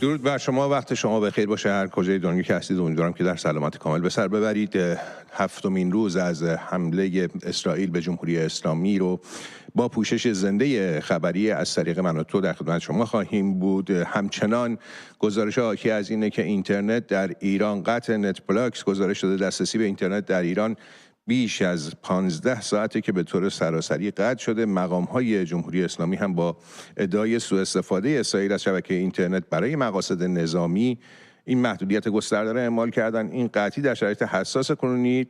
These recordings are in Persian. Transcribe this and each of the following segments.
درود بر شما، وقت شما بخیر باشه هر کجای دنیا که هستید. امیدوارم که در سلامت کامل به سر ببرید. هفتمین روز از حمله اسرائیل به جمهوری اسلامی رو با پوشش زنده خبری از طریق من و تو در خدمت شما خواهیم بود. همچنان گزارش حاکی از اینه که اینترنت در ایران قطع، نت بلاکس گزارش شده دسترسی به اینترنت در ایران بیش از 15 ساعته که به طور سراسری قطع شده. مقام‌های جمهوری اسلامی هم با ادعای سوء استفاده اسرائیل از شبکه اینترنت برای مقاصد نظامی این محدودیت گسترده را اعمال کردن. این قطعی در شرایط حساس کنونی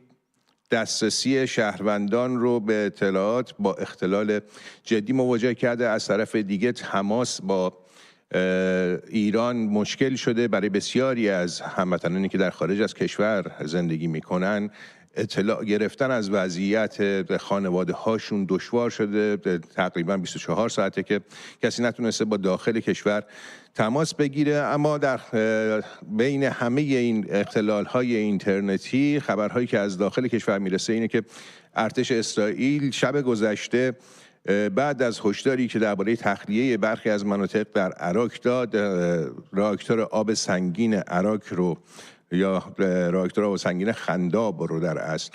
دسترسی شهروندان رو به اطلاعات با اختلال جدی مواجه کرده. از طرف دیگه تماس با ایران مشکل شده. برای بسیاری از هموطنانی که در خارج از کشور زندگی میکنن اطلاع گرفتن از وضعیت خانواده هاشون دشوار شده. تقریبا 24 ساعته که کسی نتونسته با داخل کشور تماس بگیره. اما در بین همه این اختلال های اینترنتی خبرهایی که از داخل کشور میرسه اینه که ارتش اسرائیل شب گذشته بعد از هشداری که درباره تخلیه برخی از مناطق در عراق داد، راکتور آب سنگین عراق رو یا راکتور آب سنگین خنداب رو در اصل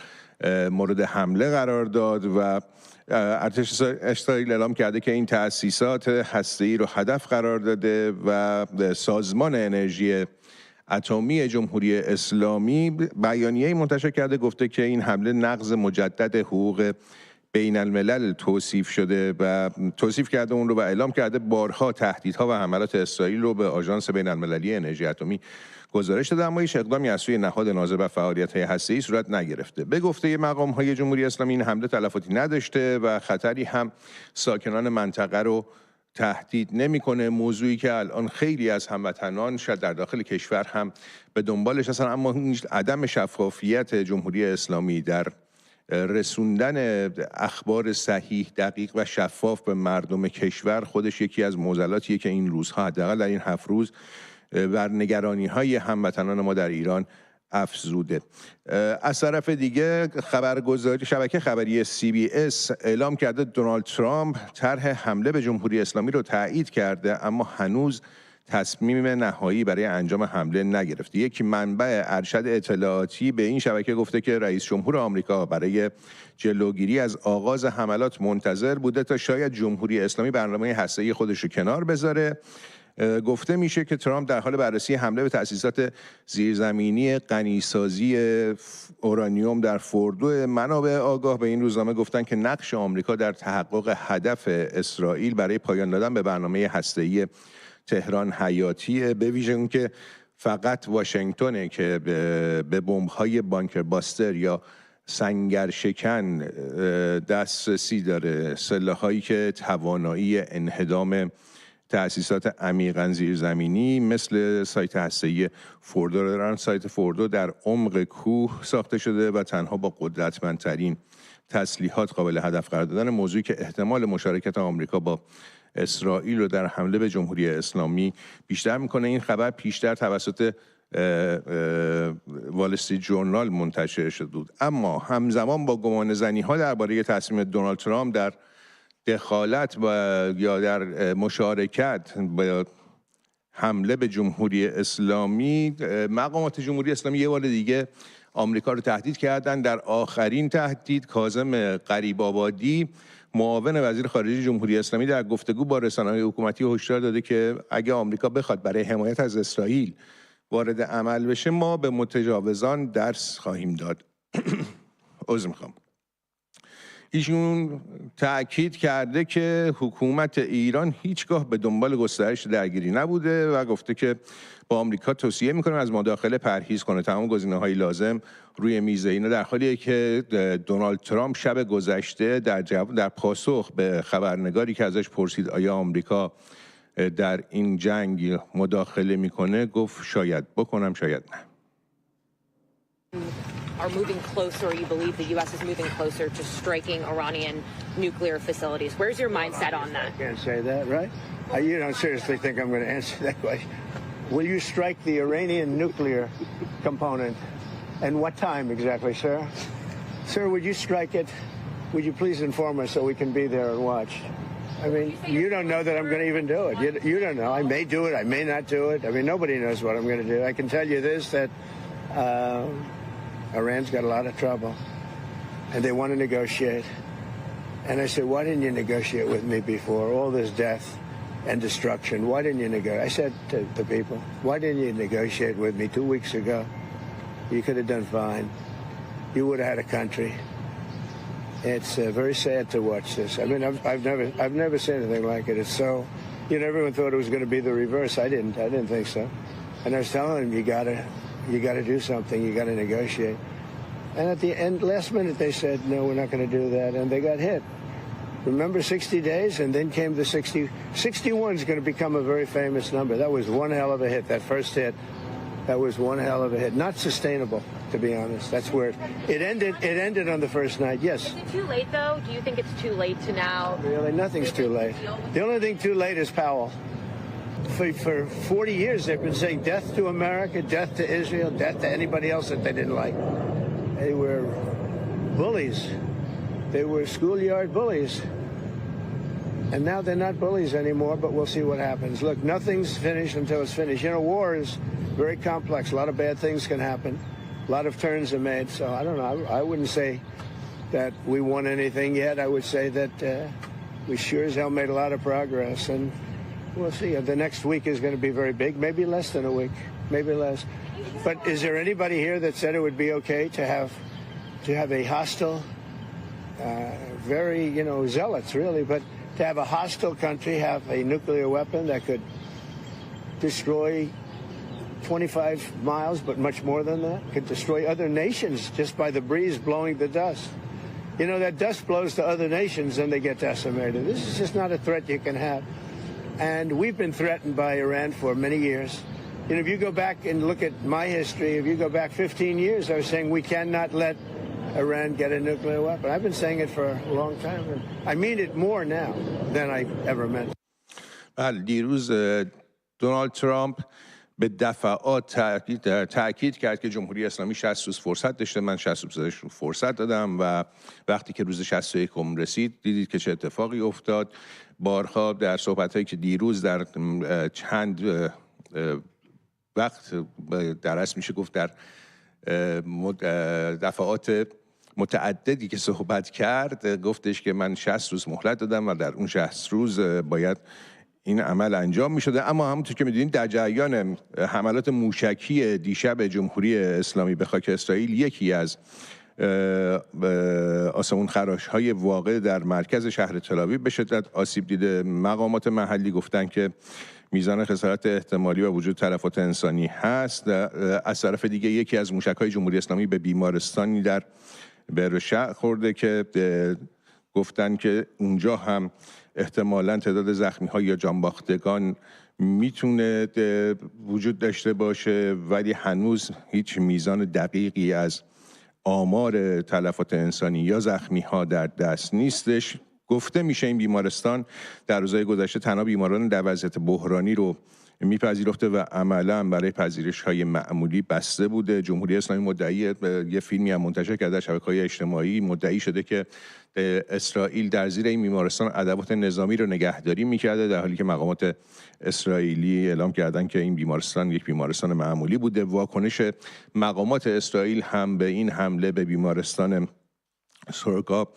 مورد حمله قرار داد و ارتش اسرائیل اعلام کرده که این تأسیسات هسته‌ای رو هدف قرار داده و سازمان انرژی اتمی جمهوری اسلامی بیانیه‌ای منتشر کرده، گفته که این حمله نقض مجدد حقوق بین الملل توصیف شده و توصیف کرده اون رو و اعلام کرده بارها تهدیدها و حملات اسرائیل رو به آژانس بین المللی انرژی اتمی گزارش داده، اما هیچ اقدامی از سوی نهاد ناظر بر فعالیت‌های هسته‌ای صورت نگرفته. به گفته مقام‌های جمهوری اسلامی این حمله تلفاتی نداشته و خطری هم ساکنان منطقه رو تهدید نمی‌کنه، موضوعی که الان خیلی از هموطنان شاید در داخل کشور هم به دنبالش هستن. اما عدم شفافیت جمهوری اسلامی در رسوندن اخبار صحیح، دقیق و شفاف به مردم کشور خودش یکی از معضلاتیه که این روزها حداقل در این 7 روز بر نگرانی‌های هموطنان ما در ایران افزوده. از طرف دیگه شبکه خبری CBS اعلام کرده دونالد ترامپ طرح حمله به جمهوری اسلامی رو تایید کرده، اما هنوز تصمیم نهایی برای انجام حمله نگرفته. یک منبع ارشد اطلاعاتی به این شبکه گفته که رئیس جمهور آمریکا برای جلوگیری از آغاز حملات منتظر بوده تا شاید جمهوری اسلامی برنامه هسته‌ای خودش رو کنار بذاره. گفته میشه که ترامپ در حال بررسی حمله به تأسیسات زیرزمینی غنیسازی اورانیوم در فوردو. منابع آگاه به این روزنامه گفتن که نقش آمریکا در تحقق هدف اسرائیل برای پایان دادن به برنامه هسته‌ای تهران حیاتیه، به ویژه اون که فقط واشنگتونه که به بمب‌های بانکر باستر یا سنگر شکن دسترسی داره، سلاح‌هایی که توانایی انهدام تأسیسات عمیقاً زیرزمینی مثل سایت هسته‌ای فوردو دارن. سایت فوردو در عمق کوه ساخته شده و تنها با قدرتمندترین تسلیحات قابل هدف قرار دادن، موضوعی که احتمال مشارکت آمریکا با اسرائیل رو در حمله به جمهوری اسلامی بیشتر میکنه. این خبر پیشتر توسط وال استریت جورنال منتشر شده بود، اما همزمان با گمانه‌زنی‌ها درباره تصمیم دونالد ترامپ در دخالت یا در مشارکت با حمله به جمهوری اسلامی، مقامات جمهوری اسلامی یه بار دیگه آمریکا رو تهدید کردن. در آخرین تهدید کاظم غریب‌آبادی معاون وزیر خارجه جمهوری اسلامی در گفتگو با رسانه‌های حکومتی هشدار داده که اگه آمریکا بخواد برای حمایت از اسرائیل وارد عمل بشه ما به متجاوزان درس خواهیم داد. عذر میخوام. ایشون تأکید کرده که حکومت ایران هیچگاه به دنبال گسترش درگیری نبوده و گفته که با آمریکا توصیه میکنه از مداخله پرهیز کنه. تمام گزینه‌های لازم روی میزه. اینا در حالیه که دونالد ترامپ شب گذشته در پاسخ به خبرنگاری که ازش پرسید آیا آمریکا در این جنگ مداخله میکنه گفت شاید بکنم شاید نه. Are moving closer, you believe the U.S. is moving closer to striking Iranian nuclear facilities. Where's your mindset on that? I can't say that, right? You don't seriously think I'm going to answer that question. Will you strike the Iranian nuclear component? And what time exactly, sir? Sir, would you strike it would you please inform us so we can be there and watch? I mean, you don't know that I'm going to even do it. You don't know. I may do it. I may not do it. I mean, nobody knows what I'm going to do. I can tell you this, that Iran's got a lot of trouble, and they want to negotiate. And I said, why didn't you negotiate with me before? All this death and destruction. Why didn't you negotiate? I said to the people, why didn't you negotiate with me 2 weeks ago? You could have done fine. You would have had a country. It's very sad to watch this. I mean, I've never seen anything like it. It's so, you know, everyone thought it was going to be the reverse. I didn't think so. And I was telling them, you gotta do something. You gotta negotiate. And at the end, last minute, they said, no, we're not going to do that. And they got hit. Remember 60 days? And then came the 60. 61 is going to become a very famous number. That was one hell of a hit, that first hit. That was one hell of a hit. Not sustainable, to be honest. That's where it ended. It ended on the first night, yes. Is it too late, though? Do you think it's too late to now? Really, nothing's too late. The only thing too late is Powell. For 40 years, they've been saying death to America, death to Israel, death to anybody else that they didn't like. They were bullies. They were schoolyard bullies. And now they're not bullies anymore, but we'll see what happens. Look, nothing's finished until it's finished. You know, war is very complex. A lot of bad things can happen. A lot of turns are made. So I don't know. I wouldn't say that we won anything yet. I would say that we sure as hell made a lot of progress. And we'll see. The next week is going to be very big, maybe less than a week, maybe less. But is there anybody here that said it would be okay to have a hostile, very, you know, zealots really, but to have a hostile country have a nuclear weapon that could destroy 25 miles, but much more than that, could destroy other nations just by the breeze blowing the dust. You know, that dust blows to other nations and they get decimated. This is just not a threat you can have. And we've been threatened by Iran for many years. You know, if you go back and look at my history, if you go back 15 years, I was saying we cannot let Iran get a nuclear weapon. I've been saying it for a long time. And I mean it more now than I ever meant. بله، دیروز دونالد ترامپ به دفعات تاکید کرد که جمهوری اسلامی 60 روز فرصت داشته. من 60 روز فرصت دادم و وقتی که روز 61 رسید دیدید که چه اتفاقی افتاد. بارها در صحبت‌هایی که دیروز در چند وقت در اصل میشه گفت در دفعات متعددی که صحبت کرد گفتش که من 60 روز مهلت دادم و در اون 60 روز باید این عمل انجام می شده. اما همونطور که می‌دونید در جریان حملات موشکی دیشب جمهوری اسلامی به خاک اسرائیل یکی از آسمون خراش‌های واقع در مرکز شهر تل‌آویو به شدت آسیب دیده. مقامات محلی گفتن که میزان خسارت احتمالی و وجود تلفات انسانی هست. از طرف دیگه یکی از موشک‌های جمهوری اسلامی به بیمارستانی در برشع خورده که گفتن که اونجا هم احتمالاً تعداد زخمی‌ها یا جانباختگان میتونه وجود داشته باشه، ولی هنوز هیچ میزان دقیقی از آمار تلفات انسانی یا زخمی‌ها در دست نیستش. گفته میشه این بیمارستان در روزهای گذشته تنها بیماران در وضعیت بحرانی رو میپذیرفته و عملاً برای پذیرش‌های معمولی بسته بوده. جمهوری اسلامی مدعی، یه فیلمی هم منتشر کرده در شبکه‌های اجتماعی، مدعی شده که اسرائیل در زیر این بیمارستان ادوات نظامی رو نگهداری میکرده، در حالی که مقامات اسرائیلی اعلام کردن که این بیمارستان یک بیمارستان معمولی بوده. واکنش مقامات اسرائیل هم به این حمله به بیمارستان سورکا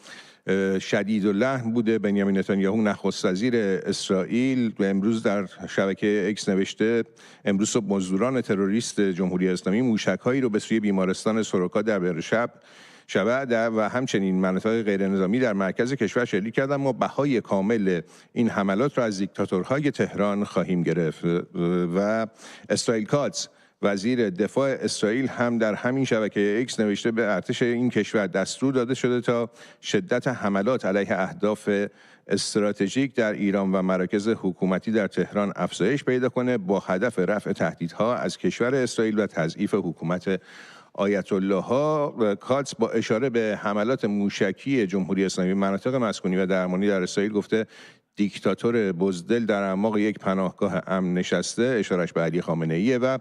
شدید و لحن بوده. بنیامین نتانیاهو نخست وزیر اسرائیل امروز در شبکه اکس نوشته امروز صبح مزدوران تروریست جمهوری اسلامی موشک‌هایی رو به سوی بیمارستان سورکا در برشب و همچنین مناطق غیر نظامی در مرکز کشور شلیک کردند. ما بهای کامل این حملات را از دیکتاتورهای تهران خواهیم گرفت. و اسرائیل کاتز وزیر دفاع اسرائیل هم در همین شبکه اکس نوشته به ارتش این کشور دستور داده شده تا شدت حملات علیه اهداف استراتژیک در ایران و مراکز حکومتی در تهران افزایش پیدا کنه با هدف رفع تهدیدها از کشور اسرائیل و تضعیف حکومت آیت الله ها. کاتس با اشاره به حملات موشکی جمهوری اسلامی مناطق مسکونی و درمانی در اسرائیل گفته دیکتاتور بزدل در اعماق یک پناهگاه امن نشسته، اشارش به علی خامنه ایه و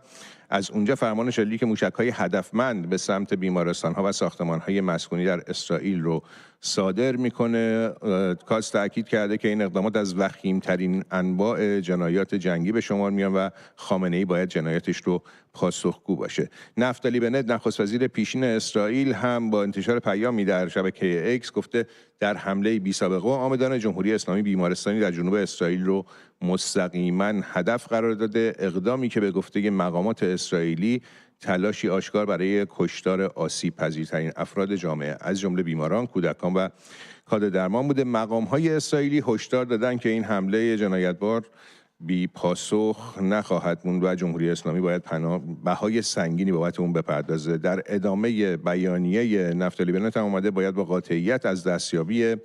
از اونجا فرمان شلیک موشک‌های هدفمند به سمت بیمارستان‌ها و ساختمان‌های مسکونی در اسرائیل رو صادر میکنه. کاس تاکید کرده که این اقدامات از وخیم‌ترین انواع جنایات جنگی به شمار میان و خامنه‌ای باید جنایاتش رو پاسخگو باشه. نفتالی بنت نخست وزیر پیشین اسرائیل هم با انتشار پیامی در شبکه ایکس گفته در حمله بی‌سابقه آمدان جمهوری اسلامی بیمارستانی در جنوب اسرائیل رو مستقیما هدف قرار داده، اقدامی که به گفته مقامات اسرائیلی تلاشی آشکار برای کشتار آسیب پذیرترین افراد جامعه از جمله بیماران، کودکان و کادر درمان بوده. مقام‌های اسرائیلی هشدار دادند که این حمله جنایتبار بی پاسخ نخواهد موند و جمهوری اسلامی باید بهای سنگینی بابت اون بپردازه. در ادامه بیانیه نفتالی بنت هم اومده باید با قاطعیت از دستیابی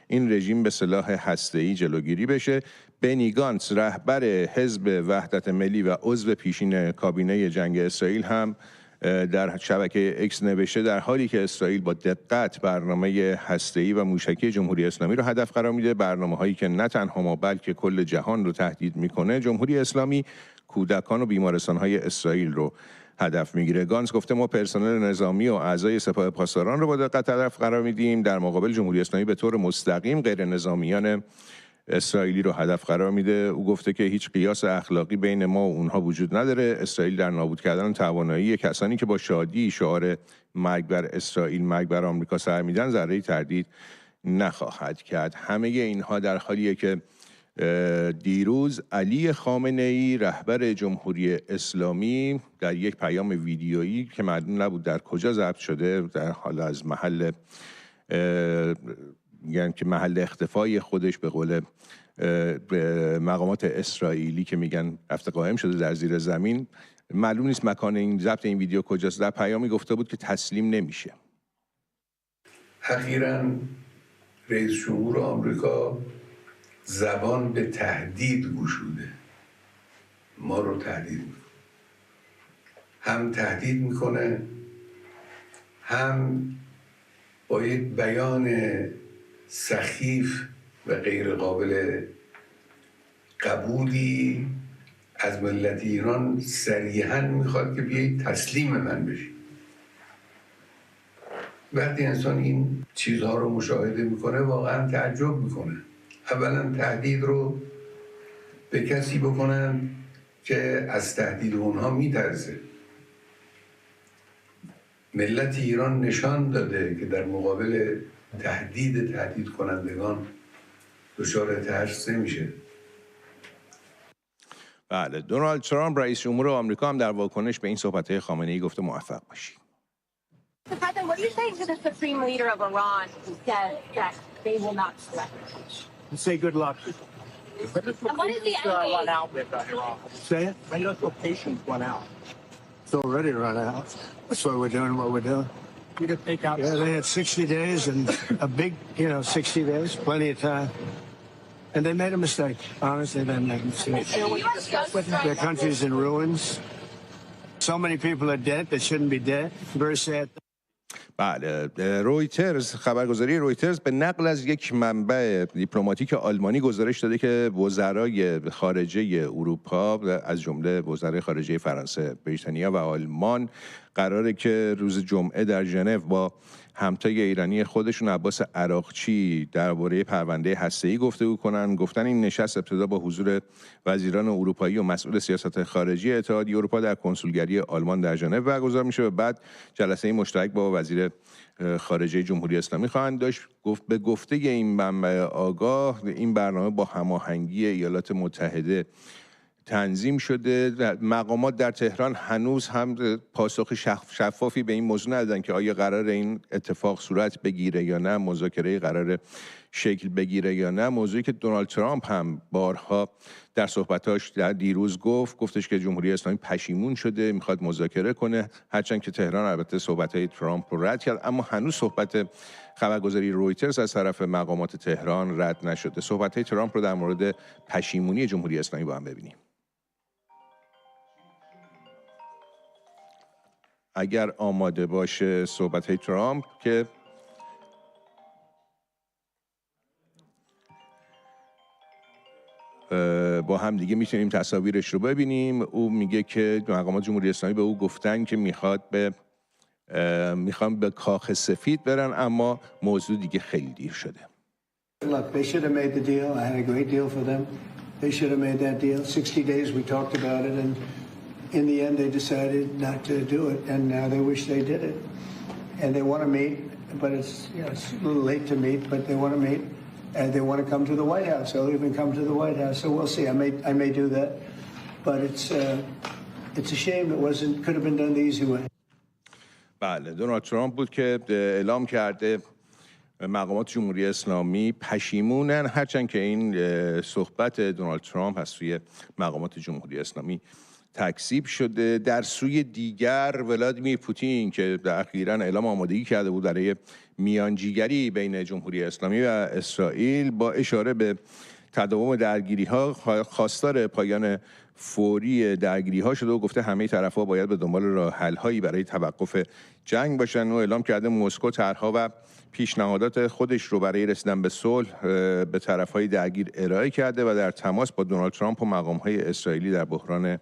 این رژیم به سلاح هسته‌ای جلوگیری بشه. بنی گانتس رهبر حزب وحدت ملی و عضو پیشین کابینه جنگ اسرائیل هم در شبکه اکس نوشته در حالی که اسرائیل با دقت برنامه هسته‌ای و موشکی جمهوری اسلامی رو هدف قرار میده، برنامه‌هایی که نه تنها ما بلکه کل جهان رو تهدید میکنه، جمهوری اسلامی کودکان و بیمارستان‌های اسرائیل رو هدف میگیره. گانتس گفته ما پرسنل نظامی و اعضای سپاه پاسداران رو با دقت هدف قرار میدیم، در مقابل جمهوری اسلامی به طور مستقیم غیر نظامیان اسرائیلی رو هدف قرار میده. او گفته که هیچ قیاس اخلاقی بین ما و اونها وجود نداره. اسرائیل در نابود کردن توانایی کسانی که با شادی شعار مرگ بر اسرائیل مرگ بر آمریکا سر میدن ذره تردید نخواهد کرد. همه اینها در حالیه که دیروز علی خامنه‌ای رهبر جمهوری اسلامی در یک پیام ویدیویی که معلوم نبود در کجا ضبط شده، در حال از محل یعنی که محل اختفای خودش به قول مقامات اسرائیلی که میگن رفته قائم شده در زیر زمین، معلوم نیست مکان این ضبط این ویدیو کجاست، در پیامی گفته بود که تسلیم نمیشه. اخیراً رئیس جمهور آمریکا زبان به تهدید گشوده، ما رو تهدید میکنه، هم تهدید میکنه هم با یک بیان سخیف و غیر قابل قبولی از ملت ایران صریحاً میخواد که بیایید تسلیم من بشید. وقتی انسان این چیزها رو مشاهده میکنه واقعا تعجب میکنه. اولا تهدید رو به کسی بکنن که از تهدید اونها میترسه. ملت ایران نشان داده که در مقابل تهدید کنندگان دچار ترس نمیشه. بله، دونالد ترامپ رئیس جمهور آمریکا هم در واکنش به این صحبت‌های خامنه‌ای گفته موفق باشید. President, what do you say to the supreme leader of Iran who said that they will not surrender? Say good luck. And what is the end run out with Iran? Say it. When does the patience run out? It's already run out. That's why we're doing what we're doing. You could take out. Yeah, they had 60 days and a big, 60 days, plenty of time. And they made a mistake. Honestly, they made a mistake. Their country's in ruins. So many people are dead that shouldn't be dead. Very sad. بله، رویترز، خبرگزاری رویترز به نقل از یک منبع دیپلماتیک آلمانی گزارش داده که وزرای خارجه اروپا از جمله وزرای خارجه فرانسه، بریتانیا و آلمان قراره که روز جمعه در ژنو با همتای ایرانی خودشون عباس عراقچی درباره پرونده هسته‌ای گفتگو کنن. گفتن این نشست ابتدا با حضور وزیران اروپایی و مسئول سیاست خارجی اتحادیه اروپا در کنسولگری آلمان در ژنو برگزار میشه و بعد جلسه مشترک با وزیر خارجه جمهوری اسلامی خواهند داشت. به گفته این منبع آگاه این برنامه با هماهنگی ایالات متحده تنظیم شده. مقامات در تهران هنوز هم پاسخ شفافی به این موضوع ندادن که آیا قرار این اتفاق صورت بگیره یا نه، مذاکره قرار شکل بگیره یا نه. موضوعی که دونالد ترامپ هم بارها در صحبتاش در دیروز گفتش که جمهوری اسلامی پشیمون شده، میخواد مذاکره کنه، هرچند که تهران البته صحبت‌های ترامپ رو رد کرد، اما هنوز صحبت خبرگزاری رویترز از طرف مقامات تهران رد نشده. صحبت‌های ترامپ رو در مورد پشیمونی جمهوری اسلامی با هم ببینیم. اگر آماده باشه صحبت‌های ترامپ که با هم دیگه میتونیم تصاویرش رو ببینیم. او میگه که مقامات جمهوری اسلامی به او گفتن که میخوان به کاخ سفید برن، اما موضوع دیگه خیلی دیر شده. Look, they should have made the deal. I had a great deal for them. They should have made that deal. 60 days we talked about it, and in the end they decided not to do it, and now they wish they did it. And they want to meet, but it's it's a little late to meet, but they want to meet, and they want to come to the White House. They'll even come to the White House. So we'll see. I may do that, but it's a shame it could have been done the easy way. بله، دونالد ترامپ بود که اعلام کرده مقامات جمهوری اسلامی پشیمونن، هرچند که این صحبت دونالد ترامپ از سوی مقامات جمهوری اسلامی تکذیب شده. در سوی دیگر ولادیمیر پوتین که اخیراً اعلام آمادگی کرده بود برای میانجیگری بین جمهوری اسلامی و اسرائیل، با اشاره به تداوم درگیری‌ها خواستار پایان فوری درگیری‌ها شده و گفته همه طرف‌ها باید به دنبال راه حل‌هایی برای توقف جنگ باشن. و اعلام کرده مسکو طرح‌ها و پیشنهادات خودش رو برای رسیدن به صلح به طرف‌های درگیر ارائه کرده و در تماس با دونالد ترامپ و مقام‌های اسرائیلی در بحران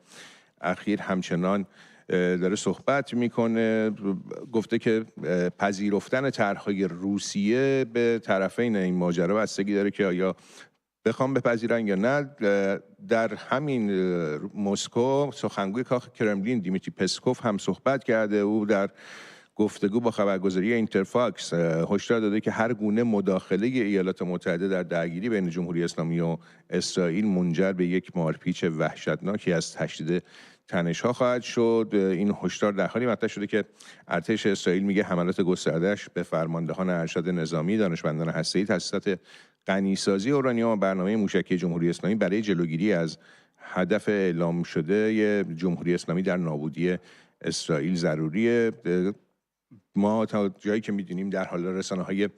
اخیر همچنان داره صحبت میکنه. گفته که پذیرفتن طرح‌های روسیه به طرفین این ماجرا بستگی داره که آیا بخوام بپذیرن یا نه. در همین مسکو سخنگوی کاخ کرملین دیمیتری پسکوف هم صحبت کرده. او در گفتگو با خبرگزاری اینترفاکس هشدار داده که هر گونه مداخله ایالات متحده در درگیری بین جمهوری اسلامی و اسرائیل منجر به یک مارپیچ وحشتناکی از تشدید تنش‌ها خواهد شد. این هشدار در حالی مطرح شده که ارتش اسرائیل میگه حملات گسترده‌اش به فرماندهان ارشد نظامی، دانشمندان هسته‌ای، تأسیسات غنیسازی اورانیوم و برنامه موشکی جمهوری اسلامی برای جلوگیری از هدف اعلام شده جمهوری اسلامی در نابودی اسرائیل ضروریه. ما تا جایی که می‌دونیم در حال رسانه‌های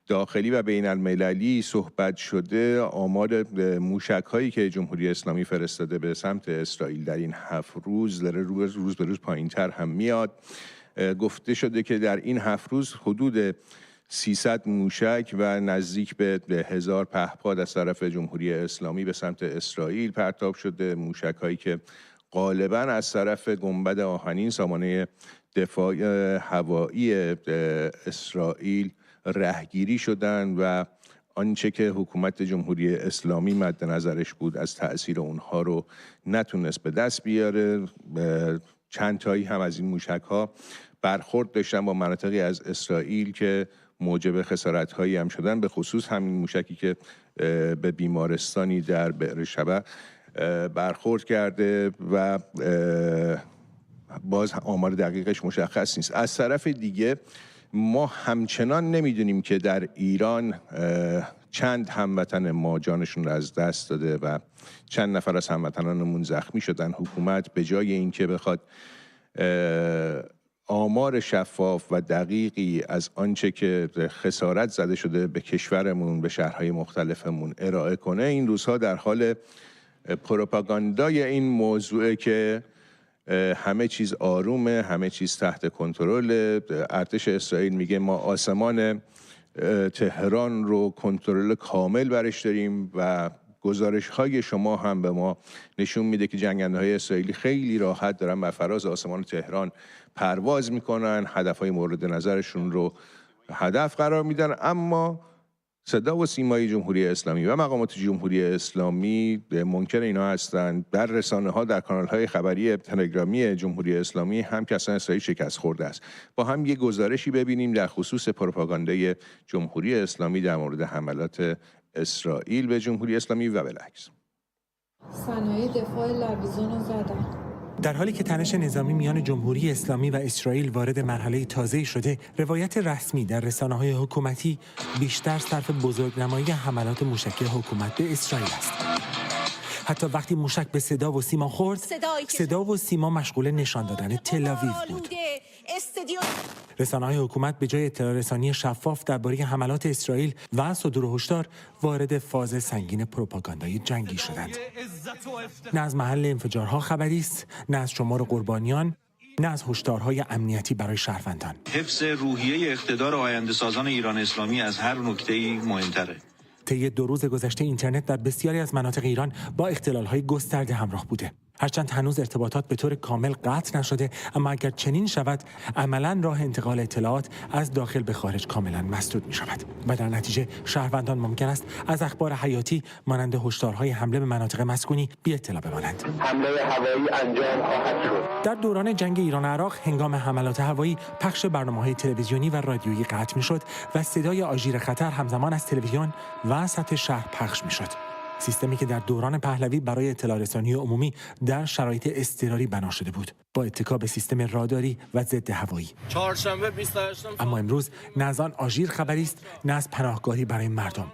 داخلی و بین المللی صحبت شده، آمار موشک‌هایی که جمهوری اسلامی فرستاده به سمت اسرائیل در این 7 روز داره روز به روز پایین‌تر هم میاد. گفته شده که در این 7 روز حدود 300 موشک و نزدیک به 1000 پهپاد از طرف جمهوری اسلامی به سمت اسرائیل پرتاب شده. موشک‌هایی که غالباً از طرف گنبد آهنین سامانه دفاع هوایی اسرائیل رهگیری شدن و آنچه که حکومت جمهوری اسلامی مد نظرش بود از تأثیر اونها رو نتونست به دست بیاره. چند تایی هم از این موشک‌ها برخورد داشتن با مناطقی از اسرائیل که موجب خسارت‌هایی هم شدن، به خصوص همین موشکی که به بیمارستانی در بئر شبع برخورد کرده و باز آمار دقیقش مشخص نیست. از طرف دیگه ما همچنان نمیدونیم که در ایران چند هموطن ما جانشون رو از دست داده و چند نفر از هموطنانمون زخمی شدن. حکومت به جای اینکه بخواد آمار شفاف و دقیقی از آنچه که خسارت زده شده به کشورمون، به شهرهای مختلفمون ارائه کنه، این روزها در حال پروپاگاندای این موضوع که همه چیز آرومه، همه چیز تحت کنترل. ارتش اسرائیل میگه ما آسمان تهران رو کنترل کامل برش داریم و گزارش‌های شما هم به ما نشون میده که جنگنده‌های اسرائیلی خیلی راحت دارن بر فراز آسمان تهران پرواز میکنن، هدف‌های مورد نظرشون رو هدف قرار میدن. اما صدا و سیمای جمهوری اسلامی و مقامات جمهوری اسلامی منکر اینا هستند. در رسانه‌ها، در کانال‌های خبری تلگرامی جمهوری اسلامی هم که اصلا اسرائیل شکست خورده است. با هم یک گزارشی ببینیم در خصوص پروپاگاندای جمهوری اسلامی در مورد حملات اسرائیل به جمهوری اسلامی و بالعکس. صنایع دفاع لویزون رو زدن. در حالی که تنش نظامی میان جمهوری اسلامی و اسرائیل وارد مرحله تازه‌ای شده، روایت رسمی در رسانه‌های حکومتی بیشتر صرف بزرگنمایی حملات موشکی حکومت به اسرائیل است. حتی وقتی موشک به صدا و سیما خورد، صدا و سیما مشغول نشان دادن تل‌آویو بود. رسانه‌های حکومت به جای اطلاع رسانی شفاف درباره حملات اسرائیل و صدور هشدار، وارد فاز سنگین پروپاگاندای جنگی شدند. نه از محل انفجارها خبری است، نه از شمار قربانیان، نه از هشدارهای امنیتی برای شهروندان. حفظ روحیه اقتدار آینده‌سازان ایران اسلامی از هر نکته‌ای مهمتره. طی 2 روز گذشته اینترنت در بسیاری از مناطق ایران با اختلال‌های گسترده همراه بوده. هرچند هنوز ارتباطات به طور کامل قطع نشده، اما اگر چنین شود عملاً راه انتقال اطلاعات از داخل به خارج کاملاً مسدود می شود و در نتیجه شهروندان ممکن است از اخبار حیاتی مانند هشدارهای حمله به مناطق مسکونی بی اطلاع بمانند. حمله هوایی انجام خواهد شد. در دوران جنگ ایران و عراق هنگام حملات هوایی پخش برنامه‌های تلویزیونی و رادیویی قطع می‌شد و صدای آژیر خطر همزمان از تلویزیون و سطح شهر پخش می‌شد. سیستمی که در دوران پهلوی برای اطلاع رسانی عمومی در شرایط اضطراری بنا شده بود با اتکا به سیستم راداری و ضد هوایی. چهارشنبه 28 اما امروز نه از آن آژیر خبری است، نه از پناهگاهی برای مردم.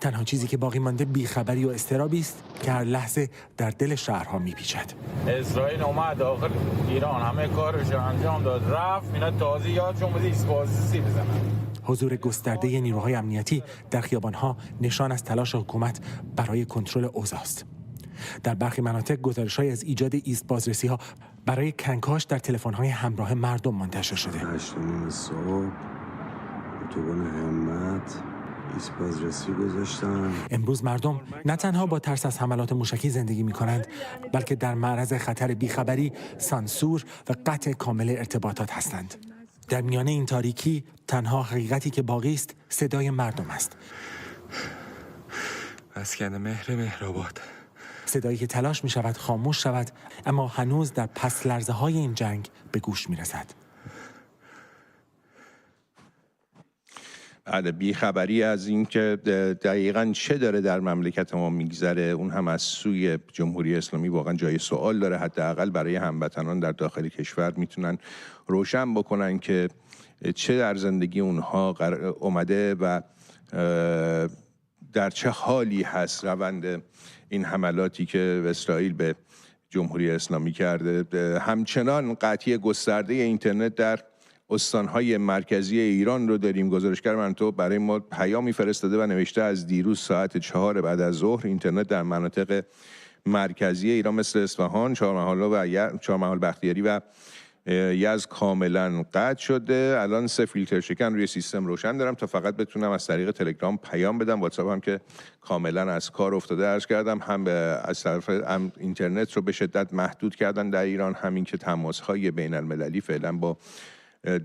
تنها چیزی که باقی مانده بیخبری و اضطرابی است که هر لحظه در دل شهرها میپیچد. اسرائیل اومد داخل ایران، همه کارش انجام داد، رفت، اینا تازه یادشون بود ایسپازی بزنن. حضور گسترده نیروهای امنیتی در خیابان‌ها نشان از تلاش حکومت برای کنترل اوضاع است. در برخی مناطق گزارش‌های از ایجاد ایست بازرسی‌ها برای کنکاش در تلفن‌های همراه مردم منتشر شده. 8 صبح اتوبان همت ایست بازرسی گذاشتن. امروز مردم نه تنها با ترس از حملات موشکی زندگی می‌کنند، بلکه در معرض خطر بیخبری، سانسور و قطع کامل ارتباطات هستند. در میان این تاریکی تنها حقیقتی که باقی است صدای مردم است. مسکن مهرآباد. صدایی که تلاش می شود خاموش شود، اما هنوز در پس لرزه های این جنگ به گوش می رسد. بیخبری از این که دقیقاً چه داره در مملکت ما میگذره، اون هم از سوی جمهوری اسلامی واقعا جای سوال داره. حداقل برای هموطنان در داخل کشور میتونن روشن بکنن که چه در زندگی اونها اومده و در چه حالی هست روند این حملاتی که اسرائیل به جمهوری اسلامی کرده. همچنان قطعی گسترده اینترنت در استانهای مرکزی ایران رو داریم. گزارشگر منطقه برای ما پیامی فرستاده و نوشته از دیروز ساعت 4 بعد از ظهر اینترنت در مناطق مرکزی ایران مثل اصفهان، چهارمحال بختیاری و یزد کاملا قطع شده. الان 3 فیلتر شکن روی سیستم روشن دارم تا فقط بتونم از طریق تلگرام پیام بدم. واتساپ هم که کاملا از کار افتاده. عرض کردم هم از طرف اینترنت رو به شدت محدود کردن در ایران، همین که تماس‌های بین المللی فعلا با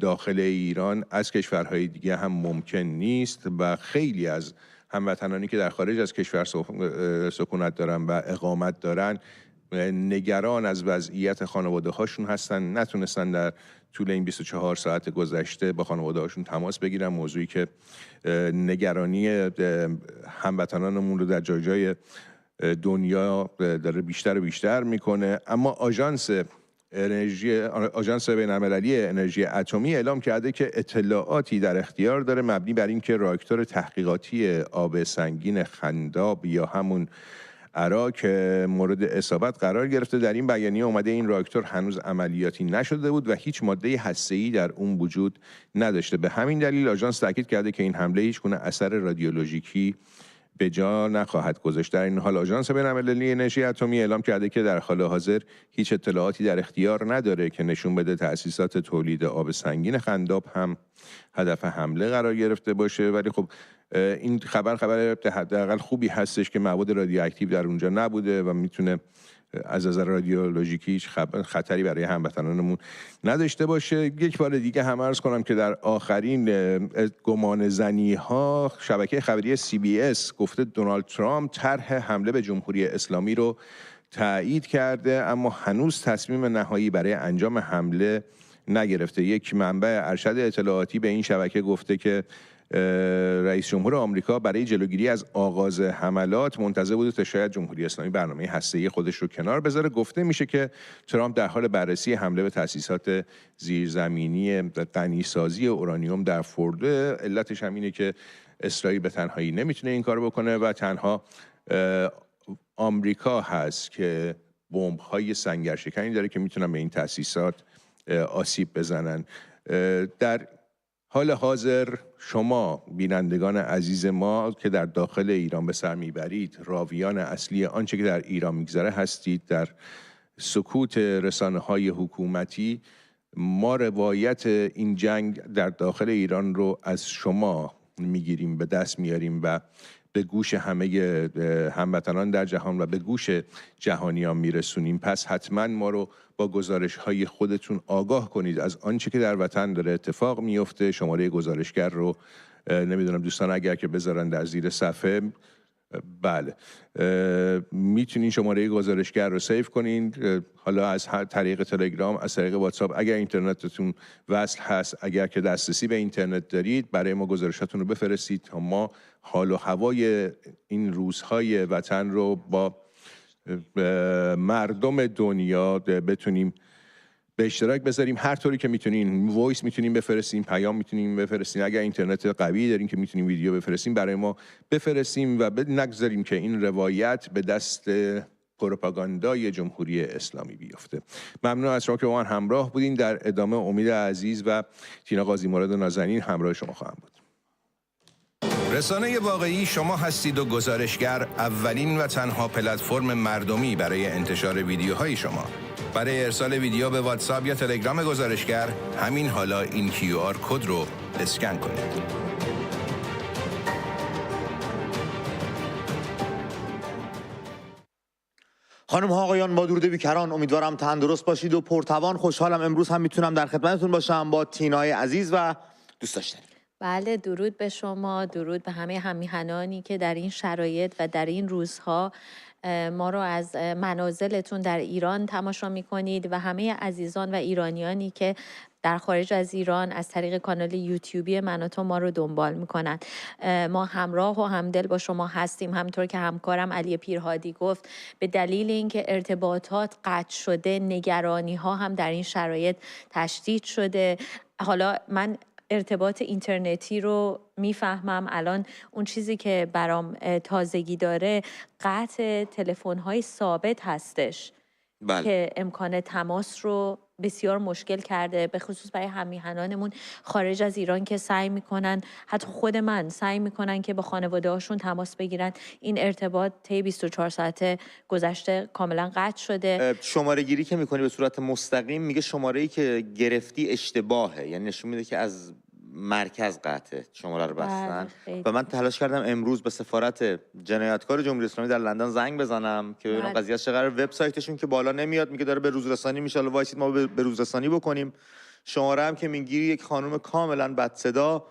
داخل ایران از کشورهای دیگه هم ممکن نیست و خیلی از هموطنانی که در خارج از کشور سکونت دارن و اقامت دارن نگران از وضعیت خانواده هاشون هستن. نتونستن در طول این 24 ساعت گذشته با خانواده هاشون تماس بگیرن، موضوعی که نگرانی هموطنانمون رو در جای دنیا داره بیشتر و بیشتر میکنه. اما آژانس بین‌المللی انرژی اتمی اعلام کرده که اطلاعاتی در اختیار داره مبنی بر اینکه راکتور تحقیقاتی آب سنگین خنداب یا همون عراق مورد اصابت قرار گرفته. در این بیانیه اومده این راکتور هنوز عملیاتی نشده بود و هیچ ماده هسته‌ای در اون وجود نداشته. به همین دلیل آژانس تاکید کرده که این حمله هیچ گونه اثر رادیولوژیکی به جا نخواهد گذاشت. در این حال آژانس بین‌المللی انرژی اتمی اعلام کرده که در حال حاضر هیچ اطلاعاتی در اختیار نداره که نشون بده تأسیسات تولید آب سنگین خنداب هم هدف حمله قرار گرفته باشه. ولی خب این خبر حداقل خوبی هستش که مواد رادیواکتیو در اونجا نبوده و میتونه از نظر رادیولوژیکی هیچ خطری برای هموطنانمون نداشته باشه. یک بار دیگه هم عرض کنم که در آخرین گمان زنی ها شبکه خبری CBS گفته دونالد ترامپ طرح حمله به جمهوری اسلامی رو تایید کرده، اما هنوز تصمیم نهایی برای انجام حمله نگرفته. یک منبع ارشد اطلاعاتی به این شبکه گفته که رئیس جمهور آمریکا برای جلوگیری از آغاز حملات منتظر بوده تا شاید جمهوری اسلامی برنامه هسته‌ای خودش رو کنار بذاره. گفته میشه که ترامپ در حال بررسی حمله به تأسیسات زیرزمینی غنیسازی اورانیوم در فوردو. علتش هم اینه که اسرائیل به تنهایی نمیتونه این کارو بکنه و تنها آمریکا هست که بمب‌های سنگرشکنی داره که میتونن به این تأسیسات آسیب بزنن. در حال حاضر شما بینندگان عزیز ما که در داخل ایران به سر میبرید، راویان اصلی آنچه که در ایران میگذره هستید. در سکوت رسانه‌های حکومتی ما روایت این جنگ در داخل ایران رو از شما میگیریم، به دست میاریم و به گوش همه هموطنان در جهان و به گوش جهانیان میرسونیم، پس حتما ما رو با گزارش‌های خودتون آگاه کنید از آنچه که در وطن داره اتفاق میفته. شماره گزارشگر رو نمیدونم دوستان اگر که بذارن در زیر صفحه، بله، میتونین شماره گزارشگر رو سیو کنین، حالا از طریق تلگرام، از طریق واتساپ، اگر اینترنتتون وصل هست، اگر که دسترسی به اینترنت دارید، برای ما گزارشاتون رو بفرستید تا ما حال و هوای این روزهای وطن رو با مردم دنیا بتونیم به اشتراک بذاریم. هر طوری که میتونین، وایس میتونیم بفرستیم، پیام میتونیم بفرستیم، اگر اینترنت قوی دارین که میتونیم ویدیو بفرستیم، برای ما بفرستیم و نگذاریم که این روایت به دست پروپاگاندای جمهوری اسلامی بیفته. ممنون از شما که با من همراه بودین. در ادامه امید عزیز و تینا قاضی مراد نازنین همراه شما خواهم بود. رسانه واقعی شما هستید و گزارشگر اولین و تنها پلتفرم مردمی برای انتشار ویدیوهای شما. برای ارسال ویدیو به واتساپ یا تلگرام گزارشگر همین حالا این QR کد رو اسکن کنید. خانم ها آقایان، با درود بیکران، امیدوارم تندرست باشید و پرتوان. خوشحالم امروز هم میتونم در خدمتتون باشم با تینای عزیز و دوست داشتنی. بله، درود به شما، درود به همه همیهنانی که در این شرایط و در این روزها ما رو از منازلتون در ایران تماشا میکنید و همه عزیزان و ایرانیانی که در خارج از ایران از طریق کانال یوتیوبی من و تو ما رو دنبال میکنن. ما همراه و همدل با شما هستیم. همطور که همکارم علی پیرهادی گفت، به دلیل اینکه ارتباطات قطع شده، نگرانی ها هم در این شرایط تشدید شده. حالا من ارتباط اینترنتی رو میفهمم، الان اون چیزی که برام تازگی داره قطع تلفن‌های ثابت هستش. بله. که امکان تماس رو بسیار مشکل کرده، به خصوص برای همیهنانمون خارج از ایران که سعی میکنن، حتی خود من سعی میکنن که با خانواده هاشون تماس بگیرن. این ارتباط طی 24 ساعت گذشته کاملا قطع شده. شماره گیری که میکنی به صورت مستقیم میگه شماره‌ای که گرفتی اشتباهه، یعنی نشون میده که از مرکز قطعه شماره رو بستن. و من تلاش کردم امروز به سفارت جنایتکار جمهوری اسلامی در لندن زنگ بزنم که ببینم قضیه چقدر. وبسایتشون که بالا نمیاد، میگه داره به روزرسانی میشه، حالا وایسید ما به روزرسانی بکنیم. شماره هم که میگیری یک خانم کاملا بد صدا،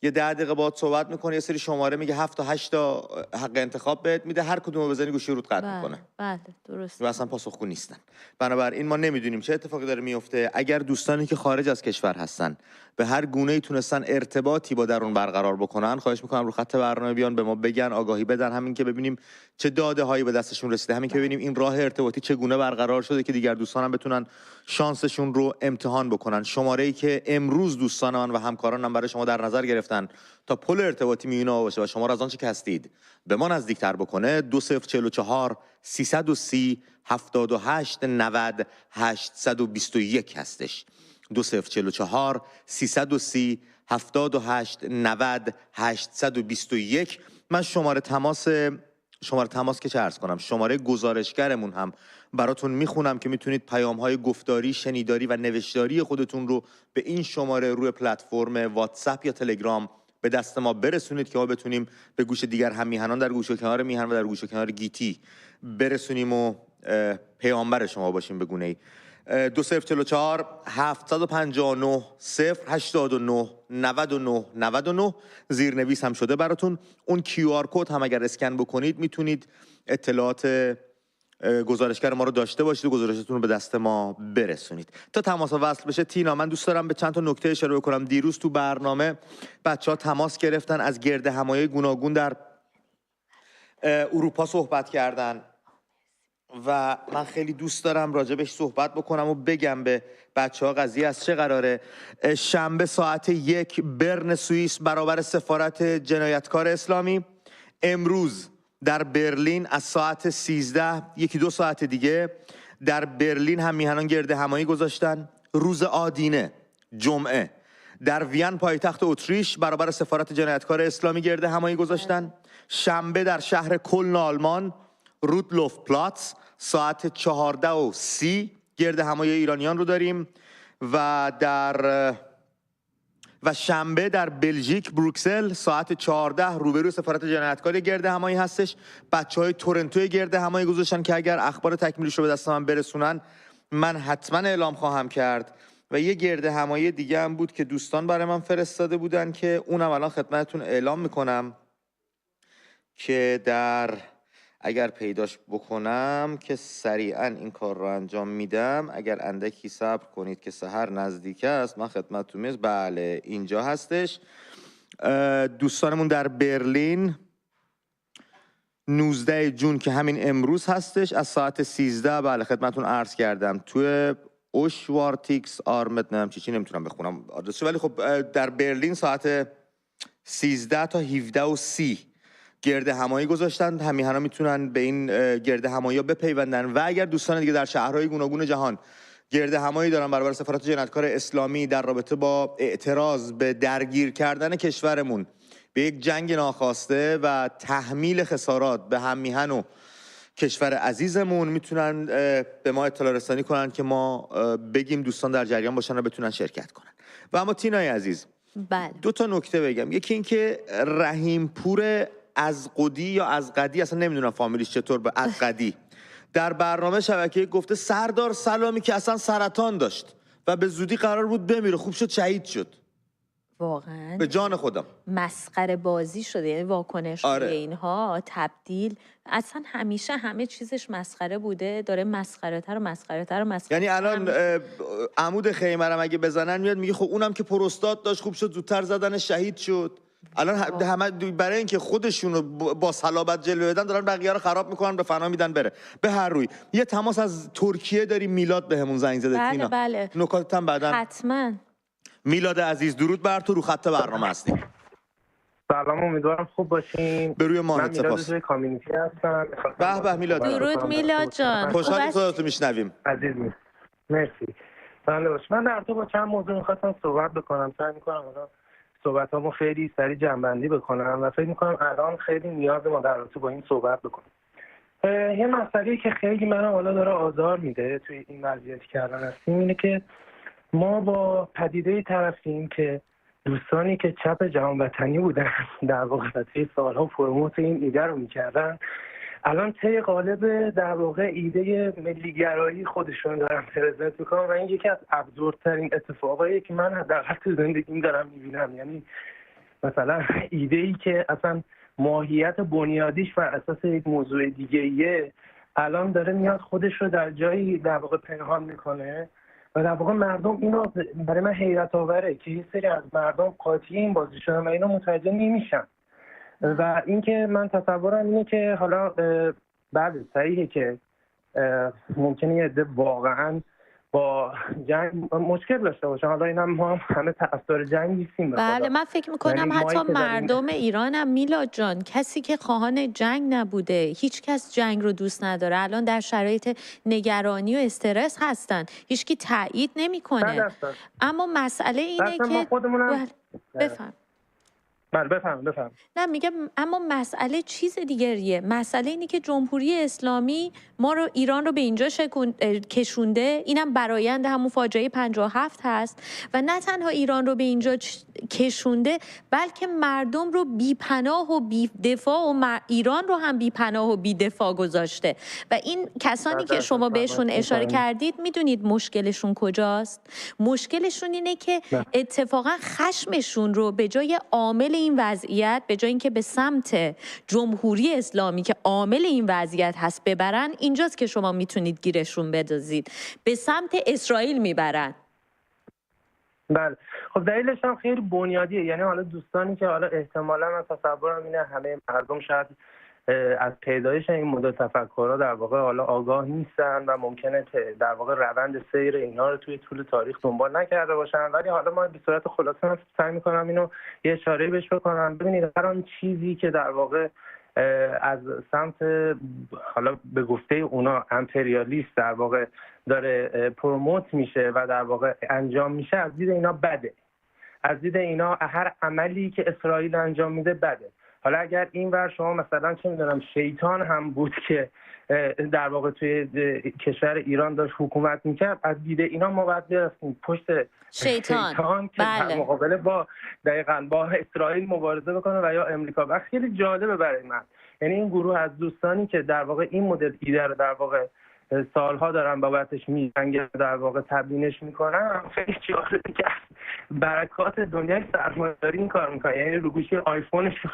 یه 10 دقیقه باهات صحبت میکنه، یه سری شماره میگه 7 تا 8 تا حق انتخاب بهت میده، هر کدومو بزنی گوشی روت قطع میکنه. بله درست. و اصلا پاسخگو نیستن. بنابراین ما نمیدونیم چه اتفاقی داره میفته. اگر دوستانی که خارج از کشور هستن به هر گونه‌ای تونستن ارتباطی با درون برقرار بکنن، خواهش میکنم رو خط برنامه بیان به ما بگن، آگاهی بدن، همین که ببینیم چه داده هایی به دستشون رسیده، همین که ببینیم این راه ارتباطی چگونه برقرار شده که دیگر دوستان هم بتونن شانسشون رو امتحان بکنن. شماره‌ای که امروز دوستان من و همکارانم برای شما در نظر گرفتن تا پل ارتباطی میونه باشه و شما را از آنچه که هستید به ما نزدیکتر بکنه، 2044 330 78 90 821 هستش. 2044 330 78 90 821. من شماره تماس که چه عرض کنم، شماره گزارشگرمون هم براتون میخونم که میتونید پیام‌های گفتاری، شنیداری و نوشتاری خودتون رو به این شماره روی پلتفرم واتساپ یا تلگرام به دست ما برسونید که ما بتونیم به گوش دیگر هم میهنان در گوش و کنار میهن و در گوش و کنار گیتی برسونیم و پیامبر شما باشیم به گونه‌ای. 2044 759 089 99 99 زیرنویس هم شده براتون. اون QR کد هم اگر اسکن بکنید میتونید اطلاعات گزارشگر ما رو داشته باشید و گزارشتون رو به دست ما برسونید. تا تماس وصل بشه، تینا من دوست دارم به چند تا نکته اشاره بکنم. دیروز تو برنامه بچه‌ها تماس گرفتن، از گردهمایی گوناگون در اروپا صحبت کردن و من خیلی دوست دارم راجبش صحبت بکنم و بگم به بچه‌ها قضیه از چه قراره. شنبه ساعت 1 برن سوئیس برابر سفارت جنایتکار اسلامی. امروز در برلین از ساعت 13 1-2 ساعت دیگه در برلین هم میهنان گرد همایی گذاشتن. روز آدینه جمعه در وین پایتخت اتریش برابر سفارت جنایتکار اسلامی گرد همایی گذاشتن. شنبه در شهر کلن آلمان رودلوف پلاتس ساعت 14:30 گرد همایی ایرانیان رو داریم و در و شنبه در بلژیک بروکسل ساعت 14 روبروی سفارت جنایتکاری گرد همایی هستش. بچهای تورنتوی گرد همایی گذاشتن که اگر اخبار تکمیلیش رو به دست من برسونن من حتما اعلام خواهم کرد. و یه گرد همایی دیگه هم بود که دوستان برای من فرستاده بودن که اونم الان خدمتتون اعلام میکنم که اگر پیداش بکنم که سریعا این کار رو انجام میدم. اگر اندکی صبر کنید که سحر نزدیک است من خدمتتون میرسم. بله اینجا هستش. دوستانمون در برلین 19 جون که همین امروز هستش از ساعت 13 بله خدمتتون عرض کردم توی اوشوارتیکس آرمت نمیتونم بخونم آدرسش، ولی خب در برلین ساعت 13 تا 17:30 گرد همایی گذاشتن. همیهنا میتونن به این گرد همایی بپیوندن. و اگر دوستان دیگه در شهرهای گوناگون جهان گرد همایی دارن برابر سفارت جنایتکار اسلامی در رابطه با اعتراض به درگیر کردن کشورمون به یک جنگ ناخواسته و تحمیل خسارات به هممیهن و کشور عزیزمون، میتونن به ما اطلاع رسانی کنن که ما بگیم دوستان در جریان باشن و بتونن شرکت کنن. و اما تینای عزیز بله. 2 تا نکته بگم. یکی این که رحیم پور ازقدی یا ازقدی، اصلا نمیدونم فامیلیش چطور، به ازقدی در برنامه شبکه گفته سردار سلامی که اصلا سرطان داشت و به زودی قرار بود بمیره، خوب شد شهید شد. واقعا به جان خودم مسخره بازی شده. یعنی واکنش اینها تبدیل اصلا همیشه همه چیزش مسخره بوده، داره مسخره تر و مسخره تر و مسخره. یعنی الان عمود خیمرم اگه بزنن میاد میگه خب اونم که پروستات داشت خوب شد زودتر زدن شهید شد. الان همه برای اینکه خودشون رو با صلابت جلوه بدن دارن بقیه رو خراب میکنن، به فنا میدن بره. به هر روی یه تماس از ترکیه داریم. میلاد بهمون زنگ زده. بله تینا بله نکاتت هم بعدن حتما. میلاد عزیز درود بر تو، رو خط برنامه هستیم. سلام، امیدوارم خوب باشین. به روی ماهت سپاس. من میلاد توی کامیونیتی هستم. به به میلاد درود میلاد جان، خوشحال صداتو میشنویم. عزیز مرسی. بله باش. من در تو با چند موضوع می‌خواستم صحبت بکنم. سعی می‌کنم صحبتامو خیلی سریع جمع‌بندی بکنم و فکر می‌کنم الان خیلی نیاز ما در رابطه با این صحبت بکنم. یه مسئله‌ای که خیلی منو حالا داره آزار میده توی این وضعیتی که الان هستیم اینه که ما با پدیده‌ای طرفیم که دوستانی که چپ جهان وطنی بودن در واقع طی سال‌ها پروموت این ایده رو می‌کردن الان طی قالب در واقع ایده ملی‌گرایی خودشون دارن پرزنت می‌کنن و این یکی از ابزورترین اتفاقایی که من در تو زندگیم دارم می‌بینم. یعنی مثلا ایده‌ای که اصلا ماهیت بنیادیش بر اساس یک موضوع دیگه‌ایه الان داره میاد خودش رو در جایی در واقع پنهان میکنه و در واقع مردم اینو برای من حیرت آوره که یه سری از مردم قاطی این بازی شدن و اینو متوجه نمیشن. و اینکه من تصورم اینه که حالا بله صحیحه که ممکنه یه عده واقعا با جنگ مشکل داشته باشن. حالا اینم ما همه طرفدار جنگ نیستیم. بله من فکر میکنم حتی مردم ایران هم میلاد جان کسی که خواهان جنگ نبوده، هیچ کس جنگ رو دوست نداره، الان در شرایط نگرانی و استرس هستن، هیچکی تایید نمیکنه. اما مسئله اینه که بفهم. بله بفهم. نه میگم اما مسئله چیز دیگریه. مسئله اینه که جمهوری اسلامی ما رو ایران رو به اینجا کشونده. اینم برآیند همون فاجعه 57 هست و نه تنها ایران رو به اینجا کشونده بلکه مردم رو بی‌پناه و بی‌دفاع و ایران رو هم بی‌پناه و بی‌دفاع گذاشته. و این کسانی که شما بهشون اشاره کردید میدونید مشکلشون کجاست؟ مشکلشون اینه که اتفاقا خشمشون رو به جای عامل این وضعیت، به جای اینکه به سمت جمهوری اسلامی که عامل این وضعیت هست ببرن، اینجاست که شما میتونید گیرشون بدازید، به سمت اسرائیل میبرن. بله خب دلیلش هم خیلی بنیادیه. یعنی حالا دوستانی که حالا احتمالاً من تصورم اینه همه مردم شاید از پیدایش این مدل تفکرها در واقع حالا آگاه نیستن و ممکنه در واقع روند سیر اینا رو توی طول تاریخ دنبال نکرده باشن، ولی حالا ما به صورت خلاصه سعی می‌کنم اینو یه اشاره بهش بکنم. ببینید هر آن چیزی که در واقع از سمت حالا به گفته اونا امپریالیست در واقع داره پروموت میشه و در واقع انجام میشه، از دید اینا بده. از دید اینا هر عملی که اسرائیل انجام میده بده. حالا اگر این ور شما مثلا چه میدونم شیطان هم بود که در واقع توی کشور ایران داشت حکومت میکرد، از دید اینا ما باید برسیم پشت شیطان که در مقابله با دقیقاً با اسرائیل مبارزه بکنه و یا امریکا. و خیلی جالبه برای من، یعنی این گروه از دوستانی که در واقع این مدل ایده رو در واقع سالها دارن بابتش میجنگن، در واقع تبیینش میکنن، خیلی جالبه که برکات دنیای سرمایه‌داری این کار میکنن، یعنی رو گوشی آیفونشون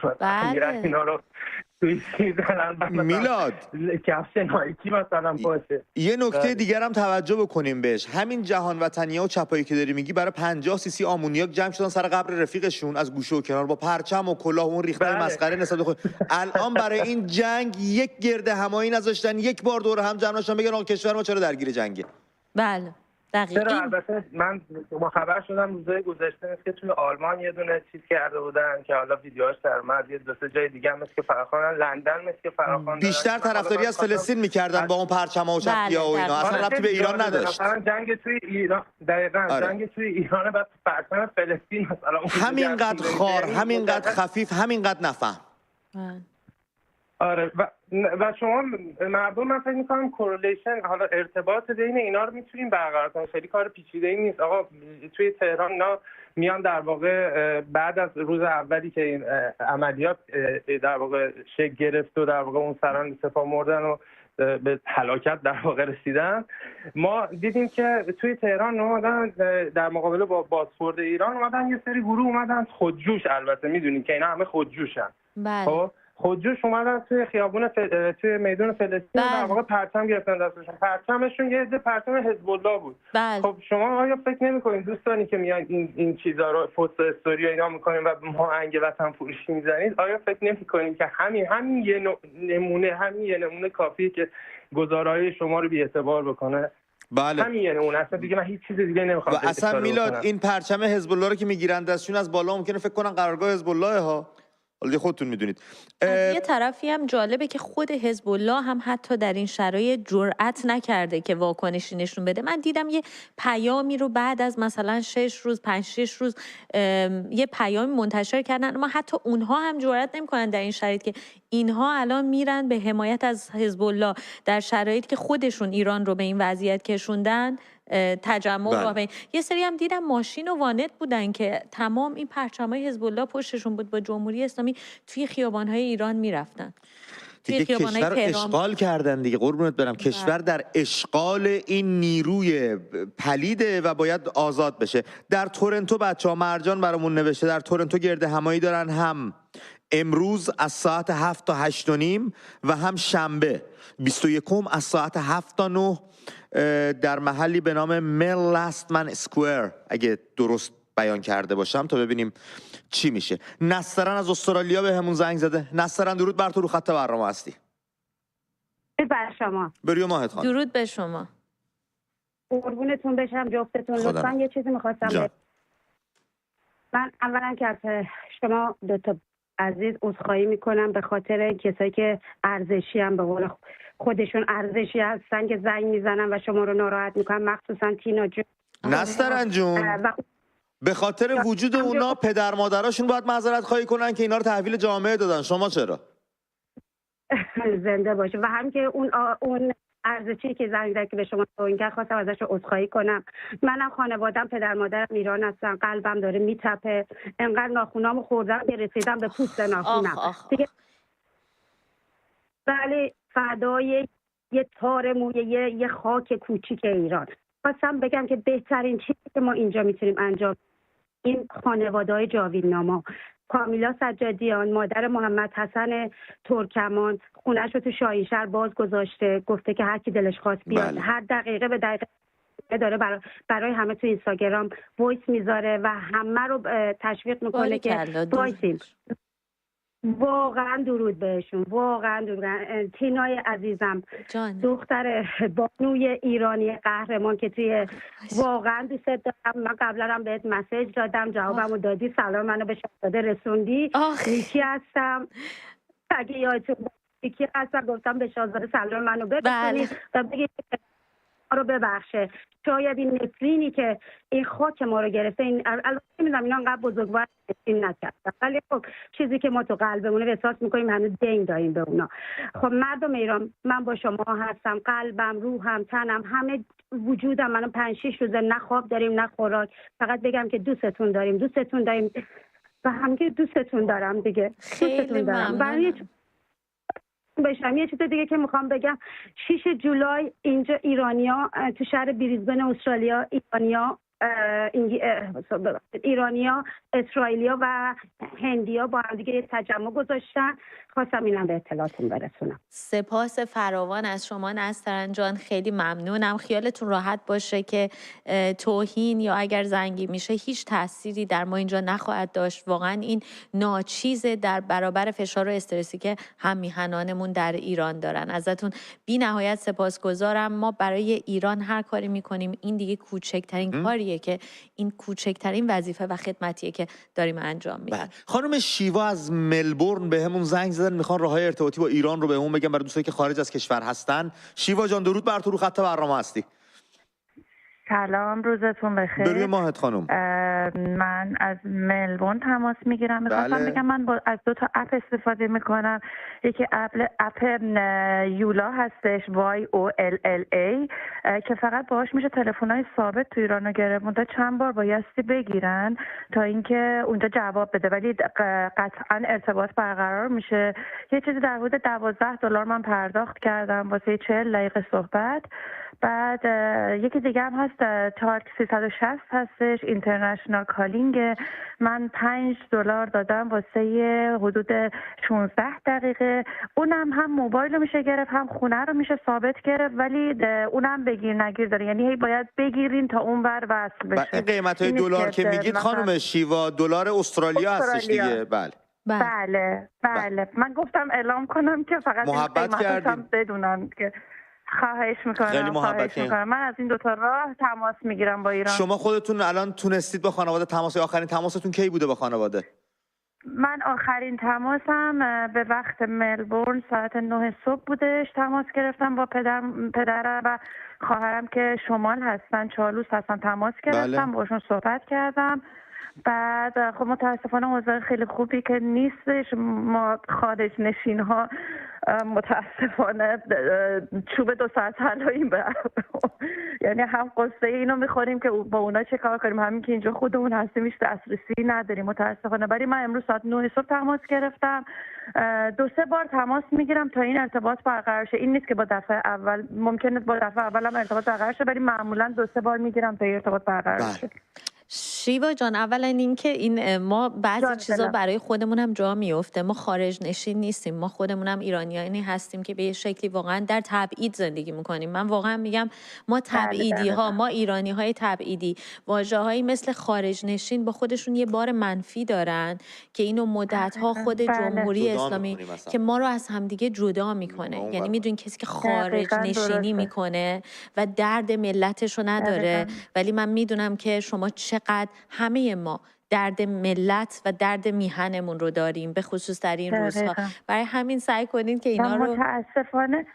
میرن اینا رو میلاد کفش نایکی مثلا باشه. یه نکته دیگر هم توجه بکنیم بهش، همین جهان وطنی‌ها و چپایی که داری میگی برای 50 سی سی آمونیاک جمع شدن سر قبر رفیقشون از گوشه و کنار با پرچم و کلاه و اون ریختن مسخره نسبت خود. الان برای این جنگ یک گرده همایی نذاشتن، یک بار دور هم جمع نشن بگن آقا کشور ما چرا درگیر جنگه. بله دقیقاً. البته من خبر شدم روزهای گذشته که توی آلمان یه دونه چیز کرده بودن که حالا ویدیوهاش در اومد، یه دو سه جای دیگه هم مثل که فراخوان، لندن مثل که فراخوان بیشتر طرفداری از فلسطین می‌کردن با اون پرچم‌ها و شبکی‌ها و اینا، اصلا ربطی به ایران نداشت. مثلا جنگ توی ایران دقیقاً جنگ توی ایران بعد پرچم فلسطین مثلا همینقدر خار، همینقدر خفیف، همینقدر نفهم. آره و شما مردم من فکر می‌کنم کوریلیشن، حالا ارتباط بین اینا رو میتونیم برقرار کنیم، خیلی کار پیچیده‌ای نیست. آقا توی تهران اینا میان در واقع بعد از روز اولی که این عملیات در واقع شکل گرفت و در واقع اون سران سپاه مردن و به هلاکت در واقع رسیدن، ما دیدیم که توی تهران اومدن در مقابله با بازخورد ایران اومدن یه سری گروه اومدن خودجوش، البته میدونیم که اینا همه خودجوشن. بله. خودجوش اومدن توی خیابون توی میدون فلسطین در واقع پرچم گرفتن دستشون. پرچمشون یه عده پرچم حزب الله بود. خب شما آیا فکر نمی‌کنید دوستانی که میان این چیزا رو پست استوری و اینا می‌کنین و ما انگ وطن فروشی می‌زنید، آیا فکر نمی‌کنید که همین یه نمونه کافیه که گزارهای شما رو بی‌اعتبار بکنه؟ بله. همین یه نمونه، اصلا دیگه من هیچ چیز دیگه نمی‌خوام. و اصلا میلاد این پرچم حزب الله رو که میگیرن دستشون از بالا ممکنه فکر کنن قرارگاه حزب الله ها. حالا خودتون میدونید. یه طرفی هم جالبه که خود حزب الله هم حتی در این شرایط جرئت نکرده که واکنشی نشون بده. من دیدم یه پیامی رو بعد از مثلا 6 روز 5-6 روز یه پیامی منتشر کردن، اما حتی اونها هم جرئت نمیکنن در این شرایط که اینها الان میرن به حمایت از حزب الله در شرایطی که خودشون ایران رو به این وضعیت کشوندن تجمع رو. یه سری هم دیدم ماشین و وانت بودن که تمام این پرچمای حزب الله پشتشون بود با جمهوری اسلامی توی خیابان‌های ایران میرفتن. دیگه کشور رو اشغال کردن دیگه، قربونت برم. کشور در اشغال این نیروی پلیده و باید آزاد بشه. در تورنتو بچه‌ها مرجان برامون نوشته در تورنتو گرده همایی دارن، هم امروز از ساعت 7 تا 8:30 و هم شنبه 21 از ساعت 7 تا 9 در محلی به نام میل لاستمن اسکوئر، اگه درست بیان کرده باشم، تا ببینیم چی میشه. نسترن از استرالیا به همون زنگ زده. نسترن درود بر تو، رو خط برنامه هستی. بر شما. بریو ماهت خانم. درود به شما. قربونتون بشم جفتتون. لطفا یه چیزی میخواستم من اولا که از شما دو تا عزیز عذرخواهی میکنم به خاطر کسایی که ارزشی هم به قول خودشون ارزشی هستن که زنگ میزنن و شما رو ناراحت میکنن، مخصوصا تینا جون. نسترن جون به خاطر وجود اونا پدر مادراشون باید معذرت خواهی کنن که اینا رو تحویل جامعه دادن، شما چرا؟ زنده باشه. و هم که اون ارزشی که زنگ زد که به شما توهین کرد، خواستم ازش عذرخواهی کنم. منم خانواده‌ام پدر مادرم ایران هستن، قلبم داره میتپه، انقدر ناخونامو خوردم که رسیدم به پوست ناخونم دیگه. ولی فدای یه تار موی یه خاک کوچیک ایران. خواستم بگم که بهترین چیزی که ما اینجا میتونیم انجام، این خانواده‌های جاویدنما، کامیلا سجادیان، مادر محمد حسن ترکمان، خونه‌اش رو تو شاهینشهر باز گذاشته، گفته که هر کی دلش خواست بیاد. هر دقیقه به دقیقه داره برای همه تو اینستاگرام وایس میذاره و همه رو تشویق میکنه که وایسیم. واقعا درود بهشون، واقعا درود. تینای عزیزم دختر بانوی ایرانی قهرمان که توی واقعا دوست دارم. من قبلا هم بهت مسیج دادم، جوابمو دادی، سلام منو به شهزاده رسوندی. نیکی هستم، اگه یادتون نیکی هستم، گفتم به شهزاده سلام منو برسونی و بگید رو ببخشه. شاید این نفرینی که این خاک ما رو گرفته، این البته میدونم اینا انقدر بزرگوار نفرین نکردن، ولی خب چیزی که ما تو قلبمونه احساس میکنیم هنوز دین داریم به اونا. خب مردم ایران، من با شما هستم، قلبم، روحم، تنم، همه وجودم. منو 5-6 روزه نه خواب داریم نه خوراک. فقط بگم که دوستتون داریم و همگی دوستتون دارم دیگه. خیلی ممنونم. بشم یه چیز دیگه که میخوام بگم، 6 جولای اینجا ایرانیا تو شهر بریزبن استرالیا، ایرانیا، اسرائیلیا و هندیا با هم دیگه تجمع گذاشتن. خواستم اینم به اطلاعاتون برسونم. سپاس فراوان از شما نسترن جان، خیلی ممنونم. خیالتون راحت باشه که توهین یا اگر زنگی میشه هیچ تأثیری در ما اینجا نخواهد داشت. واقعا این ناچیزه در برابر فشار و استرسی که هم میهنانمون در ایران دارن. ازتون بی نهایت سپاسگزارم. ما برای ایران هر کاری میکنیم این دیگه کوچکترین کاریه که این کوچکترین وظیفه و خدمتیه که داریم انجام میدیم. خانم شیوا از ملبورن بهمون زنگ زدن، میخوان راههای ارتباطی با ایران رو بهمون بگن برای دوستایی که خارج از کشور هستن. شیوا جان درود بر تو، رو خط برنامه هستی. سلام، روزتون بخیر. بروی ماهت خانم. من از ملبورن تماس میگیرم. میخواستم بگم من از 2 تا اپ استفاده میکنم. یکی اپ یولا هستش، YOLLA، که فقط باهاش میشه تلفن‌های ثابت تو ایران رو گرفت. مدت چند بار بایستی بگیرن تا اینکه اونجا جواب بده، ولی قطعا ارتباط برقرار میشه. یه چیزی در حدود $12 من پرداخت کردم واسه 40 دقیقه صحبت. بعد یکی دیگه هم هست، تارک 360 هستش، اینترنشنال کالینگ. من $5 دادم واسه حدود 16 دقیقه. اونم هم موبایل رو میشه گرفت، هم خونه رو میشه ثابت گرفت، ولی اونم بگیر نگیر داره، یعنی هی باید بگیرین تا اون بر وصل بشه. این قیمت‌های دلار که میگید خانم شیوا، دلار استرالیا هستش دیگه؟ بله. من گفتم اعلام کنم که فقط محبت کردیم بدونن که خواهش میکنم. خیلی محبت میکنم. من از این 2 تا راه تماس میگیرم با ایران. شما خودتون الان تونستید با خانواده تماس؟ آخرین تماستون کی بوده با خانواده؟ من آخرین تماسم به وقت ملبورن ساعت 9 صبح بودش. تماس گرفتم با پدرم و خواهرم که شمال هستن، چالوس هستن. تماس گرفتم، باشون صحبت کردم. بعد خب متاسفانه اوضاع خیلی خوبی که نیستش. ما خارج نشین ها متاسفانه چوب 2 ساعت حلاییم، یعنی هم قصه اینو میخوریم که با اونا چه کار کنیم، همین که اینجا خودمون هستیم هیچ دسترسی نداریم متاسفانه. ولی من امروز ساعت 9 صبح تماس گرفتم. 2-3 بار تماس میگیرم تا این ارتباط برقرار شه. این نیست که با دفعه اول، ممکنه با دفعه اولم ارتباط برقرار شه، ولی معمولا 2-3 بار میگیرم تا این ارتباط برقرار شه. شیوا جان، اولا این که ما بعضی چیزا برای خودمون هم جا میفته. ما خارج نشین نیستیم، ما خودمون هم ایرانیانی هستیم که به یه شکلی واقعا در تبعید زندگی میکنیم. من واقعا میگم ما تبعیدی ها، ما ایرانی های تبعیدی، واژه‌هایی مثل خارج نشین با خودشون یه بار منفی دارن که اینو مدت ها خود جمهوری اسلامی که ما رو از همدیگه جدا میکنه. یعنی میدونین کسی که خارج نشینی میکنه و درد ملتشو نداره، ولی من میدونم که شما چقدر همه ما درد ملت و درد میهنمون رو داریم، به خصوص در این روزها. برای همین سعی کنین که اینا رو متاسفانه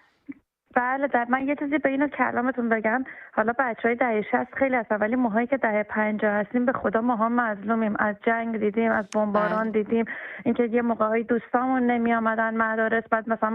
بله. من یه چیزی به اینو کلامتون بگم، حالا بچهای دهه 60 خیلی هستن، ولی ماهایی که دهه 50 هستیم به خدا ماها مظلومیم. از جنگ دیدیم، از بمباران دیدیم، اینکه یه موقعی دوستامون نمی آمدن مدارس، بعد مثلا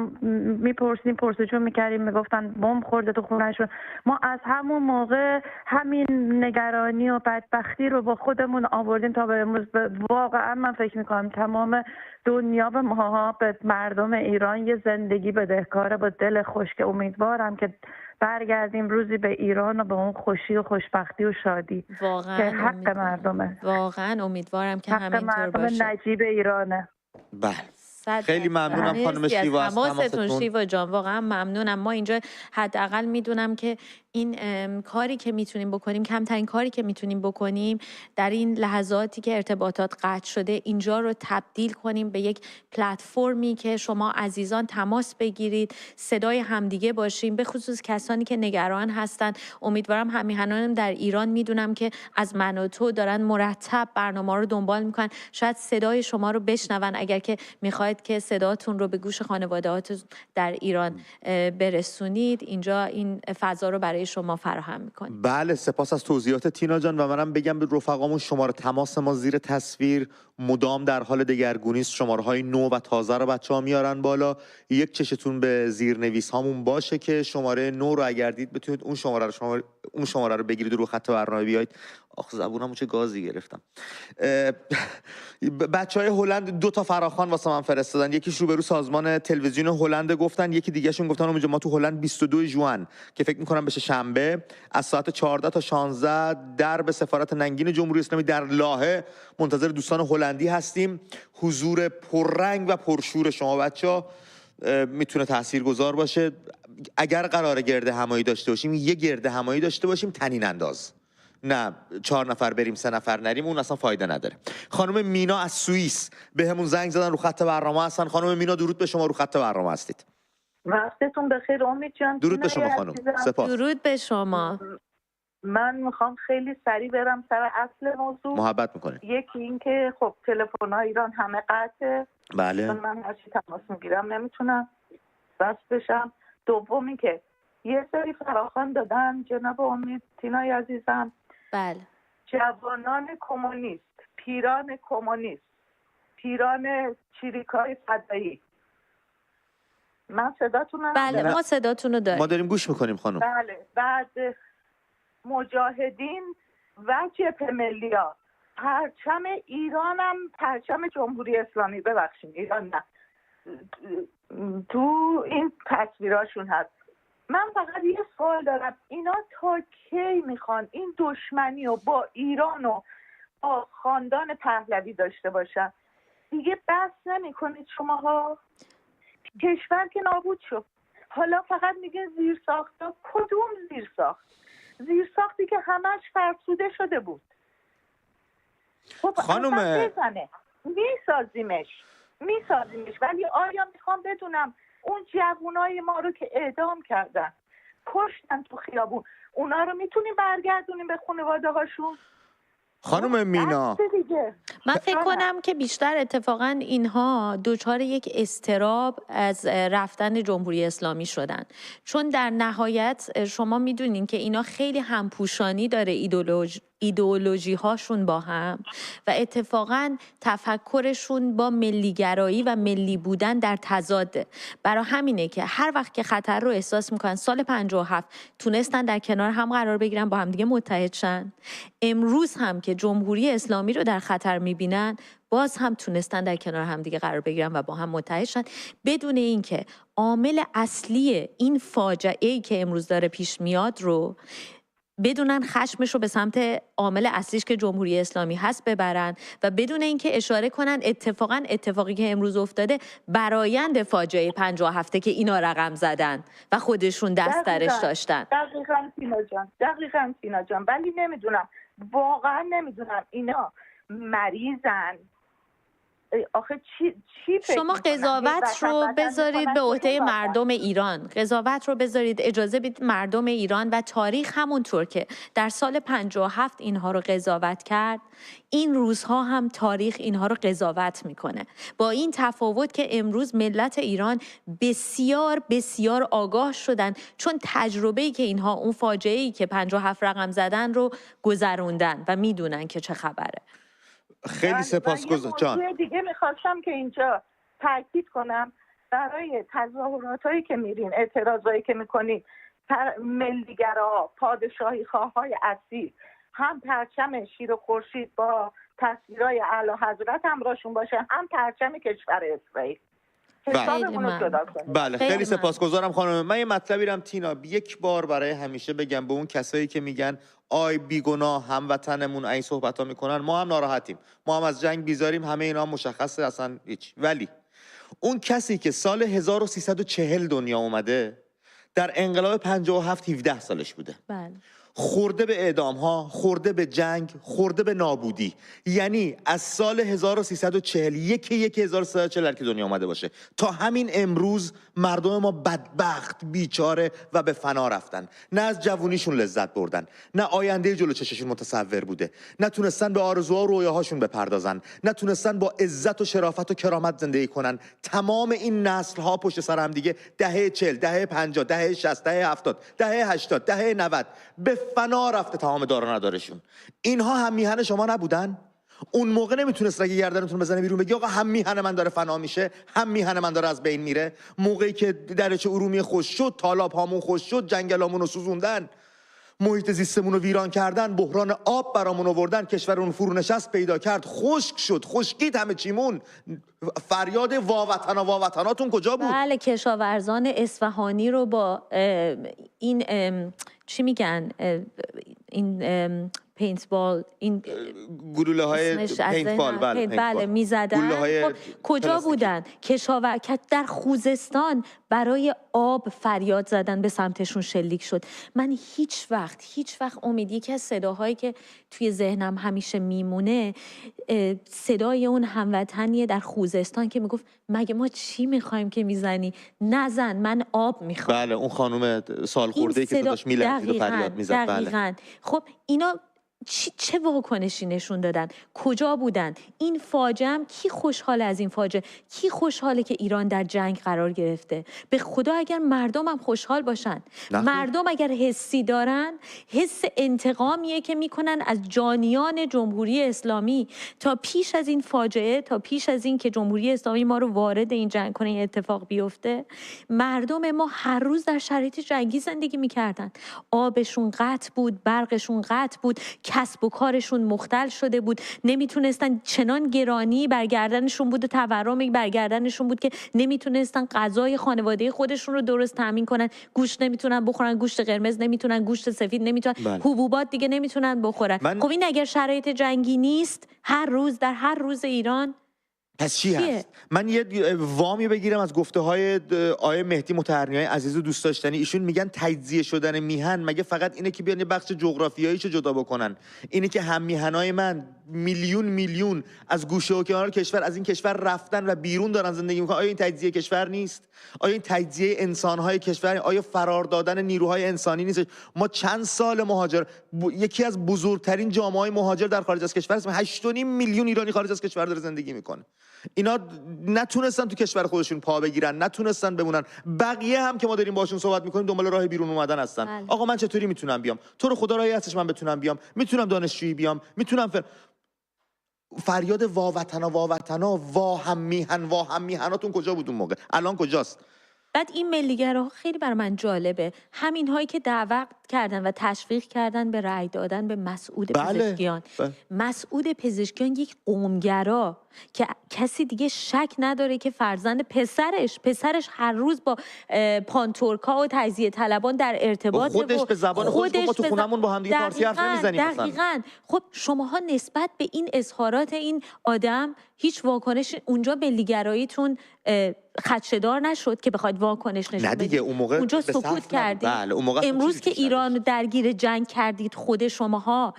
میپرسیم پرسجو میکردیم، میگفتن بمب خورده تو خونهشون. ما از همون موقع همین نگرانی و بدبختی رو با خودمون آوردیم تا به امروز. واقعا من فکر میکنم تمام دنیا به ماها، به مردم ایران یه زندگی بدهکاره با دل خشک. امیدوارم که برگردیم روزی به ایران و به اون خوشی و خوشبختی و شادی واقعا که حق مردمه. واقعا امیدوارم که همینطور باشه. مردم نجیب ایرانه. بله. خیلی ممنونم خانم شیوا از تماستون. شیوا جان واقعا ممنونم. ما اینجا حداقل میدونم که این کاری که میتونیم بکنیم، کمترین کاری که میتونیم بکنیم در این لحظاتی که ارتباطات قطع شده، اینجا رو تبدیل کنیم به یک پلتفرمی که شما عزیزان تماس بگیرید، صدای همدیگه باشیم، به خصوص کسانی که نگران هستن. امیدوارم همیهنانم در ایران میدونم که از من و تو دارن مرتب برنامه رو دنبال میکنن، شاید صدای شما رو بشنون. اگر که میخواید میخواید که صداتون رو به گوش خانواده‌هاتون در ایران برسونید، اینجا این فضا رو برای شما فراهم میکنیم. بله، سپاس از توضیحات تینا جان. و منم بگم به رفقامون شماره تماس ما زیر تصویر مدام در حال دگرگونی است. شماره‌های نو و تازه رو بچه‌ها میارن بالا. یک چشتون به زیرنویس هامون باشه که شماره نو رو اگر دید بتونید اون شماره رو بگیرید رو خط برنامه بیاید. آخ زبونمو چه گازی گرفتم. بچهای هلند 2 تا فراخوان واسه من فرستادن. یکیش روبرو سازمان تلویزیون هلند گفتن، یکی دیگهشون گفتن اونجا ما تو هلند 22 ژوئن که فکر می‌کنم بشه شنبه از ساعت 14 تا 16 در به سفارت ننگین جمهوری اسلامی در لاهه منتظر دوستان هلندی هستیم. حضور پررنگ و پرشور شما بچه‌ها میتونه تاثیرگذار باشه. اگر قراره گرد همایی داشته باشیم، یه گرد همایی داشته باشیم طنین انداز، نه 4 نفر بریم 3 نفر نریم، اون اصلا فایده نداره. خانم مینا از سوئیس بهمون زنگ زدن، رو خط برنامه هستن. خانم مینا درود به شما، رو خط برنامه هستید. وقتتون بخیر امید جان. درود به شما خانم. سپاس. درود به شما. من میخوام خیلی سریع برم سر اصل موضوع. محبت میکنید. یکی این که خب تلفن‌های ایران همه قطعه. بله. من هرچی تماس میگیرم نمیتونم بس بشم. دومی که یه سری فراخوان دادن جناب امید تینای عزیزم. بله. جوانان کمونیست، پیران کمونیست، پیران چریکای فدایی. من صداتون بله ما صداتون رو داریم. ما داریم گوش میکنیم خانم. بله. بعد مجاهدین و جبهه ملی‌ها، پرچم ایرانم پرچم جمهوری اسلامی، ببخشید ایران نه، تو این تصویراشون هست. من فقط یه سوال دارم، اینا تا کی میخوان این دشمنی رو با ایران و با خاندان پهلوی داشته باشن؟ دیگه بس نمیکنید شماها؟ کشور که نابود شد، حالا فقط میگه زیرساخت‌ها. کدوم زیرساخت؟ زیرساختی که همش فرسوده شده بود. خب خانم میسازیمش ولی آیا میخوام بدونم اون جوانای ما رو که اعدام کردن، کشتن تو خیابون، اونا رو میتونیم برگردونیم به خانواده هاشون؟ خانم مینا من فکر کنم که بیشتر اتفاقا اینها دچار یک اضطراب از رفتن جمهوری اسلامی شدن، چون در نهایت شما میدونین که اینا خیلی همپوشانی داره ایدئولوژی هاشون با هم و اتفاقا تفکرشون با ملیگرایی و ملی بودن در تضاده. برای همینه که هر وقت که خطر رو احساس میکنن، سال 57 تونستن در کنار هم قرار بگیرن، با هم دیگه متحد شن. امروز هم که جمهوری اسلامی رو در خطر میبینن، باز هم تونستن در کنار هم دیگه قرار بگیرن و با هم متحد شن، بدون اینکه عامل اصلی این فاجعه‌ای که امروز داره پیش میاد رو بدونن خشمش رو به سمت عامل اصلیش که جمهوری اسلامی هست ببرن و بدون اینکه اشاره کنن اتفاقا اتفاقی که امروز افتاده برآیند فاجعه 57 که اینا رقم زدن و خودشون دست درش داشتن. دقیقاً تینا جان ولی نمیدونم، واقعا نمیدونم اینا مریضن. آخه چی شما قضاوت رو بذارید به عهده مردم ایران، قضاوت رو بذارید، اجازه بدید مردم ایران و تاریخ همونطور که در سال 57 اینها رو قضاوت کرد، این روزها هم تاریخ اینها رو قضاوت میکنه، با این تفاوت که امروز ملت ایران بسیار بسیار آگاه شدن، چون تجربه‌ای که اینها اون فاجعه‌ای که 57 رقم زدن رو گذروندن و میدونن که چه خبره. خیلی سپاسگزارم جان. موضوع دیگه میخواستم که اینجا تاکید کنم، برای تظاهراتایی که میرین، اعتراضایی که میکنین، ملیگراها، پادشاهی خواهای اصیل، هم پرچم شیر و خورشید با تصویرای اعلی حضرت همراهشون باشه، هم پرچم کشور اسرائیل. بله خیلی سپاسگزارم خانم. من یه مطلبی رم تینا یک بار برای همیشه بگم به اون کسایی که میگن آی بیگناه هموطنمون این صحبت ها میکنن، ما هم ناراحتیم، ما هم از جنگ بیزاریم، همه اینا مشخصه اصلا هیچ. ولی اون کسی که سال 1340 دنیا اومده در انقلاب 57 17 سالش بوده. بله. خورده به اعدام‌ها، خورده به جنگ، خورده به نابودی. یعنی از سال 1340 یکی 1340 که دنیا آمده باشه تا همین امروز مردم ما بدبخت، بیچاره و به فنا رفتن. نه از جوونیشون لذت بردن، نه آینده جلو چششون متصور بوده، نه تونستن به آرزوها و رویاهاشون بپردازن، نه تونستن با عزت و شرافت و کرامت زندگی کنن. تمام این نسل‌ها پشت سر هم دیگه دهه 40، دهه 50، دهه 60، دهه 70، دهه 80، دهه 90 به فنا رفته تمام دار و ندارشون. اینها هم میهن شما نبودن؟ اون موقع نمیتونست رگ گردنتون بزنه بیرون بگی آقا هم میهن من داره فنا میشه، هم میهن من داره از بین میره؟ موقعی که دریاچه ارومیه خوش شد، تالاب هامون خوش شد، جنگلامون رو سوزوندن، محیط زیستمون رو ویران کردن، بحران آب برامون آوردن، کشورمون فرونشست پیدا کرد، خشک شد، خشکید همه چیمون. فریاد واوطناتون کجا بود؟ بله، کشاورزان اصفهانی رو با این چی میگن، این پینتبال، این گلوله های پینتبال، بله میزدن. خب کجا بودن؟ کشاورز در خوزستان برای آب فریاد زدن، به سمتشون شلیک شد. من هیچ وقت امید، یکی از صداهایی که توی ذهنم همیشه میمونه صدای اون هموطنیه در خوزستان که میگفت مگه ما چی میخوایم که میزنی؟ نزن، من آب میخوام. بله، اون خانم سالخورده‌ای که صداش میلرزید و فریاد میزد. دقیقاً. خب اینا چه واکنشی نشون دادن؟ کجا بودن؟ این فاجعه هم کی خوشحال از این فاجعه؟ کی خوشحاله که ایران در جنگ قرار گرفته؟ به خدا اگر مردم هم خوشحال باشن، مردم اگر حسی دارن، حس انتقامیه که میکنن از جانیان جمهوری اسلامی. تا پیش از این فاجعه، تا پیش از این که جمهوری اسلامی ما رو وارد این جنگ کنه، این اتفاق بیفته، مردم ما هر روز در شرایط جنگی زندگی میکردن. آبشون قطع بود، برقشون قطع بود، کسب و کارشون مختل شده بود، نمیتونستن، چنان گرانی برگردنشون بود و تورمی برگردنشون بود که نمیتونستن غذای خانواده خودشون رو درست تامین کنن. گوشت نمیتونن بخورن، گوشت قرمز نمیتونن، گوشت سفید نمیتونن، حبوبات دیگه نمیتونن بخورن. خب این اگر شرایط جنگی نیست، هر روز در هر روز ایران پس چی هست؟ من یه وامی بگیرم از گفته های آقای مهدی مطهرنیای عزیز و دوست داشتنی. ایشون میگن تجزیه شدن میهن مگه فقط اینه که بیان یه بخش جغرافیاییشو جدا بکنن؟ اینه که هم میهنای من میلیون از گوشه و کنار کشور از این کشور رفتن و بیرون دارن زندگی میکنن. آیا این تجزیه کشور نیست؟ آیا این تجزیه انسانهای کشور؟ آیا فرار دادن نیروهای انسانی نیست؟ ما چند سال مهاجر، یکی از بزرگترین جامعه‌های مهاجر در خارج از کشور هستیم. 8.5 میلیون ایرانی خارج از کشور داره زندگی میکنه. اینا نتونستن تو کشور خودشون پا بگیرن، نتونستن بمونن. بقیه هم که ما داریم باشون صحبت میکنیم دنبال راه بیرون اومدن هستن. آقا من چطوری میتونم بیام؟ تو رو خدا راهی هستش من بتونم بیام؟ میتونم دانشجویی بیام؟ میتونم فریاد واوطنا، وا هم میهناتون کجا بود اون موقع؟ الان کجاست؟ بعد این ملیگراها خیلی برای من جالبه، همین هایی که دعوت کردن و تشویق کردن به رأی دادن به مسعود پزشکیان. مسعود پزشکیان یک قومگرا که کسی دیگه شک نداره که فرزند پسرش هر روز با پانتورکا و تجزیه طلبان در ارتباط، خودش به زبان خودش ما تو خونمون با هم دیگه فارسی حرف نمیزنیم. دقیقاً. خب شماها نسبت به این اظهارات این آدم هیچ واکنش اونجا ملیگراییتون خدشه‌دار نشد که بخواید واکنش نشون بدید؟ دیگه اون موقع اونجا سکوت کردید. بله، امروز که ایران درگیر جنگ کردید، خود شماها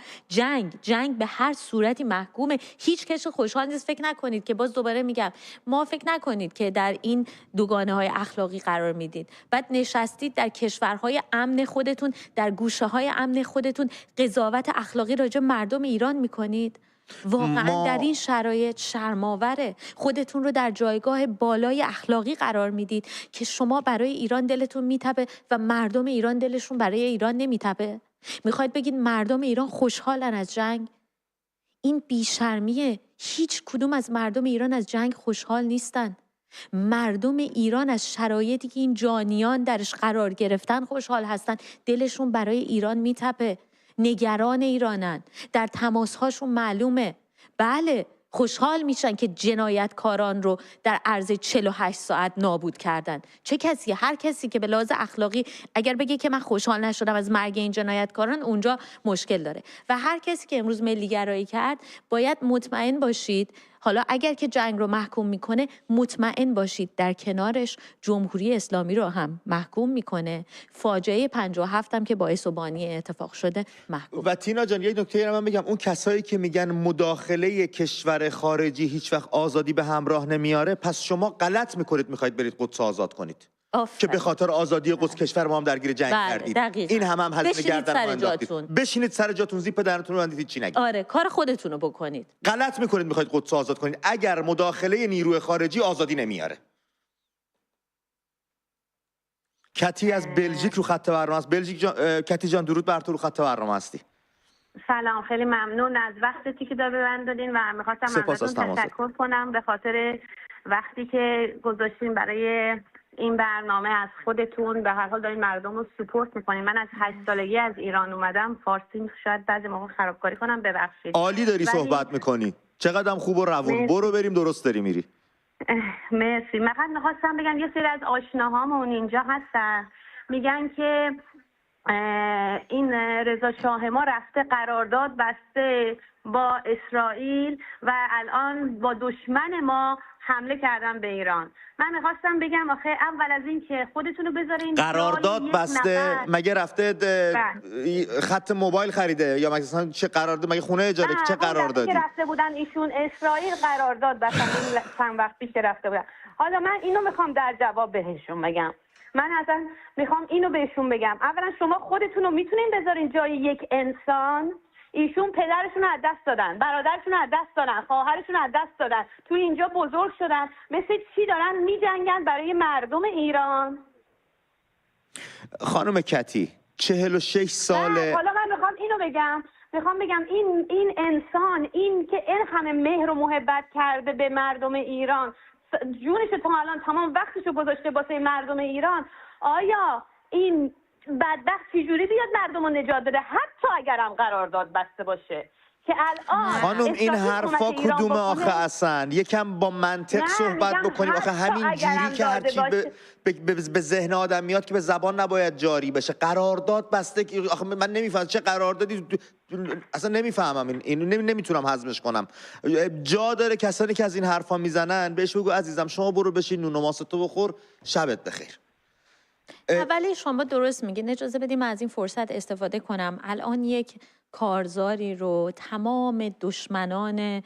جنگ به هر صورتی محکومه. هیچ کس خوشحال نیست. فکر نکنید که، باز دوباره میگم، ما فکر نکنید که در این دوگانه‌های اخلاقی قرار میدید. بعد نشستید در کشورهای امن خودتون، در گوشه‌های امن خودتون قضاوت اخلاقی راجع به مردم ایران میکنید. واقعا در این شرایط شرم‌آوره. خودتون رو در جایگاه بالای اخلاقی قرار میدید که شما برای ایران دلتون میتپه و مردم ایران دلشون برای ایران نمیتپه. میخواید بگید مردم ایران خوشحالن از جنگ؟ این بیشرمیه. هیچ کدوم از مردم ایران از جنگ خوشحال نیستن. مردم ایران از شرایطی که این جانیان درش قرار گرفتن خوشحال هستن. دلشون برای ایران میتپه. نگران ایرانن. در تماسهاشون معلومه. بله، خوشحال میشن که جنایتکاران رو در عرض 48 ساعت نابود کردن. چه کسی؟ هر کسی که به لحاظ اخلاقی اگر بگه که من خوشحال نشدم از مرگ این جنایتکاران، اونجا مشکل داره. و هر کسی که امروز ملیگرایی کرد باید مطمئن باشید حالا اگر که جنگ رو محکوم میکنه مطمئن باشید در کنارش جمهوری اسلامی رو هم محکوم میکنه. فاجعه 57 هم که باعث و بانی اتفاق شده محکوم. و تینا جان یک نکته رو من بگم، اون کسایی که میگن مداخله کشور خارجی هیچ وقت آزادی به همراه نمیاره، پس شما غلط میکنید میخواید برید قدس آزاد کنید که به خاطر آزادی قدس کشور ما هم درگیر جنگ کردید. دقیقا. این هم هزینه گردن انداختید. بشینید سر جاتون، زیپ درتون رو ببندید، چی نگید. آره کار خودتون رو بکنید. غلط میکنید میخواید قدس آزاد کنید اگر مداخله نیروی خارجی آزادی نمیاره. کتی از بلژیک رو خط برنامه است. بلژیک جان، کتی جان درود بر تو، رو خط برنامه هستی. سلام، خیلی ممنون از وقتی که به من دادین و می‌خواستم ازتون تشکر کنم به خاطر وقتی که گذاشتین برای این برنامه. از خودتون به هر حال دارین مردم رو سپورت میکنین. من از 8 سالگی از ایران اومدم، فارسی شاید بعضی موقع خرابکاری کنم، ببخشید. عالی داری صحبت میکنی، چقدرم خوب و روون. برو بریم، درست داری میری. مرسی. من می‌خواستم بگم یه سری از آشناهامون اینجا هستن میگن که این رضا شاه ما رفته قرارداد بسته با اسرائیل و الان با دشمن ما حمله کردن به ایران. من میخواستم بگم آخه اول از این که خودتونو بذارین قرارداد بسته، مگه رفته خط موبایل خریده یا مثلا چه قرارداد؟ مگه خونه اجاره؟ چه قراردادی که رفته بودن ایشون اسرائیل قرارداد بستن چند وقت پیش که رفته بودن. حالا من اینو میخوام در جواب بهشون بگم. من اصلا میخوام اینو بهشون بگم، اولا شما خودتون رو میتونین بذارین جای یک انسان. ایشون پدرشون رو از دست دادن، برادرشون رو از دست دادن، خواهرشون رو از دست دادن، تو اینجا بزرگ شدن، مثل چی دارن میجنگن برای مردم ایران؟ خانم کتی 46 ساله. حالا من میخوام اینو بگم، این انسان، این که این همه مهر و محبت کرده به مردم ایران، جونش تا الان تمام وقتشو گذاشته واسه مردم ایران، آیا این بدبخت چجوری بیاد مردم رو نجات بده حتی اگرم قرارداد بسته باشه؟ که الان خانم این حرفا کدومه آخه اصلا؟ یکم با منطق صحبت بکنیم. آخه همین جوری که هرچی به ذهن آدم میاد که به زبان نباید جاری بشه. قرارداد بسته، آخه من نمیفهمم چه قراردادی، اصلا نمیفهمم اینو نمیتونم هضمش کنم. جا داره کسانی که از این حرفا میزنن بهش بگو عزیزم شما برو بشین نون و ماستو بخور، شبت بخیر. ولی شما درست میگین، اجازه بدیم از این فرصت استفاده کنم. الان یک کارزاری رو تمام دشمنان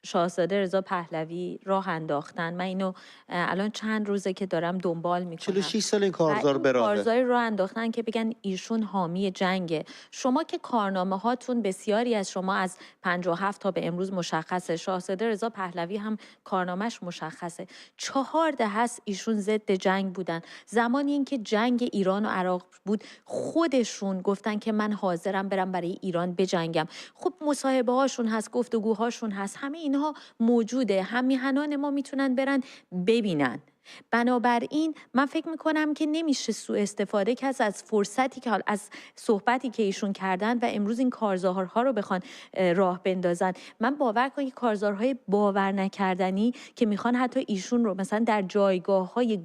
شاهزاده رضا پهلوی راه انداختن. من اینو الان چند روزه که دارم دنبال میکنم. 46 سال این کارزار به راهه. کارزاری راه انداختن که بگن ایشون حامی جنگه. شما که کارنامه هاتون بسیاری از شما از 57 تا به امروز مشخصه. شاهزاده رضا پهلوی هم کارنامهش مشخصه. 4 دهه هست ایشون ضد جنگ بودن. زمانی اینکه جنگ ایران و عراق بود خودشون گفتن که من حاضرم برم برای ایران بجنگم. خب مصاحبه هاشون هست، گفتگوهاشون هست، همه اینها موجوده. هم میهنان ما میتونن برن ببینن. بنابراین من فکر میکنم که نمیشه سوء استفاده کرد از فرصتی که از صحبتی که ایشون کردن و امروز این کارزارها رو بخوان راه بندازن. من باور کنم که کارزارهای باور نکردنی که میخوان حتی ایشون رو مثلا در جایگاه‌های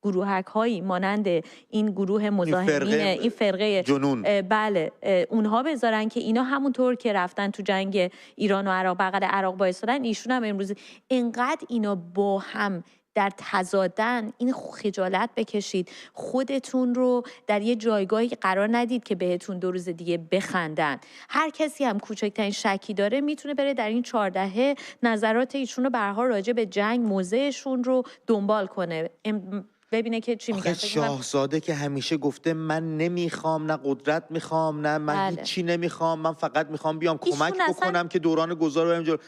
گروهک-هایی مانند این گروه مزاحمین، این فرقه جنون، بله اونها بذارن که اینا همونطور که رفتن تو جنگ ایران و عراق بغل عراق بایستادن، ایشون هم امروز اینقدر اینا با هم در تضادن. این خجالت بکشید، خودتون رو در یه جایگاهی قرار ندید که بهتون 2 روز دیگه بخندن. هر کسی هم کوچکترین شکی داره میتونه بره در این 4 دهه نظرات ایشون رو به هر حال راجع به جنگ، موضعشون رو دنبال کنه، ببینه که چی میگن. شاهزاده که همیشه گفته من نمیخوام، نه قدرت میخوام، نه من هیچی نمیخوام، من فقط میخوام بیام کمک بکنم که دوران گذار رو اینجور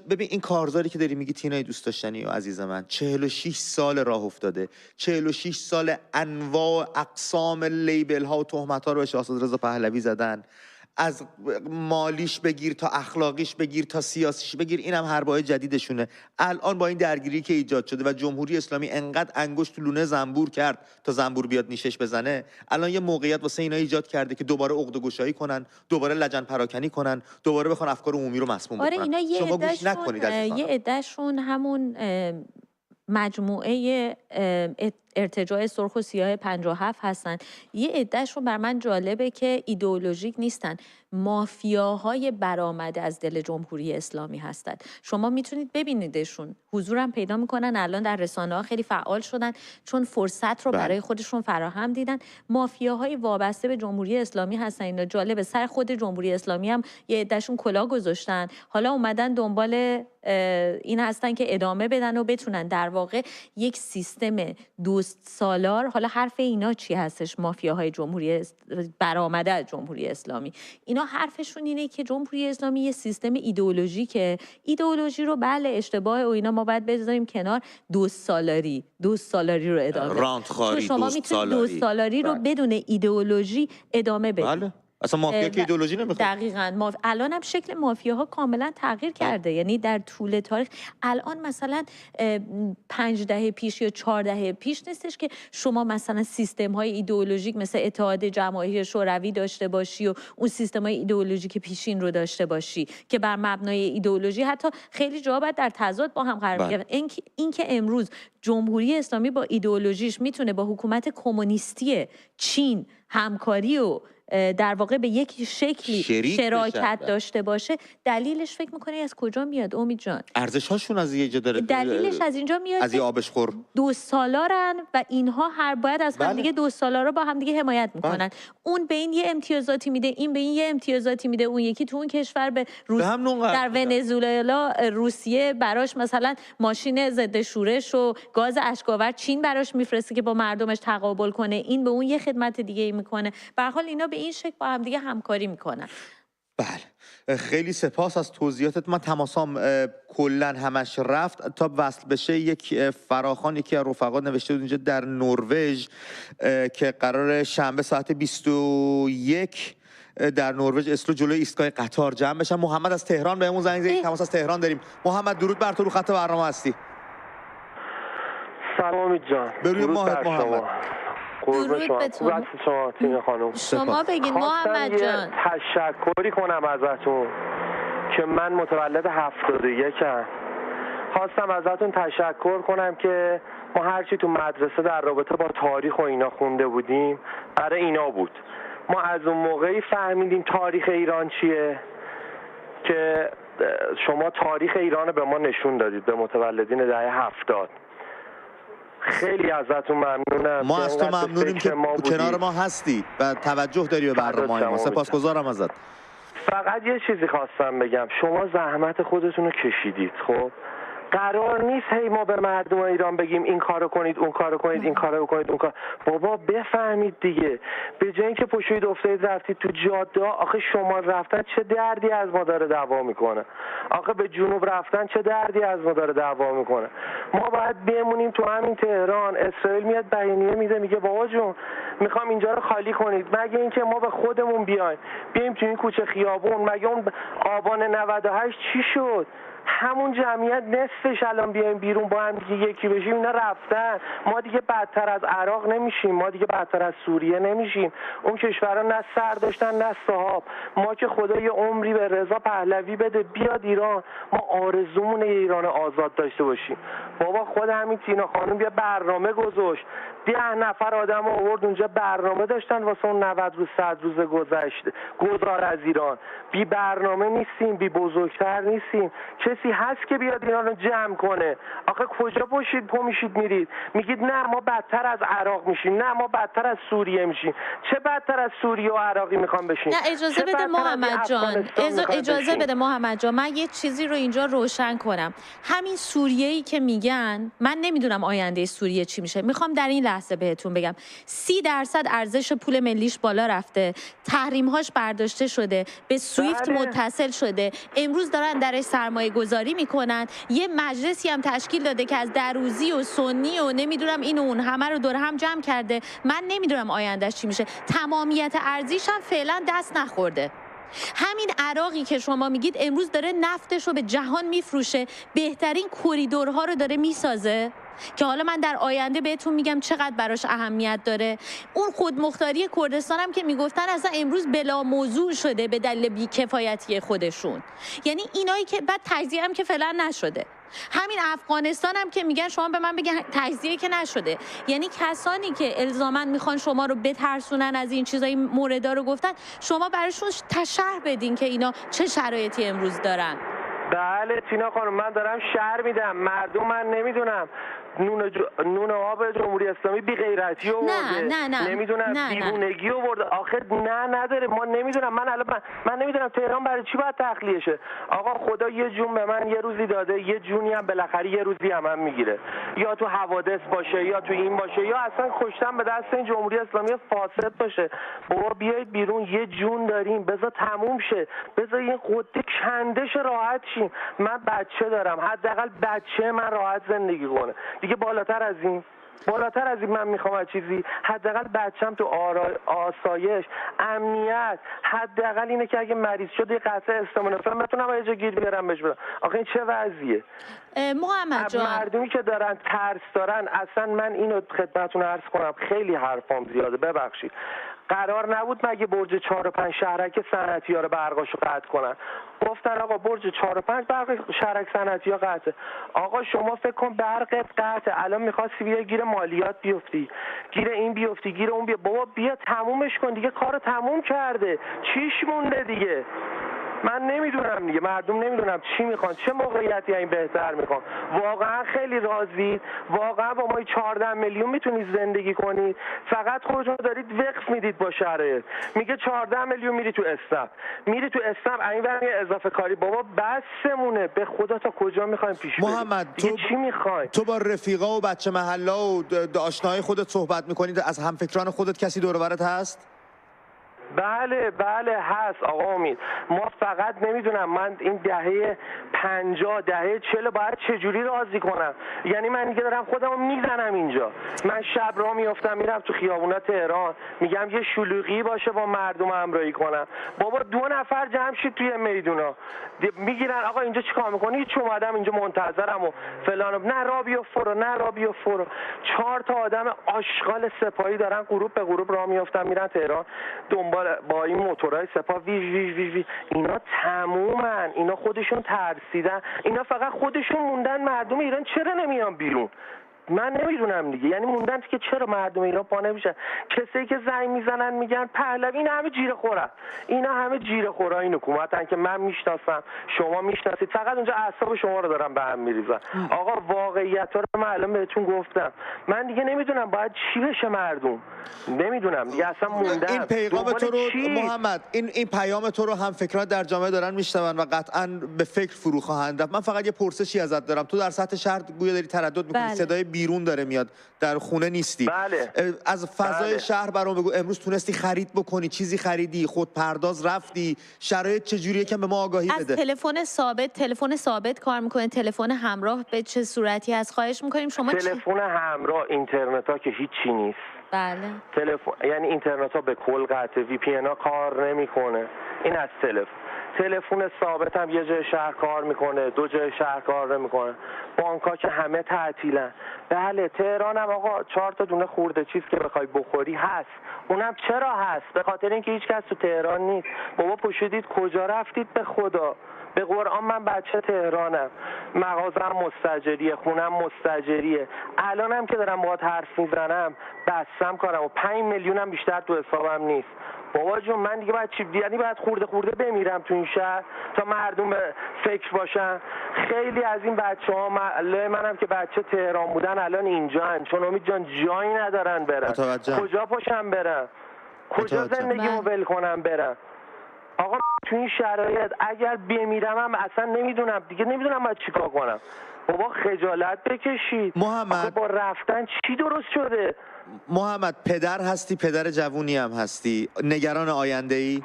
ببین این کارزاری که داری میگی تینای دوست داشتنی و عزیز من، 46 سال راه افتاده، 46 سال انواع اقسام لیبل ها و تهمت ها رو به شاهزاده رضا پهلوی زدن، از مالیش بگیر تا اخلاقیش بگیر تا سیاسیش بگیر، اینم حربای جدیدشونه. الان با این درگیری که ایجاد شده و جمهوری اسلامی انقدر انگشت تو لونه زنبور کرد تا زنبور بیاد نیشش بزنه، الان یه موقعیت واسه اینا ایجاد کرده که دوباره عقده‌گشایی کنن، دوباره لجن پراکنی کنن، دوباره بخوان افکار عمومی رو مسموم بکنن. اینا یه عدهشون همون مجموعه ارتجاع سرخ و سیاه 57 هستن. یه عدهشون بر من جالبه که ایدئولوژیک نیستن، مافیاهای برآمده از دل جمهوری اسلامی هستند. شما میتونید ببینیدشون، حضورم پیدا میکنن، الان در رسانه‌ها خیلی فعال شدن چون فرصت رو برای خودشون فراهم دیدن. مافیاهای وابسته به جمهوری اسلامی هستن. اینا جالبه، سر خود جمهوری اسلامی هم یه عدهشون کلاه گذاشتن، حالا اومدن دنبال این هستن که ادامه بدن و بتونن در واقع یک سیستم دوست سالار، حالا حرف اینا چی هستش، مافیاهای جمهوری برآمده از جمهوری اسلامی، اینا حرفشون اینه که جمهوری اسلامی یه سیستم ایدئولوژیکه، ایدئولوژی رو بله اشتباه و اینا ما باید بذاریم کنار، دوست سالاری رو ادامه بدیم. راندخاری، شما میتونید دوست سالاری رو بدون ایدئولوژی ادامه بدید. بله. اصلا مافیا که ایدئولوژی نمیخواد. دقیقاً. الان هم شکل مافیاها کاملا تغییر کرده. یعنی در طول تاریخ الان مثلا 5 دهه پیش یا 4 دهه پیش نیستش که شما مثلا سیستم های ایدئولوژیک مثل اتحاد جماهیر شوروی داشته باشی و اون سیستم های ایدئولوژیک پیشین رو داشته باشی که بر مبنای ایدئولوژی حتی خیلی جا باید در تضاد با هم قرار بگیرن. این که امروز جمهوری اسلامی با ایدئولوژیش میتونه با حکومت کمونیستی چین همکاری و در واقع به یک شکلی شراکت داشته باشه، دلیلش فکر میکنه از کجا میاد امید جان؟ ارزش‌هاشون از یه جا داره، دلیلش از اینجا میاد، از یه آبش خور دوست سالارن و اینها هر باید از همدیگه دوست سالارا با همدیگه حمایت میکنن. اون به این یه امتیازاتی میده، این به این یه امتیازاتی میده، اون یکی تو اون کشور به در ونزوئلا روسیه براش مثلا ماشین ضد شورش و گاز اشک‌آور چین براش میفرسته که با مردمش تقابل کنه، این به اون یه خدمت دیگه ای میکنه. به هر حال اینا به این شکل با هم دیگه همکاری میکنن. بله، خیلی سپاس از توضیحاتت. من تماسام کلا همش رفت تا وصل بشه. یک فراخوان یکی از رفقا نوشته بود اینجا در نروژ که قرار شنبه ساعت 21 در نروژ اسلو جلوی ایستگاه قطار جمع بشن. محمد از تهران بهمون زنگ زد، تماس از تهران داریم. محمد درود بر تو، رو خط برنامه هستی. سلام جان. بروی ماهت محمد. درود به تو. شما تیم خانم. شما بگید محمد جان. تشکری کنم ازتون که من متولد 71ام. خواستم ازتون تشکر کنم که ما هرچی تو مدرسه در رابطه با تاریخ و اینا خونده بودیم برای اینا بود. ما از اون موقعی فهمیدیم تاریخ ایران چیه که شما تاریخ ایران به ما نشون دادید، به متولدین دهه 70. خیلی ازتون ممنونم. ما از تو ممنونیم که کنار ما هستی و توجه داری به برنامه ما. سپاسگزارم ازت. فقط یه چیزی خواستم بگم، شما زحمت خودتون رو کشیدید. خب قرار نیست هی ما به مردم ایران بگیم این کارو کنید، اون کارو کنید، این کارو کنید، اون کار. بابا بفهمید دیگه. به جای اینکه پشویید افتادید رفتید تو جاده، آخه شما رفتن چه دردی از ما داره دعوا میکنه؟ آخه به جنوب رفتن چه دردی از ما داره دعوا میکنه؟ ما باید بمونیم تو همین تهران. اسرائیل میاد بیانیه میده میگه بابا جون میخوام اینجا رو خالی کنید، مگه اینکه ما به خودمون بیایم تو این کوچه خیابون. مگه اون آبان 98 چی شد؟ همون جمعیت نصفش الان بیایم بیرون با هم دیگه یکی بشیم. اینا رفتن. ما دیگه بدتر از عراق نمیشیم، ما دیگه بدتر از سوریه نمیشیم. اون کشورها نه سر داشتن نه صاحب. ما که خدا یه عمری به رضا پهلوی بده بیاد ایران، ما آرزومون ایران آزاد داشته باشیم. بابا خود همین تینا خانم بیا برنامه گذاشت، 10 نفر آدم آورد اونجا برنامه داشتن واسه اون 90 روز 100 روز گذار از ایران. بی برنامه نیستیم، بی بزرگتر نیستیم. کسی هست که بیاد اینا رو جمع کنه؟ آخه کجا پا میشید میرید میگید نه ما بدتر از عراق میشیم، نه ما بدتر از سوریه میشیم. چه بدتر از سوریه و عراقی میخوام بشیم؟ نه اجازه بده محمد جان، اجازه بده محمد جان، من یه چیزی رو اینجا روشن کنم. همین سوریه‌ای که میگن، من نمیدونم آینده سوریه چی میشه. میخوام در این لحظه بهتون بگم 30% ارزش پول ملیش بالا رفته، تحریم‌هاش برداشته شده، به سویفت متصل شده، امروز دارن درش سرمایه گذاری میکنن. یه مجلسی هم تشکیل داده که از دروزی و سنی و نمیدونم این و اون همه رو دور هم جمع کرده. من نمیدونم آیندهش چی میشه. تمامیت ارزیش هم فعلا دست نخورده. همین عراقی که شما میگید امروز داره نفتش رو به جهان میفروشه، بهترین کوریدورها رو داره میسازه. که حالا من در آینده بهتون میگم چقدر براش اهمیت داره. اون خودمختاری کردستان هم که میگفتن اصلا امروز بلا موضوع شده به دلیل بی‌کفایتی خودشون. یعنی اینایی که بعد تجزیه هم که فعلا نشده. همین افغانستان هم که میگن شما به من بگن تجزیه که نشده. یعنی کسانی که الزاما میخوان شما رو بترسونن از این چیزای موردا رو گفتن، شما براشون شرح بدین که اینا چه شرایطی امروز دارن. بله تینا خانم، من دارم شرح میدم. مردم من نمیدونم نون آب جمهوری اسلامی بی غیرتی آورده، نمیدونم دیوونگی آورده. آخه نداره. ما نمیدونم. من نمیدونم تهران برای چی باید تخلیه شه. آقا خدا یه جون به من یه روزی داده، یه جونی هم بالاخره یه روزی هم میگیره، یا تو حوادث باشه یا تو این باشه یا اصلا کشتن به دست این جمهوری اسلامی فاسد باشه. بابا بیایید بیرون، یه جون داریم، بذار تموم شه، بذار این قده کندش راحت شیم. من بچه دارم، حداقل بچه من راحت زندگی کنه. دیگه بالاتر از این من میخوام چیزی. حداقل بچم تو آسایش، امنیت، حداقل اینه که اگه مریض شد یه قطعه استامینوفن بتونم یه جا گیر بیارم بهش بدم. آخه این چه وضعیه؟ محمد جان، مردمی که دارن ترس دارن، اصلا من اینو خدمتتون عرض کنم، خیلی حرفام زیاده ببخشید. قرار نبود مگه برج 4 و 5 شهرک صنعتی‌ها رو برقاشو قطع کنن؟ گفتن آقا برج 4 و 5 برق شهرک صنعتی‌ها قطعه. آقا شما فکر کن برقت قطعه، الان می‌خواستی بیا گیر مالیات بیفتی، گیر این بیفتی، گیر اون بابا بیا تمومش کن دیگه، کارو تموم کرده، چیش مونده دیگه؟ من نمیدونم دیگه، مردم نمیدونم چی میخوان، چه موقعیتی این بهتر میخوان. واقعا خیلی راضی، واقعا با ما 14 میلیون میتونید زندگی کنید، فقط خودتون دارید وقف میدید با شرایط. میگه 14 میلیون میری تو اسنپ، این ور اضافه کاری. بابا بسمونه به خدا، تا کجا میخوایم پیش بریم؟ محمد چی میخواین؟ تو با رفیقا و بچه محلا و آشناهای خودت صحبت میکنید؟ از همفکران خودت کسی دور و برت هست؟ بله هست آقا امید. ما فقط نمیدونم، من این دهه 50 دهه 40 باید چجوری راضی کنم؟ یعنی من دیگه دارم خودمو میزنم اینجا. من شب راه میافتم میرم تو خیابونا تهران، میگم یه شلوغی باشه با مردم همراهی کنم. بابا 2 نفر جمع شید توی میدونا میگیرن آقا اینجا چیکار میکنی؟ هیچ اومدم اینجا منتظرم و فلان، نه را بیا فرو. 4 تا آدم آشغال سپاهی دارن غروب به غروب راه میافتن میرن تهران دنبال با این موتورهای سپاه ویژ. اینا تمومن، اینا خودشون ترسیدن، اینا فقط خودشون موندن. مردم ایران چرا نمیان بیرون؟ من نمیدونم دیگه. یعنی موندن که چرا مردم ایران پا نمیشن؟ کسایی که زنگ میزنن میگن پهلوی، اینا همه جیره خورن، اینا همه جیره خورای این حکومتن که من میشناسم، شما میشناسید، فقط اونجا اعصاب شما رو دارن به هم میریزن. آقا واقعیت‌ها رو من الان بهتون گفتم. من دیگه نمیدونم باید چی بشه مردم، نمیدونم دیگه، اصلا موندم. این پیغام تو رو محمد، این پیام تو رو هم فکران در جامعه دارن میشنون و قطعاً به فکر فرو خواهند رفت. من فقط یه پرسشی ازت دارم. تو در سطح شهر گویا داری تردد می‌کنی، صدای بیرون داره میاد، در خونه نیستی. بله. از فضای شهر برام بگو، امروز تونستی خرید بکنی؟ چیزی خریدی؟ خودپرداز رفتی؟ شرایط چجوریه که به ما آگاهی بده؟ از تلفن ثابت کار میکنه؟ تلفن همراه به چه صورتی هست؟ خواهش میکنیم شما تلفن همراه، اینترنت ها که هیچی نیست. بله. یعنی اینترنت ها به کل قطعه، وی پی ان ها کار نمیکنه. این از تلفن ثابت هم یه جای شهر کار میکنه، 2 جای شهر کار نمیکنه. بانک ها که همه تعطیلن. بله تهران هم آقا 4 تا دونه خورده چیز که بخوای بخوری هست. اونم چرا هست؟ به خاطر اینکه هیچ کس تو تهران نیست. بابا پوشیدید کجا رفتید به خدا؟ به قرآن من بچه تهرانم، مغازم مستاجریه، خونم مستاجریه. الانم که دارم باهات حرف میزنم بستم کارم و 5 میلیونم بیشتر تو حسابم نیست. بابا جون من دیگه باید باید خورده بمیرم تو این شهر تا مردم به فکر باشن. خیلی از این بچه‌ها منم که بچه تهران بودن الان اینجان، چون امید جان جایی ندارن برن. کجا پاشم برم؟ کجا زندگیمو ول کنم برم؟ آقا تو این شرایط اگر بمیرم هم اصلا نمیدونم باید چیکار کنم. بابا خجالت بکشید. محمد با رفتن چی درست شده؟ محمد پدر هستی، پدر جوونی هم هستی، نگران آینده ای؟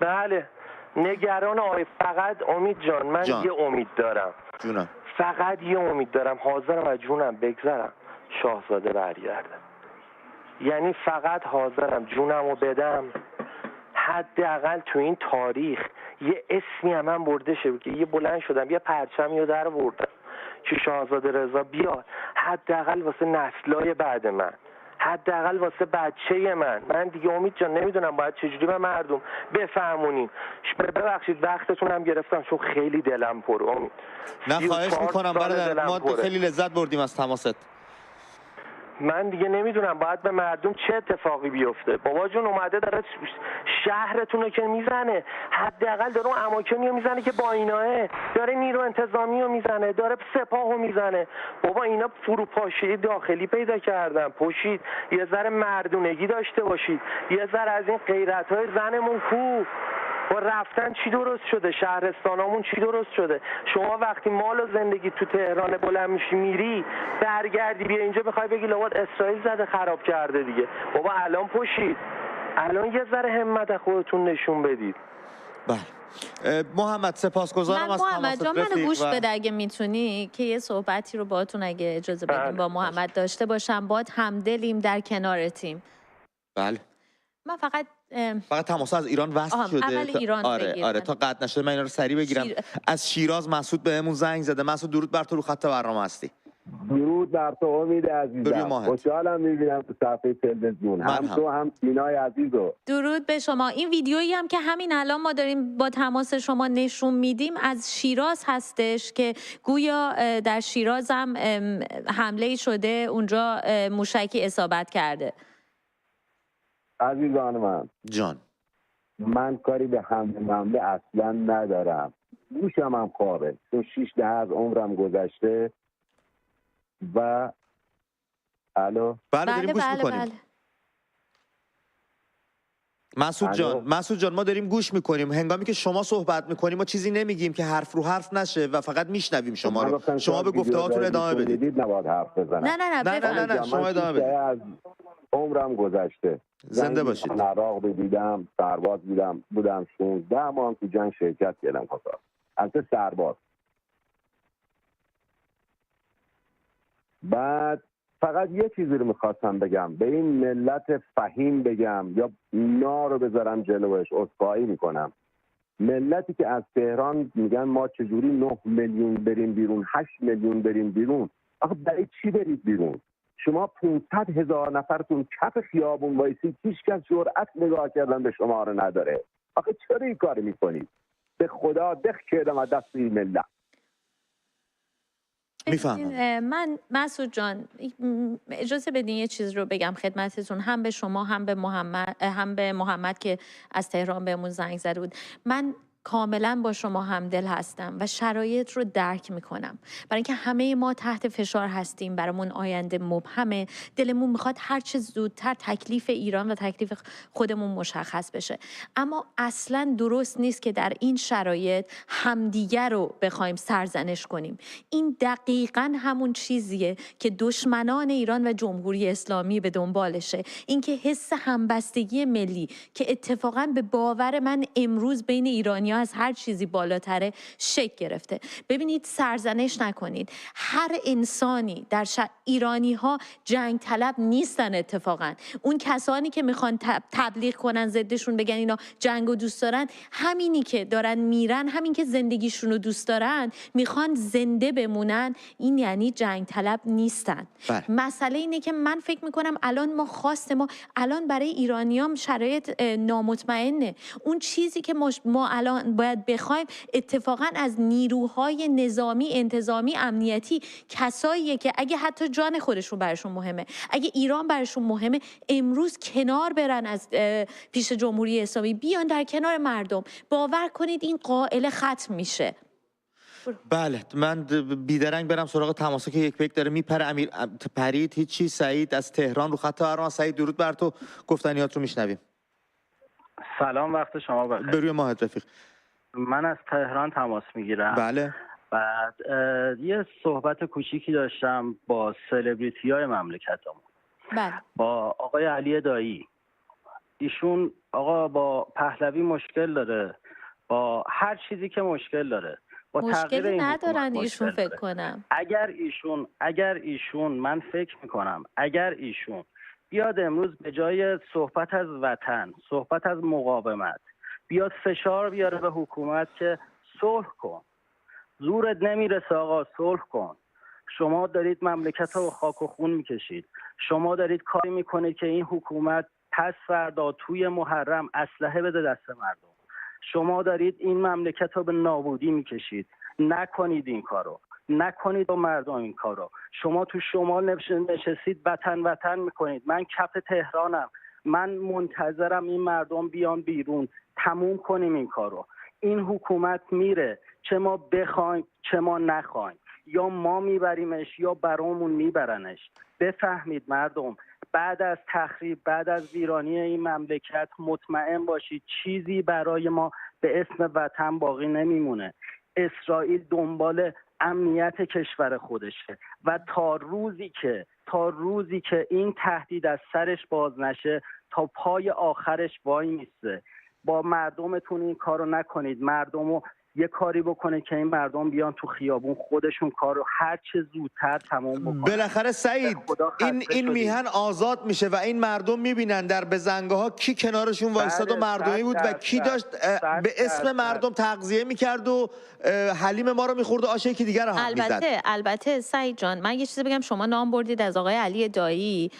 بله نگران فقط امید جان من یه امید دارم. جونم. فقط یه امید دارم، حاضرم از جونم بگذرم شاهزاده برگرده. یعنی فقط حاضرم جونمو بدم، حداقل تو این تاریخ یه اسمی هم من برده شه که یه بلند شدم یه پرچمی رو در بردم، که شاهزاده رضا بیاد حداقل واسه نسل‌های بعد من، حداقل واسه بچه من دیگه امید جان نمیدونم باید چجوری به مردم بفهمونیم. ببخشید وقتتون هم گرفتم چون خیلی دلم پر امید. نه خواهش میکنم برادر، ما خیلی لذت بردیم از تماست. من دیگه نمیدونم باید به مردم چه اتفاقی بیفته. بابا جون اومده داره شهرتون رو که میزنه، حداقل داره اون اماکنی رو میزنه که با ایناه، داره نیرو انتظامی رو میزنه، داره سپاه رو میزنه. بابا اینا فروپاشی داخلی پیدا کردن. پوشید یه ذره مردونگی داشته باشید، یه ذره از این غیرت‌های زنمون کو با رفتن چی درست شده، شهرستانامون چی درست شده. شما وقتی مال و زندگی تو تهران بلند میشی میری برگردی بیا اینجا بخوای بگی لابد اسرائیل زده خراب کرده دیگه. بابا الان پوشید، الان یه ذره همت از خودتون نشون بدید. بله محمد سپاسگزارم از تماست. محمد جان منو گوش بده اگه میتونی که یه صحبتی رو باهاتون اگه اجازه بدیم با محمد داشته باشم. باهات همدلیم، در کنارتیم. بله من فقط تماس از ایران وصل شده. ایران آره تا قطع نشده من اینا رو سریع بگیرم. از شیراز مسعود بهمون زنگ زده. مسعود درود بر تو، رو خط برنامه هستی. درود بر تو امید عزیزم، خوشحالم میبینم تو صفحه تلویزیون هم تو هم سینای عزیزو. درود به شما. این ویدیویی هم که همین الان ما داریم با تماس شما نشون میدیم از شیراز هستش که گویا در شیراز هم حمله شده، اونجا موشکی اصابت کرده. عزیزان من جان، من کاری به حمله اصلا ندارم، گوشم هم خوابه چون 6 دهه از عمرم گذشته و الو بله داریم گوش میکنیم. مسعود جان ما داریم گوش میکنیم. هنگامی که شما صحبت میکنیم ما چیزی نمیگیم که حرف رو حرف نشه و فقط میشنویم شما رو. شما به گفته‌هاتون ادامه بدید. نباید حرف بزنم. نه شما ادامه بدید. از عمرم گذشته، زنده باشید. عراق دیدم، سرباز بودم 16 ماه تو جنگ شرکت کردم. از سرباز. بعد فقط یه چیزی رو میخواستم بگم به این ملت فهیم بگم یا نا رو بذارم جلوش، عذرخواهی میکنم. ملتی که از تهران میگن ما چجوری 9 میلیون بریم بیرون، 8 میلیون بریم بیرون. آخه برای چی برید بیرون؟ شما 500,000 نفرتون کف خیابون وایسید، هیچ کس جرأت نگاه کردن به شما رو نداره. آخه چرا این کار میکنید؟ به خدا دق کردم از دست این ملت. من مسعود جان اجازه بدین یه چیز رو بگم خدمتتون، هم به شما هم به محمد که از تهران بهمون زنگ زده بود. من کاملا با شما همدل هستم و شرایط رو درک میکنم، برای اینکه همه ما تحت فشار هستیم، برامون آینده مبهمه، دلمون میخواد هر چه زودتر تکلیف ایران و تکلیف خودمون مشخص بشه. اما اصلا درست نیست که در این شرایط همدیگر رو بخوایم سرزنش کنیم. این دقیقاً همون چیزیه که دشمنان ایران و جمهوری اسلامی به دنبالشه، اینکه حس همبستگی ملی که اتفاقاً به باور من امروز بین ایرانی از هر چیزی بالاتره شکل گرفته. ببینید سرزنش نکنید. هر انسانی در ایرانی ها جنگ طلب نیستن. اتفاقا اون کسانی که میخوان تبلیغ کنن ضدشون بگن اینا جنگ رو دوست دارن، همینی که دارن میرن، همین که زندگیشون رو دوست دارن میخوان زنده بمونن، این یعنی جنگ طلب نیستن. مسئله اینه که من فکر میکنم الان ما الان برای ایرانیام شرایط نامطمئنه. اون چیزی که ما الان باید بخوایم اتفاقا از نیروهای نظامی، انتظامی، امنیتی، کساییه که اگه حتی جان خودشون براشون مهمه، اگه ایران براشون مهمه، امروز کنار برن از پیش جمهوری اسلامی، بیان در کنار مردم. باور کنید این قائله ختم میشه. بله من بیدرنگ برم سراغ تماسا که یک پیک داره میپره. امیر پرید هیچی. سعید از تهران رو خط برنامه. سعید درود بر تو، گفتنیات رو میشنویم. سلام، وقت شما بخیر. بروی ماهت رفیق. من از تهران تماس میگیرم. بله. بعد یه صحبت کوچیکی داشتم با سلبریتی‌های مملکتمون. بله. با آقای علی دایی. ایشون آقا با پهلوی مشکل داره، با هر چیزی که مشکل داره، با تغییر این ندارن ایشون فکر کنم. اگر ایشون من فکر میکنم اگر ایشون بیاد امروز به جای صحبت از وطن، صحبت از مقاومت، بیاد فشار بیاره به حکومت که صلح کن، زورت نمیرسه آقا، صلح کن، شما دارید مملکت رو خاک و خون میکشید. شما دارید کاری میکنه که این حکومت پس فردا توی محرم اسلحه بده دست مردم. شما دارید این مملکت رو به نابودی میکشید. نکنید این کارو، نکنید با مردم این کارو. شما تو شمال نشستید وطن میکنید. من کف تهرانم، من منتظرم این مردم بیان بیرون، تموم کنیم این کارو. این حکومت میره، چه ما بخوایم چه ما نخوایم، یا ما میبریمش یا برامون میبرنش. بفهمید مردم، بعد از تخریب، بعد از ویرانی این مملکت مطمئن باشید چیزی برای ما به اسم وطن باقی نمیمونه. اسرائیل دنبال امنیت کشور خودشه و تا روزی که این تهدید از سرش باز نشه تا پای آخرش وای میسته. با مردمتون این کارو نکنید. مردمو یه کاری بکنه که این مردم بیان تو خیابون خودشون کارو هر چه زودتر تمام بکنن. بالاخره سعید این میهن آزاد میشه و این مردم میبینن در بزنگاه ها کی کنارشون وایساد و مردمی بود و کی داشت به اسم مردم تغذیه میکرد و حلیم ما رو میخورد و آش یکی دیگر رو هم میزد. البته سعید جان، من یه چیزی بگم. شما نام بردید از آقای علی دایی.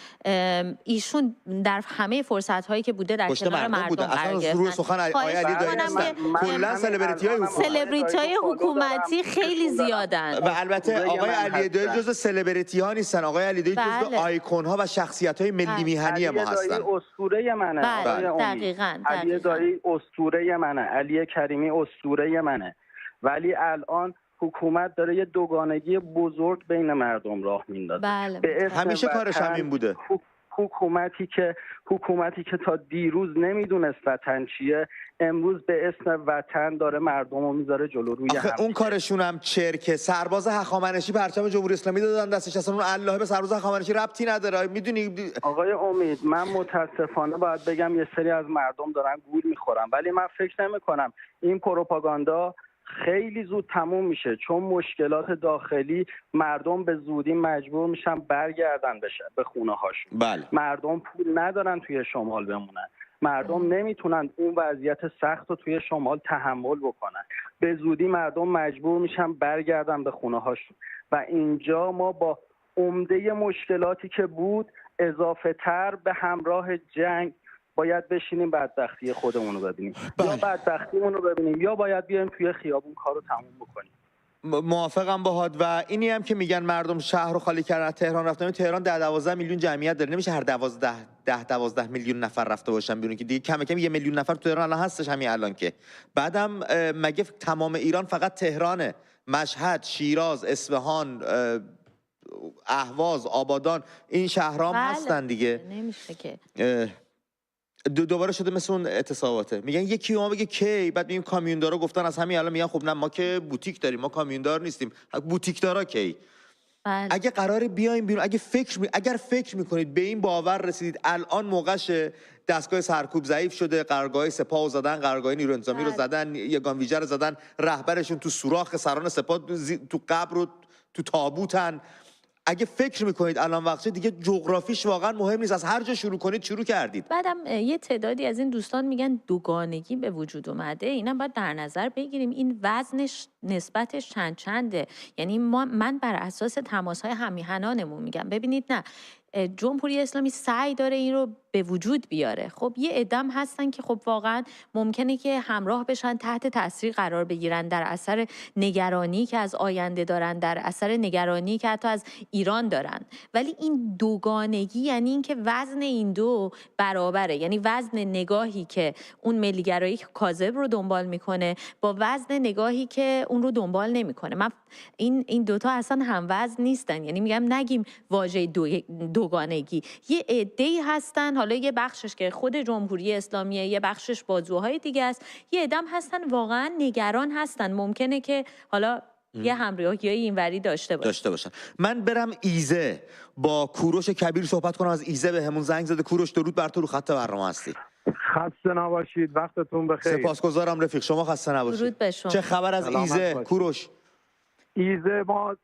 ایشون در همه فرصت هایی که بوده در کنار مردم قرار گرفتن. روی سخن آقای علی دایی کلا سلبریتی های حکومتی خیلی زیادن و البته آقای علی دایی جزو سلبریتی ها نیستن. آقای علی دایی جزو آیکون ها و شخصیت های ملی میهنی ما هستن. علی اسطوره منه. دقیقاً. علی دایی اسطوره منه. علی کریمی اسطوره منه. ولی الان حکومت داره یه دوگانگی بزرگ بین مردم راه میندازه. همیشه کارش همین بوده. حکومتی که تا دیروز نمیدونست وطن چیه، امروز به اسم وطن داره مردم رو میذاره جلو روی هم. اون کارشون هم چرکه. سرباز هخامنشی پرچم جمهوری اسلامی دادن دستش، اصلا اون الله به سرباز هخامنشی ربطی نداره. میدونی آقای امید، من متاسفانه باید بگم یه سری از مردم دارن گول میخورن، ولی من فکر نمی‌کنم این پروپاگاندا خیلی زود تموم میشه، چون مشکلات داخلی مردم به زودی مجبور میشن برگردن به خونه هاشون. بله. مردم پول ندارن توی شمال بمونن. مردم نمیتونن اون وضعیت سخت رو توی شمال تحمل بکنن. به زودی مردم مجبور میشن برگردن به خونه هاشون و اینجا ما با عمده مشکلاتی که بود اضافه تر به همراه جنگ باید بشینیم بدبختی خودمون رو ببینیم. یا بدبختیمون رو ببینیم یا باید بیایم توی خیابون کارو تموم بکنیم. موافقم باهات. و اینی هم که میگن مردم شهر رو خالی کردن، تهران رفتن. تهران 10-12 میلیون جمعیت داره، نمیشه هر 10-12 میلیون نفر رفته باشن بیرون که دیگه کم کم 1 میلیون نفر تو تهران الان هستش همین الان. که بعدم مگه تمام ایران فقط تهرانه؟ مشهد، شیراز، اصفهان، اهواز، آبادان، این شهرها هم هستن دیگه. نمیشه که دوباره شده مثل اون اعتصاباته. میگن یکی ما بگه کی، بعد میگیم کامیوندارا گفتن از همین الان. میگن خب نه ما که بوتیک داریم، ما کامیوندار نیستیم. بوتیکدارا کی؟ اگه قراره بیایم بیرون، اگر فکر میکنید به این باور رسیدید الان موقعشه، دستگاه سرکوب ضعیف شده، قرارگاه سپاه زدن، قرارگاه نیروی انتظامی رو زدن، یگان ویژه رو زدن، رهبرشون تو سوراخ سران سپاه تو قبر و تو تابوتن. اگه فکر میکنید الان وقتشه، دیگه جغرافیش واقعا مهم نیست. از هر جا شروع کنید شروع کردید. بعدم یه تعدادی از این دوستان میگن دوگانگی به وجود اومده. اینا باید در نظر بگیریم این وزنش نسبتش چنده. یعنی من بر اساس تماس‌های هم‌میهنانمون میگم ببینید، نه جمهوری اسلامی سعی داره این رو به وجود بیاره. خب یه عدم هستن که خب واقعا ممکنه که همراه بشن، تحت تاثیر قرار بگیرن در اثر نگرانی که از آینده دارن، در اثر نگرانی که حتی از ایران دارن. ولی این دوگانگی یعنی این که وزن این دو برابره، یعنی وزن نگاهی که اون ملیگرایی کاذب رو دنبال میکنه با وزن نگاهی که اون رو دنبال نمیکنه. من این دوتا اصلا هم وزن نیستن. یعنی میگم نگیم واژه دوگانگی. یه عده‌ای هستن، حالا یه بخشش که خود جمهوری اسلامیه، یه بخشش بازوهای دیگه است، یه عدم هستن واقعا نگران هستن، ممکنه که حالا یه همراهی اینوری داشته باشن. من برم ایزه با کوروش کبیر صحبت کنم. از ایزه به همون زنگ زده. کوروش درود بر تو، رو خط برنامه هستی. خسته نباشید، وقتتون بخیر. سپاسگزارم رفیق، شما خسته نباشید. درود به شما. چه خبر از ایزه کوروش؟ ایزه ما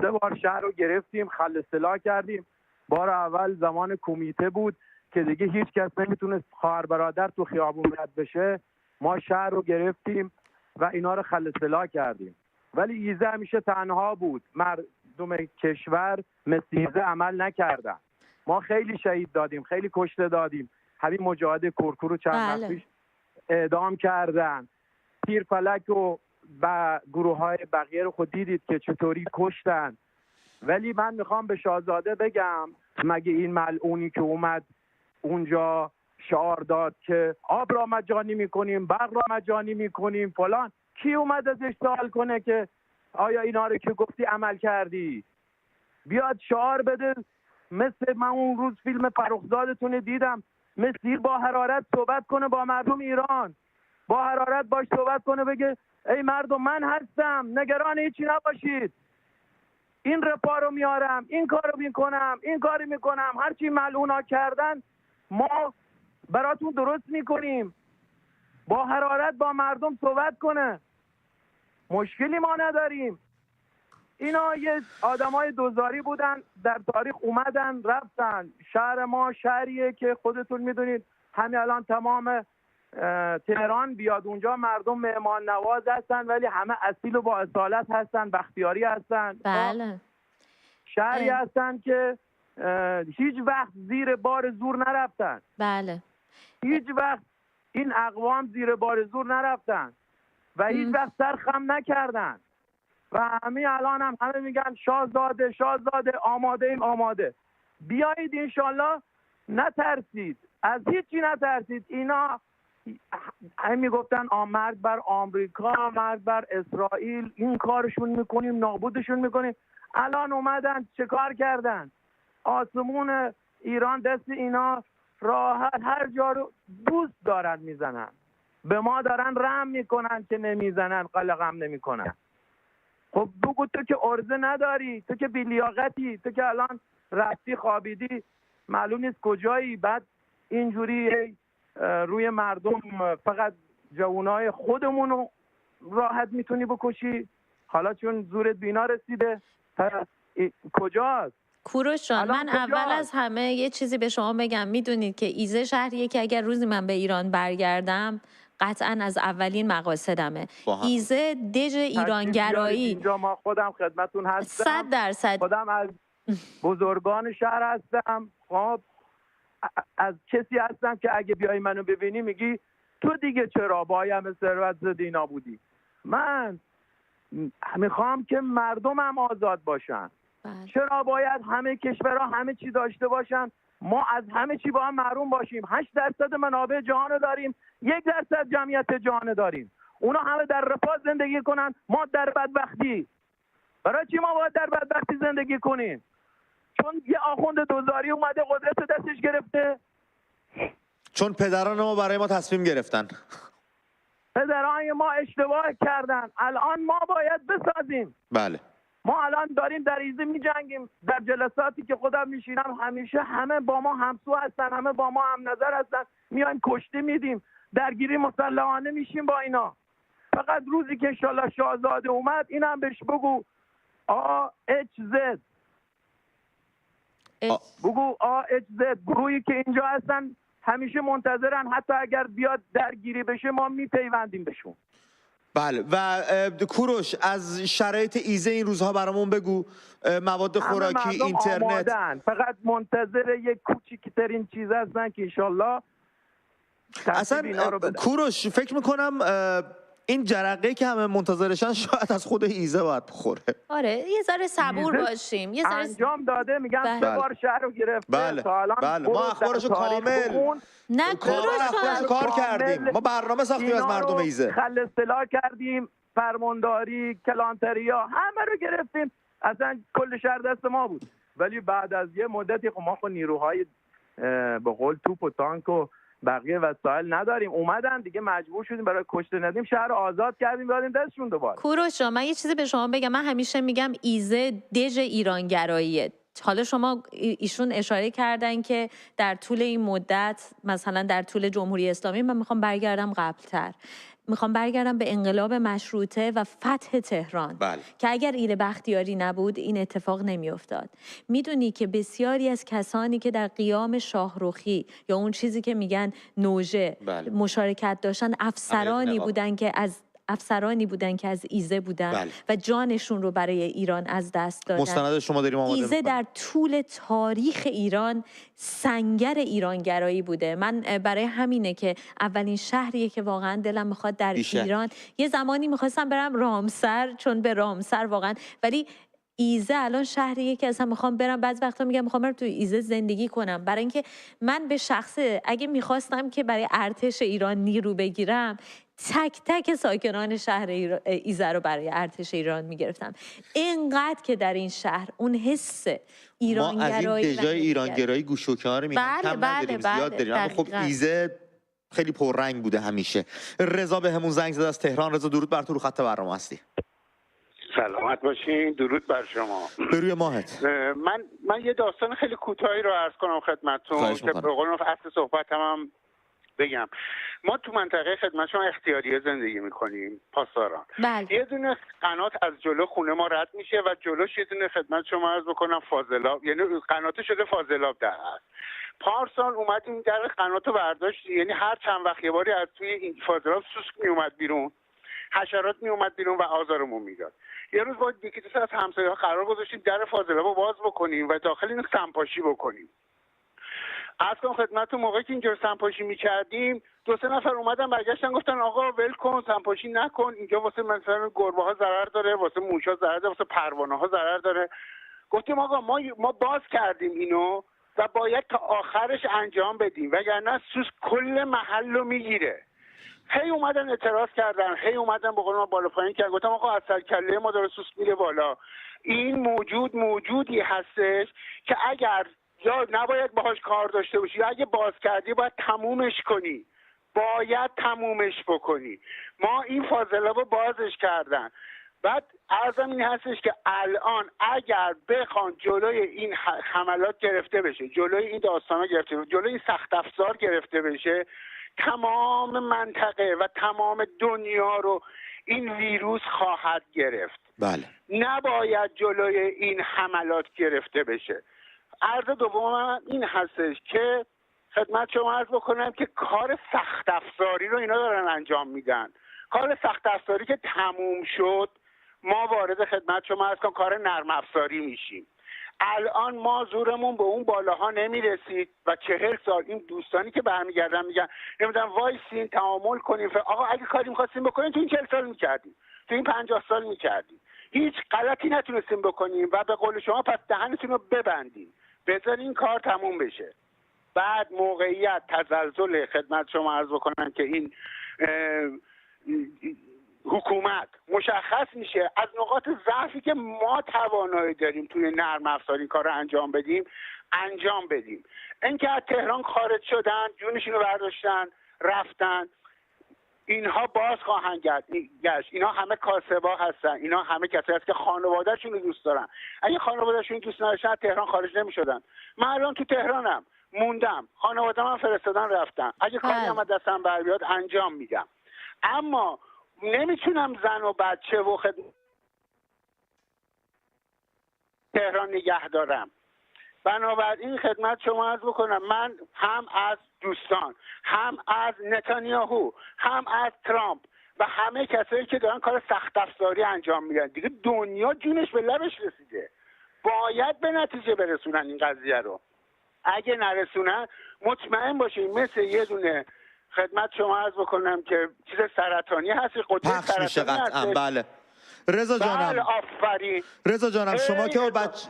3 بار شهر رو گرفتیم، خل اصلاح کردیم. بار اول زمان کمیته بود که دیگه هیچ کس نمیتونست خواهر برادر تو خیابون رد بشه. ما شهر رو گرفتیم و اینا رو خل اصلاح کردیم. ولی ایزه همیشه تنها بود. مردم کشور مثل ایزه عمل نکردن. ما خیلی شهید دادیم، خیلی کشته دادیم. همین مجاهد کرکور رو چند وقت پیش اعدام کردن. پیرفلک و گروه‌های بقیه رو خود دیدید که چطوری کشتن. ولی من میخوام به شاهزاده بگم مگه این ملعونی که اومد اونجا شعار داد که آب را مجانی میکنیم، برق را مجانی میکنیم فلان، کی اومد ازش سوال کنه که آیا اینا رو که گفتی عمل کردی؟ بیاد شعار بده. مثل من اون روز فیلم فرخزادتون دیدم، مثل با حرارت صحبت کنه با مردم ایران، با حرارت باش صحبت کنه، بگه ای مردم من هستم، نگران هیچی نباشید، این رپا رو میارم، این کارو میکنم، این کاری میکنم، هرچی ملعونا کردن ما براتون درست میکنیم. با حرارت با مردم صحبت کنه، مشکلی ما نداریم. اینا یه آدمای دوزاری بودن، در تاریخ اومدن رفتن. شهر ما شهریه که خودتون میدونید همین الان تمام تهران بیاد اونجا مردم مهمان نواز هستن، ولی همه اصیل و با اصالت هستن، بختیاری هستن. بله. شهری هستن که هیچ وقت زیر بار زور نرفتن. بله. هیچ وقت این اقوام زیر بار زور نرفتن و هیچ وقت سر خم نکردن. و همین الان هم همه میگن شاهزاده شاهزاده، آماده ایم آماده. بیایید انشالله، نترسید، از هیچی نترسید. اینا همین میگفتن مرگ بر آمریکا، مرگ بر اسرائیل، این کارشون میکنیم، نابودشون میکنیم. الان اومدن چه کار کردن؟ آسمون ایران دست اینا راحت هر جا رو دوست دارن میزنن. به ما دارن رحم میکنن که نمیزنن، قلقم نمیکنن. خب بگو تو که عرضه نداری، تو که بی‌لیاقتی، تو که الان رفتی خوابیدی معلوم نیست کجایی، بعد اینجوری روی مردم فقط جوانای خودمون رو راحت میتونی بکشی. حالا چون زورت بینا رسیده کجاست؟ کوروش جان، من اول از همه یه چیزی به شما بگم. میدونید که ایزه شهریه که اگر روزی من به ایران برگردم قطعا از اولین مقاصدمه. ایزه دژ ایرانگرایی. اینجا ما خودم خدمتون هستم، 100%. خودم از بزرگان شهر هستم. خب از کسی هستم که اگه بیای منو ببینی میگی تو دیگه چرا با همه ثروت زدی اینا بودی. من میخوام که مردمم آزاد باشن. چرا باید همه کشورها همه چی داشته باشن؟ ما از همه چی با هم محروم باشیم. 8% منابع جهان داریم، 1% جمعیت جهان داریم. اونا همه در رفاه زندگی کنن، ما در بدبختی. برای چی ما باید در بدبختی زندگی کنیم؟ چون یه آخوند دوزاری اومده قدرت دستش گرفته؟ چون پدران ما برای ما تصمیم گرفتن. پدران ما اشتباه کردن، الان ما باید بسازیم. بله. ما الان داریم در ایزه می جنگیم. در جلساتی که خودم میشینم همیشه همه با ما همسو هستن، همه با ما هم نظر هستن، میایم کشتی میدیم، درگیری مسلحانه میشیم با اینا. فقط روزی که انشالله شاهزاده اومد اینم بهش بگو AHZ، بگو AHZ. گروهی که اینجا هستن همیشه منتظرن، حتی اگر بیاد درگیری بشه ما میپیوندیم بهشون. بله. و کوروش از شرایط ایزه این روزها برامون بگو. مواد خوراکی، اینترنت. آمادن. فقط منتظر یک کوچیکترین چیز هستن که انشالله اصلا کوروش فکر میکنم این جرقه که همه منتظرشن شاید از خود ایزه باید بخوره. آره یه ذره صبور باشیم. یه ذره انجام داده، میگم 3 بار شهر رو گرفته. بله. بله. ما اخبارشو کامل نه کار کردیم. ما برنامه ساختیم از مردم ایزه. خل اصطلاح کردیم، فرمانداری، کلانتریا، همه رو گرفتیم. اصلا کل شهر دست ما بود. ولی بعد از یه مدتی خب ما خب نیروهای به قول توپ و تانک و بقیه وسایل نداریم. اومدن دیگه مجبور شدیم برای کشته ندیم شهر آزاد کردیم، دادیم دستشون دوباره. کوروش من یه چیزی به شما بگم. من همیشه میگم ایزه دژ ایرانگراییه. حالا شما ایشون اشاره کردن که در طول این مدت، مثلا در طول جمهوری اسلامی، من میخوام برگردم قبلتر، میخوام برگردم به انقلاب مشروطه و فتح تهران. بله. که اگر ایره بختیاری نبود این اتفاق نمیافتاد. میدونی که بسیاری از کسانی که در قیام شاهرخی یا اون چیزی که میگن نوژه بله. مشارکت داشتن افسرانی بودن که از افسرانی بودن که از ایزه بودن و جانشون رو برای ایران از دست دادن. مستند شما داریم آماده ایزه در طول تاریخ ایران سنگر ایرانگرایی بوده. من برای همینه که اولین شهریه که واقعا دلم میخواد در ایران، یه زمانی میخواستم برم رامسر، چون به رامسر واقعا، ولی ایزه الان شهریه که اصلا میخوام برم. بعضی وقتا میگم میخوام برم تو ایزه زندگی کنم، برای اینکه من به شخصه اگه میخواستم که برای ارتش ایران نیرو بگیرم، تک تک ساکنان شهر ایزه رو برای ارتش ایران میگرفتم. اینقدر که در این شهر اون حس ایرانگرایی، ما از این دژای ایرانگرایی گوش و کنار میگیم، کم نداریم، زیاد داریم، اما خب ایزه خیلی پررنگ بوده همیشه. رضا به همون زنگ زده از تهران. رضا درود بر تو، رو خط برنامه هستی. سلامت باشین، درود بر شما. به روی ماهت. من یه داستان خیلی کوتاهی رو عرض کنم خدمتتون که به قول اصل صحبتم هم بگم. ما تو منطقه خدمت شما اختیاریه زندگی میکنیم، پاسداران. یه دونه قنات از جلو خونه ما رد میشه و جلوش یه دونه خدمت شما عرض بکنم فاضلاب، یعنی قنات شده فاضلاب در هست. پارسال اومدیم در قنات رو برداشت، یعنی هر چند وقت یه باری از توی این فاضلاب سوسک میومد بیرون، حشرات میومد بیرون و آزارمون میداد. یه روز با یکی دو تا از همسایه‌ها قرار گذاشتیم در فاضلاب رو باز بکنیم و داخل این سمپاشی بکنیم. از کنم خدمتتون موقعی که اینجا سمپاشی می‌کردیم 2-3 نفر اومدن برگشتن گفتن آقا ول کن، سمپاشی نکن، اینجا واسه مثلا گربه‌ها ضرر داره، واسه موش‌ها ضرر داره، واسه پروانه‌ها ضرر داره. گفتیم آقا ما باز کردیم اینو و باید تا آخرش انجام بدیم وگرنه سوس کل محل رو میگیره. هی اومدن اعتراض کردن، هی اومدن به قول ما بالا پایین کردن. گفتم آقا از سر کله ما داره سوس میره بالا. این موجودی هستش که اگر یا نباید باهاش کار داشته باشی یا اگه باز کردی باید تمومش کنی، باید تمومش بکنی. ما این فاضلاب رو بازش کردن. بعد عرضم این هستش که الان اگر بخوان جلوی این حملات گرفته بشه، جلوی این داستانا گرفته بشه، جلوی این سخت افزار گرفته بشه، تمام منطقه و تمام دنیا رو این ویروس خواهد گرفت. بله. نباید جلوی این حملات گرفته بشه. عرض دوم این هستش که خدمت شما عرض بکنم که کار سخت افزاری رو اینا دارن انجام میدن. کار سخت افزاری که تموم شد ما وارد خدمت شما عرض کنم کار نرم افزاری میشیم. الان ما زورمون به اون بالاها نمیرسید و 40 سال این دوستانی که برمیگردن میگن نمیدونم وایسین تعامل کنیم. آقا اگه کاری می‌خواستیم بکنیم تو این 40 سال می‌کردیم، تو این 50 سال می‌کردیم. هیچ غلطی نتونستیم بکنیم و به قول شما پس دهنتون رو ببندیم، بذارین این کار تموم بشه. بعد موقعیت تزلزل خدمت شما عرض بکنم که این حکومت مشخص میشه از نقاط ضعفی که ما توانایی داریم توی نرم افزاری کار رو انجام بدیم. اینکه از تهران خارج شدن، جونشون رو برداشتن رفتن، اینها باز خواهند گشت. اینا همه کاسبا هستن، اینا همه کسایی هستن که خانواده‌شون رو دوست دارن. اگه خانواده‌شون دوست نداشتن تهران خارج نمی‌شدن. من الان تو تهرانم، موندم، خانواده‌ام هم فرستادن رفتن. اگه کاری هم دستم بر بیاد انجام میدم. اما نمیتونم زن و بچه و تهران نگه دارم. بنابراین خدمت شما عرض بکنم من هم از دوستان، هم از نتانیاهو، هم از ترامپ و همه کسایی که دارن کار سخت افزاری انجام میدن، دیگه دنیا جونش به لبش رسیده، باید به نتیجه برسونن این قضیه رو. اگه نرسونن مطمئن باشین مثل یه دونه خدمت شما عرض بکنم که چیز سرطانی هست، قطعه سرطانی هست. بله. رضا جانم، آفرین. رضا جانم،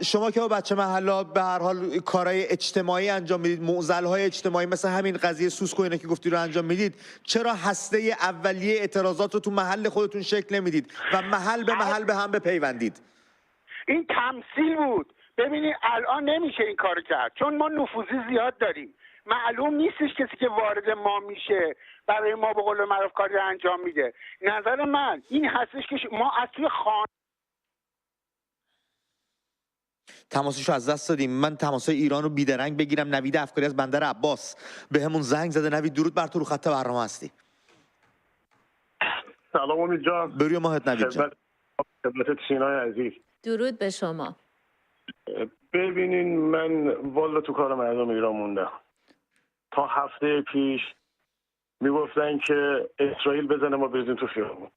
شما که با بچه محلا به هر حال کارهای اجتماعی انجام میدید، معضل‌های اجتماعی مثل همین قضیه سوسکو اینا که گفتی رو انجام میدید، چرا هسته اولیه اعتراضات رو تو محل خودتون شکل نمیدید و محل به محل به هم بپیوندید؟ این تمثیل بود. ببینید الان نمیشه این کارو کرد چون ما نفوذی زیاد داریم. معلوم نیستش کسی که وارد ما میشه برای ما به قول معروف کاری رو انجام میده. نظر من این هستش که ما از توی تماسشو از دست دادیم. من تماسای ایران رو بیدرنگ بگیرم. نوید افکاری از بندر عباس به همون زنگ زده. نوید درود بر تو، رو خط برنامه هستی. سلام امید جان. بروی ماهت نوید جان. خدمت سینای عزیز. درود به شما. ببینین من والا تو کار مردم ایران موندم. تا هفته پیش میگفتن که اسرائیل بزنه ما بریزیم تو خیابون.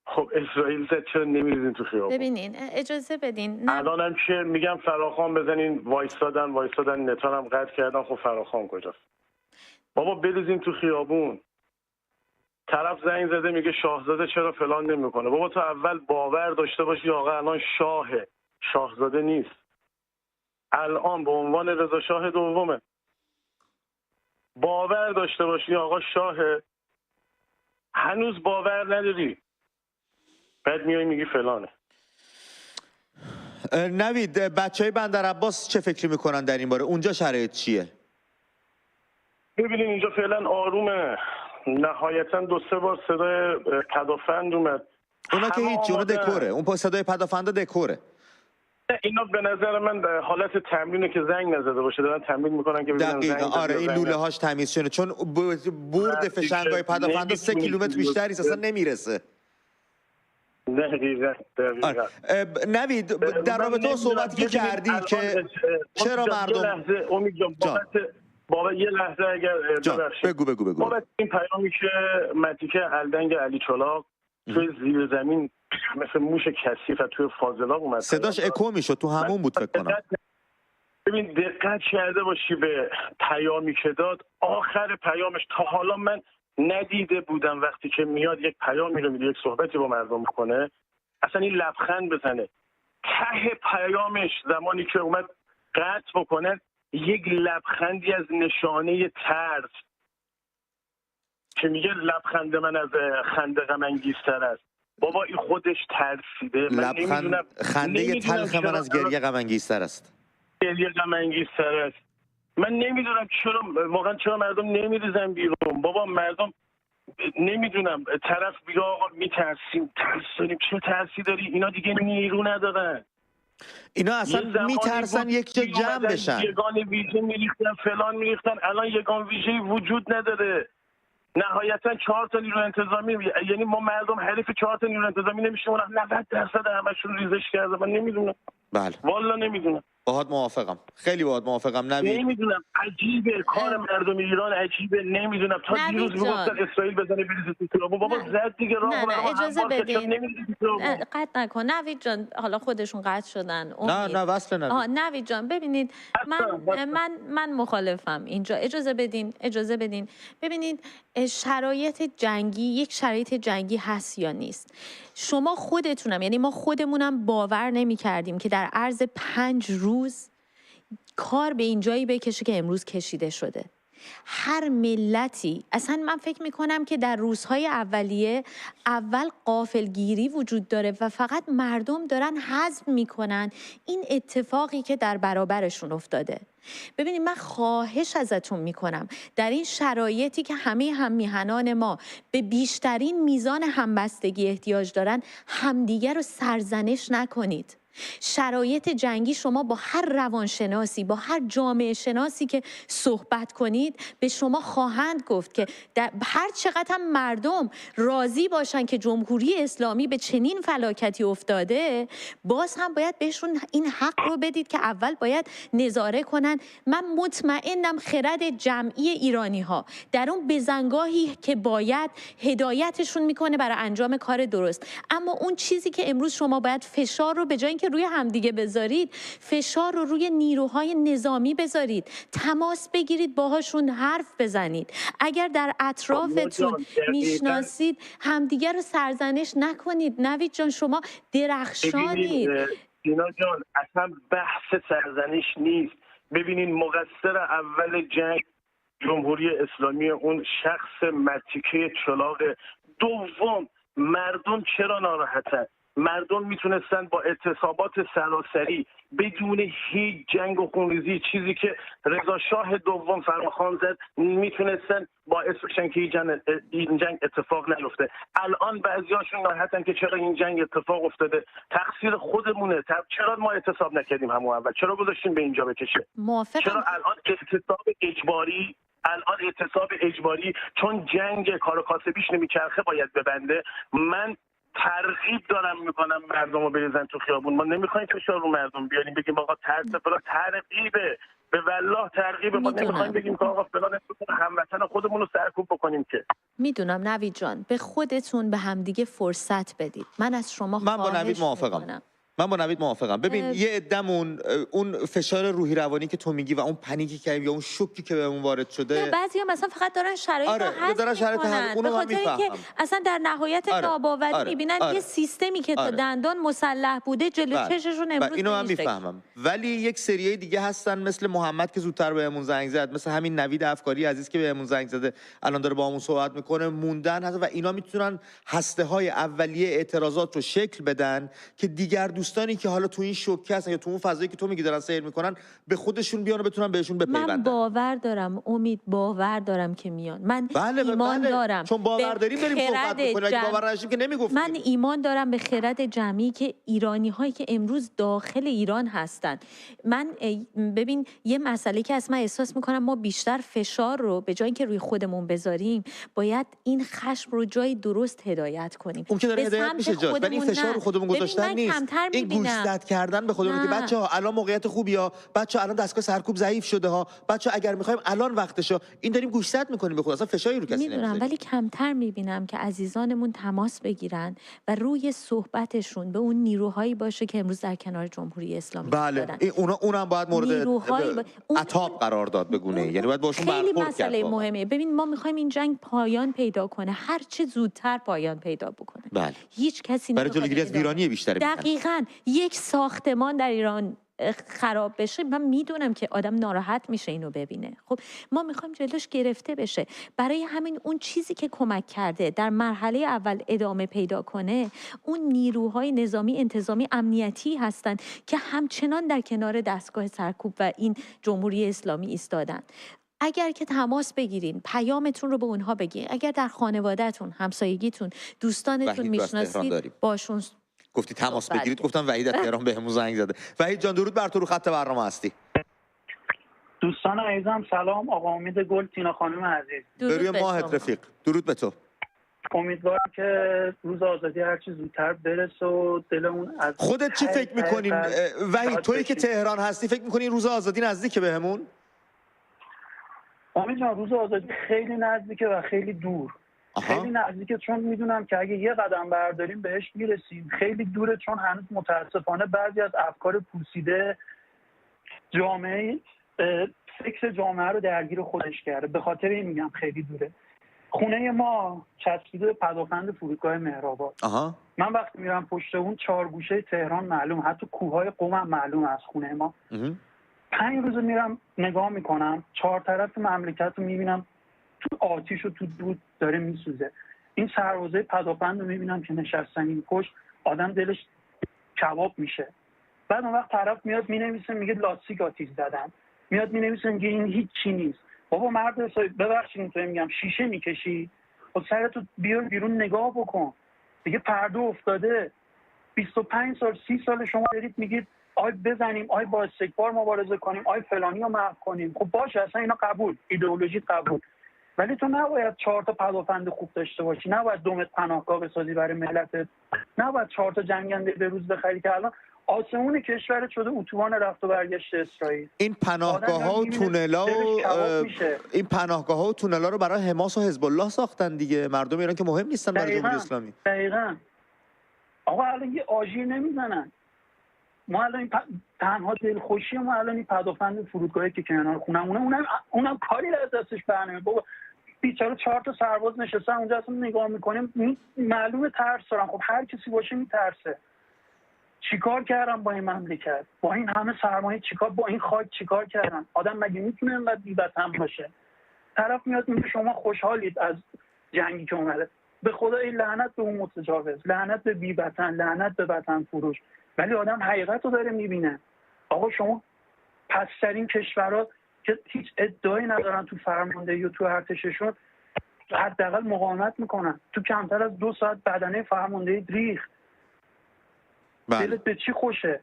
خب اسرائیل زد، چرا نمیریزین تو خیابون؟ ببینین اجازه بدین. الانم که میگم فراخوان بزنین، وایستادن نتان هم قطع کردن. خب فراخوان کجاست؟ بابا بریزین تو خیابون. طرف زنگ زده میگه شاهزاده چرا فلان نمیکنه. بابا تو اول باور داشته باشی آقا الان شاهه، شاهزاده نیست. الان به عنوان رضا شاه دومه. باور داشته باشی آقا شاهه، هنوز باور نداری، بعد میای میگی فلانه. نوید، بچهای بندر عباس چه فکری میکنن در این باره؟ اونجا شرایط چیه؟ ببینین اینجا فعلا آرومه. نهایتا 2-3 بار صدای پدافند اومد. اونا که هیچی، اونا دکوره. اون صدای پدافندا دکوره. اینا به نظر من حالت تمرینه که زنگ نزده باشه، دارن تمرین میکنن که ببینن دقیقاً. آره این لوله هاش تمیز شده، چون برد فشنگای پدافندا 3 کیلومتر بیشتر نیست، اصلا نمیرسه. دقیقاً. نوید، در رابطه با صحبتی که کردی که چرا مردم بابا یه لحظه اگر بگو بابا این پیامی که متیکه الدنگ علی چلاق توی زیر زمین مثل موش کثیف توی فاضلاب اومد، صداش اکو میشد، تو همون بود فکر کنم. ببین دقت کرده باشی به پیامی که داد، آخر پیامش تا حالا من ندیده بودم وقتی که میاد یک پیامی رو میده، یک صحبتی با مردم میکنه، اصلا این لبخند بزنه. ته پیامش زمانی که اومد قطع بکنه یک لبخندی از نشانه ترس که میگه لبخند من از خنده غم انگیزتر است. بابا این خودش ترسیده. خنده تلخ من از گریه غم انگیزتر است. گریه غم انگیزتر است. من نمیدونم چرا مردم نمیریزن بیرون. بابا مردم نمیدونم، طرف بیا آقا میترسیم، ترس داریم. چه ترسی داری؟ اینا دیگه نیرو ندارن. اینا اصلا میترسن یک جا جمع بشن. یگان ویژه میریختن، فلان میریختن. الان یگان ویژه وجود نداره. نهایتا 4 تا نیرو انتظامی، یعنی ما مردم حریف 4 تا نیرو انتظامی نمیشیم. 90% همشون ریزش کرده. من نمیدونم. بله والا نمیدونم. باهات موافقم، خیلی باهات موافقم نوید. نمیدونم، عجیبه کار مردم ایران، عجیبه. نمیدونم تا دیروز میگفتن اسرائیل بزنه بریزه تو خیابون. بابا زد دیگه راه. نه اجازه بدین، قطع نکن نوید جان. حالا خودشون قطع شدن. نه وصل نوید جان ببینید من مخالفم اینجا. اجازه بدین ببینید شرایط جنگی، یک شرایط جنگی هست یا نیست. شما خودتونم، یعنی ما خودمونم باور نمی کردیم که در عرض 5 روز کار به این جایی بکشه که امروز کشیده شده. هر ملتی، اصلا من فکر میکنم که در روزهای اولیه اول غافلگیری وجود داره و فقط مردم دارن هضم میکنن این اتفاقی که در برابرشون افتاده. ببینید من خواهش ازتون میکنم در این شرایطی که همه هممیهنان ما به بیشترین میزان همبستگی احتیاج دارن، همدیگر رو سرزنش نکنید. شرایط جنگی، شما با هر روانشناسی، با هر جامعه شناسی که صحبت کنید به شما خواهند گفت که هر چقدر هم مردم راضی باشن که جمهوری اسلامی به چنین فلاکتی افتاده، باز هم باید بهشون این حق رو بدید که اول باید نظاره کنن. من مطمئنم خرد جمعی ایرانی ها در اون بزنگاهی که باید هدایتشون میکنه برای انجام کار درست. اما اون چیزی که امروز شما باید فشار رو به جای که روی همدیگه بذارید، فشار رو روی نیروهای نظامی بذارید، تماس بگیرید، باهاشون حرف بزنید. اگر در اطرافتون میشناسید همدیگه رو سرزنش نکنید. نوید جان شما درخشانید. دینا جان اصلا بحث سرزنش نیست. ببینین مقصر اول جنگ جمهوری اسلامی، اون شخص متیکه چلاق. دوم مردم چرا ناراحتن؟ مردم میتونستن با اعتصابات سراسری بدون هیچ جنگ و خونریزی، چیزی که رضا شاه دوم فراخوان زد، میتونستن باعث بشن که این جنگ اتفاق نیفته. الان بعضیاشون ناراحتن که چرا این جنگ اتفاق افتاده. تقصیر خودمونه. چرا ما اعتصاب نکردیم همون اول؟ چرا گذاشتیم به اینجا بکشه؟ چرا الان اعتصاب اجباری چون جنگ کار کاسبیش نمیچرخه باید ببنده؟ من ترغیب دارم میکنم مردم رو بریزن تو خیابون. ما نمیخوایم فشار رو مردم بیاریم بگیم آقا ترس فلان. ترغیبه، به والله ترغیبه. ما نمیخوایم بگیم که آقا فلان هموطن خودمون رو سرکوب بکنیم که میدونم نوید جان، به خودتون به همدیگه فرصت بدید. من از شما خواهش میکنم. من با نوید موافقم. ببین یه عده‌مون اون فشار روحی روانی که تو میگی و اون پنیکی که یا اون شوکی که بهمون وارد شده، بعضیا مثلا فقط دارن شرایط رو حذف میکنن، به خاطر اینکه اصلا در نهایت ناباوری میبینن یه سیستمی که تا دندان مسلح بوده جلوی چششون امروز اینو من میفهمم. ولی یک سری دیگه هستن مثل محمد که زودتر بهمون زنگ زد، مثل همین نوید افکاری عزیز که بهمون زنگ زده الان داره باهامون صحبت میکنه، موندن هست و اینا میتونن هسته‌های اولیه اعتراضات رو شکل بدن که دیگر دوستانی که حالا تو این شوکه هستن یا تو اون فضایی که تو میگی دارن سیر میکنن به خودشون بیان و بتونن بهشون بپیوندن. من باور دارم امید، باور دارم که میان. من ایمان دارم، چون باور داریم بریم صحبت بکنیم. اگه باور نداشتیم که نمیگفتیم. من ایمان دارم به خرد جمعی که ایرانی هایی که امروز داخل ایران هستن. من ببین یه مسئله که از من احساس میکنم ما بیشتر فشار رو به جای اینکه روی خودمون بذاریم باید این خشم رو جای درست هدایت کنیم. اون که داره هدایت میشه جاست، ولی این فشار رو خودمون گذاشتن نیست. این گوشزد کردن به خودمون که بچه‌ها الان موقعیت خوبیه، بچه‌ها الان دستگاه سرکوب ضعیف شده ها، بچه‌ها اگر می‌خوایم الان وقتشه، این داریم گوشزد می‌کنیم به خود، اصلا فشاری رو کسی نمی‌ذاریم. میدونم ولی کمتر می‌بینم که عزیزانمون تماس بگیرن و روی صحبتشون به اون نیروهایی باشه که امروز در کنار جمهوری اسلامی بله اونم باید مورد عتاب قرار داد بگونه، یعنی باید باشون برخورد کرد. خیلی مسئله مهمه. ببین ما می‌خوایم این جنگ پایان پیدا کنه، هر چه زودتر پایان پیدا بکنه. بله. هیچ کسی برای جلوگیری از ویرانی بیشتر. دقیقاً یک ساختمان در ایران خراب بشه من میدونم که آدم ناراحت میشه اینو ببینه. خب ما میخوایم جلوش گرفته بشه. برای همین اون چیزی که کمک کرده در مرحله اول ادامه پیدا کنه اون نیروهای نظامی، انتظامی، امنیتی هستن که همچنان در کنار دستگاه سرکوب و این جمهوری اسلامی ایستادن. اگر که تماس بگیرین، پیامتون رو به اونها بگین. اگر در خانوادهتون، همسایگیتون، دوستانتون میشناسید باشون گفتی تماس بگیرید، گفتم وحید از تهران بهمون زنگ زده. وحید جان درود بر تو، رو خط برنامه هستی. دوستان عزیزم سلام، آقا امید گل، تینا خانم عزیز. بروی ماهت رفیق. درود به تو. امیدوارم که روز آزادی هر چه زودتر برسه و دلمون از خودت چی فکر می‌کنی وحید؟ تویی که تهران هستی فکر می‌کنی روز آزادی نزدیکه بهمون؟ امید جان روز آزادی خیلی نزدیکه و خیلی دور. خیلی نزدیکه چون میدونم که اگه یه قدم برداریم بهش میرسیم. خیلی دوره چون هنوز متاسفانه بعضی از افکار پوسیده جامعه فکر جامعه رو درگیر خودش کرده. به خاطر این میگم خیلی دوره. خونه ما چسبیده به پدافند فرودگاه مهرآباد. من وقتی میرم پشت اون 4 گوشه تهران معلوم، حتی کوههای قم هم معلوم از خونه ما. 5 روز میرم نگاه میکنم 4 طرف مملکت رو میبینم تو آتیش و تو دود داره میسوزه. این سربازای پدافند رو میبینم که نشستن این پشت، آدم دلش کباب میشه. بعد اون وقت طرف میاد مینویسه میگه لاستیک آتیش زدن، میاد مینویسه میگه این هیچ چی نیست. بابا مرد ببخشید اینطوری میگم، شیشه میکشی خب سرتو بیار بیرون نگاه بکن دیگه. پرده افتاده 25 سال 30 سال شما دارید میگید آی بزنیم، آی با استکبار مبارزه کنیم، آی فلانی رو محو کنیم. خب باشه اصلا اینا قبول، ایدئولوژی قبول، ولی تو نباید 4 تا پدافند خوب داشته باشی، نباید دومت پناهگاه بسازی برای ملتت، نباید 4 تا جنگنده به روز بخری که الان آسمون کشورت شده اتوبان رفت و برگشت اسرائیل. این پناهگاه‌ها و تونل‌ها این پناهگاه‌ها و تونل‌ها رو برای حماس و حزب الله ساختن دیگه. مردم ایران که مهم نیستن برای جمهوری اسلامی. دقیقاً. آقا الان یه آژیر نمیزنن. ما الان تنها دلخوشی ما الان این پدافند فرودگاهی که کنار خونمونه، اونم کاری از دستش برنامه. بابا بیچاره 4 تا سرباز نشستن اونجا، اصلا نگاه میکنیم معلومه ترس دارن. خب هر کسی باشه میترسه. چیکار کردن با این مملکت؟ با این همه سرمایه چیکار، با این خاک چیکار کردن؟ آدم مگه میتونه اینقدر بی‌وطن باشه؟ طرف میاد میگه شما خوشحالید از جنگی که اومده. به خدا این لعنت به اون متجاوز، لعنت به بی‌وطن، لعنت به وطن فروش. ولی آدم حقیقت رو داره میبینه. آقا شما پس‌ترین کشورها که هیچ ادعایی ندارن تو فرماندهی و تو ارتششون حداقل مقاومت میکنن. تو کمتر از 2 ساعت بدنه فرماندهی ریخت. دلت به چی خوشه؟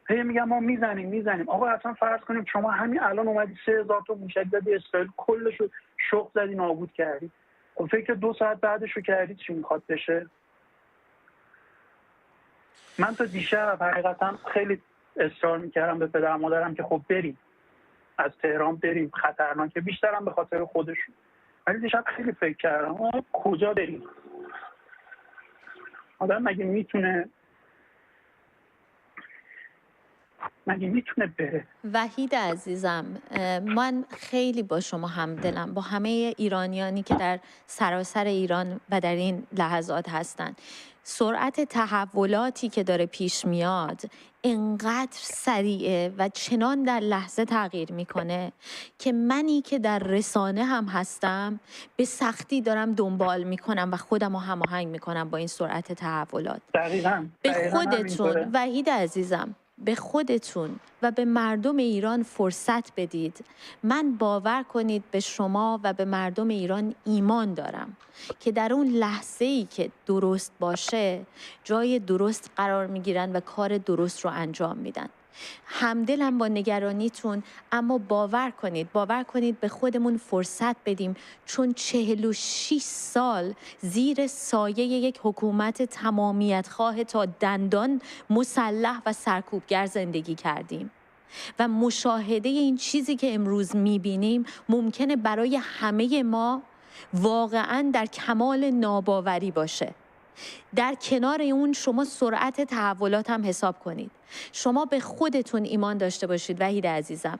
هی میگم ما میزنیم. آقا اصلا فرض کنیم شما همین الان اومدی 3000 تا موشک زدی اسرائیل، کلش رو شخم زدی نابود کردی. خب فکر 2 ساعت بعدش رو کردی چی میخواد بشه؟ من تا دیشب حقیقتا خیلی اصرار میکردم به پدر مادرم که خب بریم از تهران، بریم خطرناکه، بیشترم به خاطر خودشون. ولی دیشب خیلی فکر کردم کجا بریم؟ آدم مگه میتونه بره؟ وحید عزیزم، من خیلی با شما همدلم، با همه ایرانیانی که در سراسر ایران و در این لحظات هستند. سرعت تحولاتی که داره پیش میاد انقدر سریعه و چنان در لحظه تغییر میکنه که منی که در رسانه هم هستم به سختی دارم دنبال میکنم و خودم رو هماهنگ میکنم با این سرعت تحولات. دقیقاً به خودتون وحید عزیزم، به خودتون و به مردم ایران فرصت بدید. من باور کنید به شما و به مردم ایران ایمان دارم که در اون لحظه‌ای که درست باشه جای درست قرار میگیرن و کار درست رو انجام میدن. همدلم با نگرانیتون، اما باور کنید به خودمون فرصت بدیم، چون 46 سال زیر سایه یک حکومت تمامیت خواه تا دندان مسلح و سرکوبگر زندگی کردیم و مشاهده این چیزی که امروز میبینیم ممکنه برای همه ما واقعاً در کمال ناباوری باشه. در کنار اون شما سرعت تحولات هم حساب کنید. شما به خودتون ایمان داشته باشید وحید عزیزم.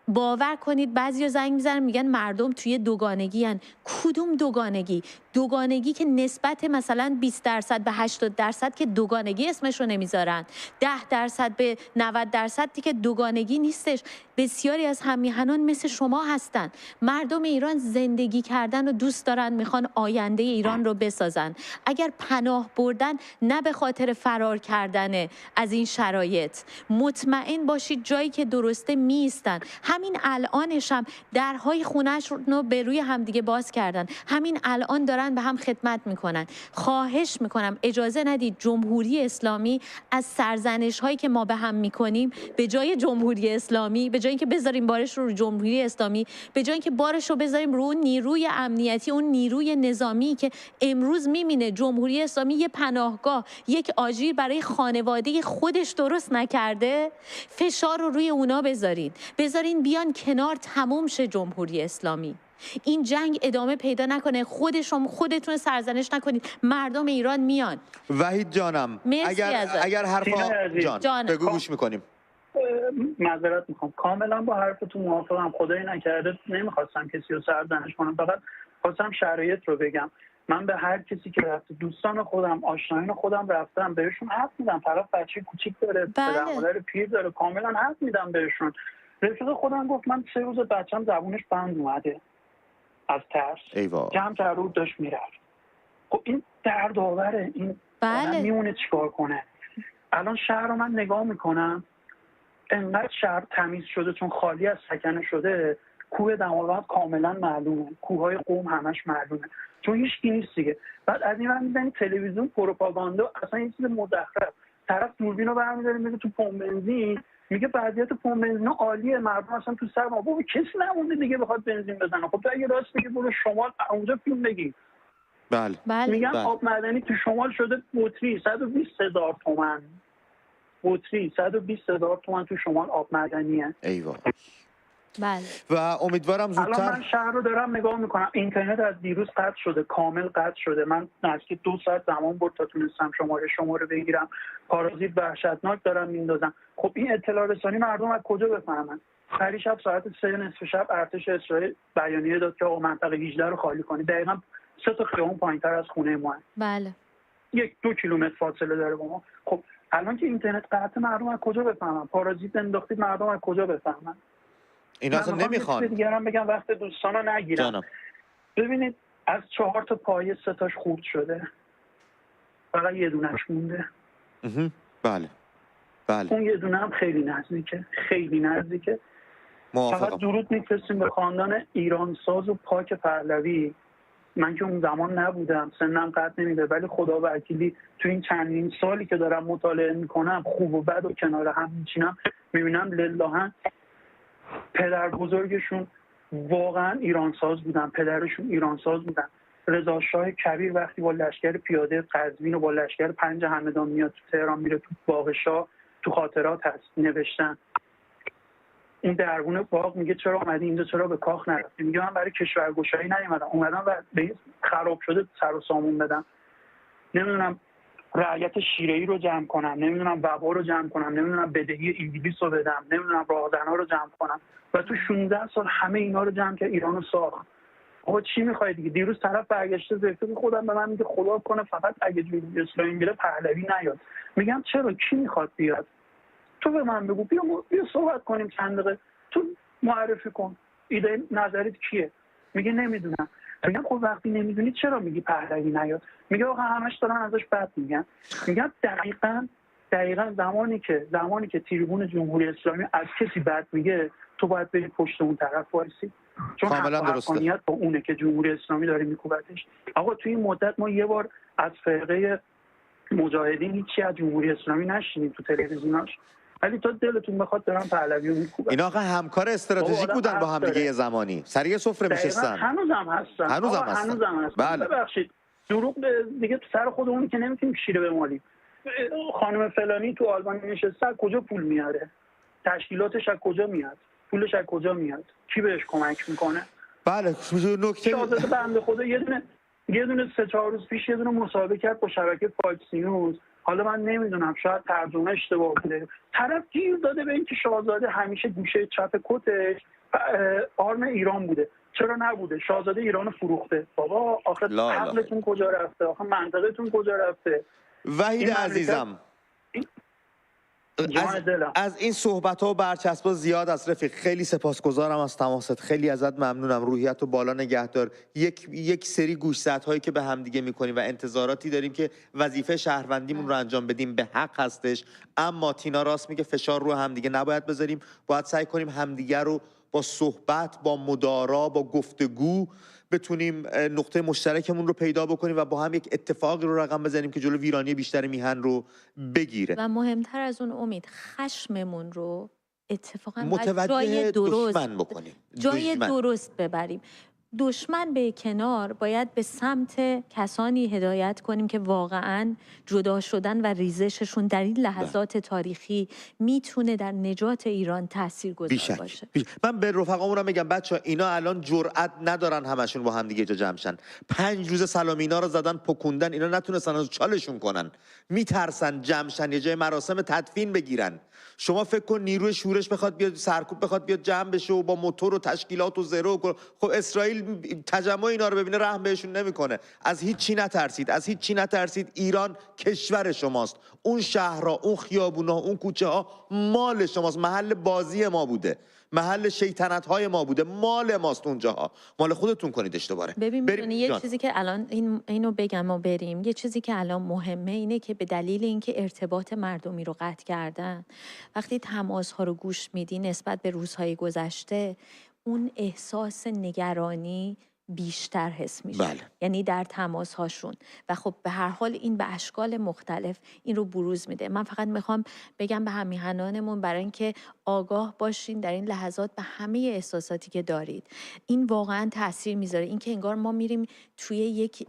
باور کنید بعضیا زنگ میزنن میگن مردم توی دوگانگی هن. کدوم دوگانگی؟ دوگانگی که نسبت مثلا 20% به 80% که دوگانگی اسمش رو نمیذارن، 10% به 90% که دوگانگی نیستش. بسیاری از هممیهنان مثل شما هستن. مردم ایران زندگی کردن رو دوست دارن، میخوان آینده ایران رو بسازن. اگر پناه بردن نه به خاطر فرار کردن از این شرایط، مطمئن باشید جایی که درسته میستن. همین الانش هم درهای خونه‌اش رو به روی همدیگه باز کردن. همین الان دارن به هم خدمت میکنن. خواهش میکنم اجازه ندید جمهوری اسلامی از سرزنش هایی که ما به هم میکنیم، به جای جمهوری اسلامی، به جای اینکه بذاریم بارش رو جمهوری اسلامی، به جای اینکه بارش رو بذاریم رو نیروی امنیتی، اون نیروی نظامی که امروز میبینه جمهوری اسلامی یه پناهگاه، یک آژیر برای خانواده خودش درست نکرده، فشار رو روی اونا بذارین بیان کنار، تموم شه جمهوری اسلامی. این جنگ ادامه پیدا نکنه، خودتون سرزنش نکنید، مردم ایران میان. وحید جانم، اگر حرفا جان بگو گوش میکنیم. معذرت میخوام، کاملا با حرفتون موافقم. خدایی نکرده نمیخواستم کسی رو سرزنش کنم، فقط خواستم شرایط رو بگم. من به هر کسی که رفته، دوستان خودم، آشنایان خودم رفتم، بهشون حرف میدم. طرف بچه کوچیک داره، پدر مادر پیر داره، کاملا حرف میدم بهشون. رفیق خودم گفت من 3 روز بچه‌م زبونش بند اومده از ترس، جمع جرود داشت میرفت. خب این دردآوره. این میمونه چیکار کنه؟ الان شهر رو من نگاه میکنم، انقدر شهر تمیز شده چون خالی از سکنه شده. کوه دماوند کاملا معلومه، کوههای قم همش معلومه، چون هیچ کی نیست دیگه. بعد از این ور میزنی تلویزیون، پروپاگاندا، اصلا این چیز مزخرف. طرف دوربین رو برمی‌داره میره تو پمپ بنزین، میگه وضعیت پمپ بنزین عالیه، مردم اصلا تو سر ما بابا کسی نمونده دیگه بخواد بنزین بزنه. خب تو اگه راست بگی برو شمال، اونجا فیلم بگی. بله. میگن آب معدنی تو شمال شده بطری 120,000 تومان. بطری 120,000 تومان تو شمال آب معدنیه. ایوا. بله. و امیدوارم زودتر. الان من شهر رو دارم نگاه میکنم، اینترنت از دیروز قطع شده، کامل قطع شده. من نزدیک 2 ساعت زمان برد تا تونستم شماره بگیرم. پارازیت وحشتناک دارم میندازم. خب این اطلاع رسانی مردم از کجا بفهمن؟ پریشب ساعت 3 نصف شب ارتش اسرائیل بیانیه داد که آقا منطقه 18 رو خالی کنید. دقیقاً 3 تا خیابون پایین‌تر از خونه ما. بله. 1-2 کیلومتر فاصله داره با ما. خب الان که اینترنت قطع، مردم از کجا بفهمن؟ پارازیت انداختید، مردم از کجا بفهمن؟ اینا اصلا نمیخوان. دیگرم بگم وقت دوستانو نگیرم. جانم. ببینید از 4 تا پایه 3 تاش خورد شده، فقط یه دونش مونده. بله. اون یه دونه هم خیلی نزدیکه. فقط درود میفرستیم به خاندان ایرانساز و پاک پهلوی. من که اون زمان نبودم، سنم قد نمیده، ولی خدا وکیلی تو این چندین سالی که دارم مطالعه میکنم، خوب و بد و کنار هم میچینم، میبینم للهن پدر بزرگشون واقعا ایرانساز بودن، پدرشون ایرانساز بودن. رضا شاه کبیر وقتی با لشکر پیاده قزوین و با لشکر 5 همدان میاد تو تهران، میره تو باغ شاه، تو خاطرات هست نوشتن اون دربون باغ میگه چرا اومدی اینجا، چرا به کاخ نرفتی؟ میگه من برای کشورگشایی نیومدم، اومدم و به خراب شده سر و سامون بدم، نمیدونم رعیت شیره‌ای رو جمع کنم، نمیدونم وبا رو جمع کنم، نمیدونم بدهی انگلیس رو بدم، نمیدونم راهزن‌ها رو جمع کنم. و تو 16 سال همه اینا رو جمع کرد، ایرانو ساخت. آقا چی می‌خوای دیگه؟ دیروز طرف برگشته زفته خودم به من میگه خدا کنه فقط اگه جمهوری اسلامی میره پهلوی نیاد. میگم چرا؟ کی میخواد بیاد؟ تو به من بگو، بیا صحبت کنیم چند دقیقه، تو معرفی کن ایده نظرت کیه. میگه نمیدونم. میگم خب وقتی نمیدونی چرا میگی پهلوی نیاد؟ میگه آقا همش دارن ازش بد میگن. میگم دقیقاً زمانی که تریبون جمهوری اسلامی از کسی بد میگه تو باید بری پشت اون طرف وایسی، چون حقانیت با اونه که جمهوری اسلامی داره میکوبتش. آقا توی این مدت ما یه بار از فرقه مجاهدین هیچی از جمهوری اسلامی نشینیم تو تلویزیوناش، ولی تا دلتون بخواد دارن پهلوی رو میکوبن. اینا آقا همکار استراتژیک بودن با هم دیگه یه زمانی، سر یه سفره میشستن. هنوزم هستن. بله. ببخشید دروغ دیگه تو سر خودمون که نمیتونیم شیره بمالیم. خانم فلانی تو آلمان نشسته، از کجا پول میاره؟ تشکیلاتش از کجا میاد؟ پولش از کجا میاد؟ کی بهش کمک میکنه؟ بله نکته شاهزاده بنده خدا یه دونه 3-4 روز پیش یه دونه مصاحبه کرد با شبکه فاکس نیوز. حالا من نمیدونم شاید ترجمه اشتباه بوده، طرف گیر داده به اینکه شاهزاده همیشه گوشه چپ کتش آرم ایران بوده. چرا نبوده؟ شاهزاده ایرانو فروخته. بابا آخه عقلتون کجا رفته؟ آخه منطقتون کجا رفته؟ وحید عزیزم از این صحبت ها و برچسب‌ها زیاد است رفیق. خیلی سپاسگزارم از تماست، خیلی ازت ممنونم. روحیت رو بالا نگهدار. یک سری گوشزد هایی که به هم دیگه میکنیم و انتظاراتی داریم که وظیفه شهروندیمون رو انجام بدیم به حق هستش، اما تینا راست میگه فشار رو هم دیگه نباید بذاریم. باید سعی کنیم همدیگه رو با صحبت، با مدارا، با گفتگو بتونیم نقطه مشترکمون رو پیدا بکنیم و با هم یک اتفاقی رو رقم بزنیم که جلو ویرانی بیشتر میهن رو بگیره. و مهمتر از اون امید، خشممون رو اتفاقا متوجه دشمن بکنیم، جای درست ببریم. دشمن به کنار، باید به سمت کسانی هدایت کنیم که واقعاً جدا شدن و ریزششون در این لحظات تاریخی میتونه در نجات ایران تاثیرگذار باشه. من به رفقامون میگم بچه‌ها اینا الان جرئت ندارن همشون با هم دیگه جمع شن. 5 روز سلامینا رو زدن پکوندن، اینا نتونستن از چالشون کنن، میترسن جمع شن یه جای مراسم تدفین بگیرن. شما فکر کن نیروی شورش بخواد بیاد، سرکوب بخواد بیاد جمع بشه و با موتور و تشکیلات و زرو، خب اسرائیل تجمع اینا رو ببینه رحم بهشون نمیکنه. از هیچ چی نترسید، ایران کشور شماست. اون شهرها، اون خیابونا، اون کوچه ها مال شماست، محل بازی ما بوده، محل شیطنت های ما بوده، مال ماست اونجاها. مال خودتون کنیدش دوباره. ببین یه چیزی که الان اینو بگم و بریم، یه چیزی که الان مهمه اینه که به دلیل اینکه ارتباط مردمی رو قطع کردن، وقتی تماس ها رو گوش میدی نسبت به روزهای گذشته، اون احساس نگرانی بیشتر حس میشه. بله. یعنی در تماس هاشون، و خب به هر حال این به اشکال مختلف این رو بروز میده. من فقط میخوام بگم به همیهنانمون برای اینکه آگاه باشین در این لحظات به همه احساساتی که دارید. این واقعا تاثیر میذاره. این که انگار ما میریم توی یک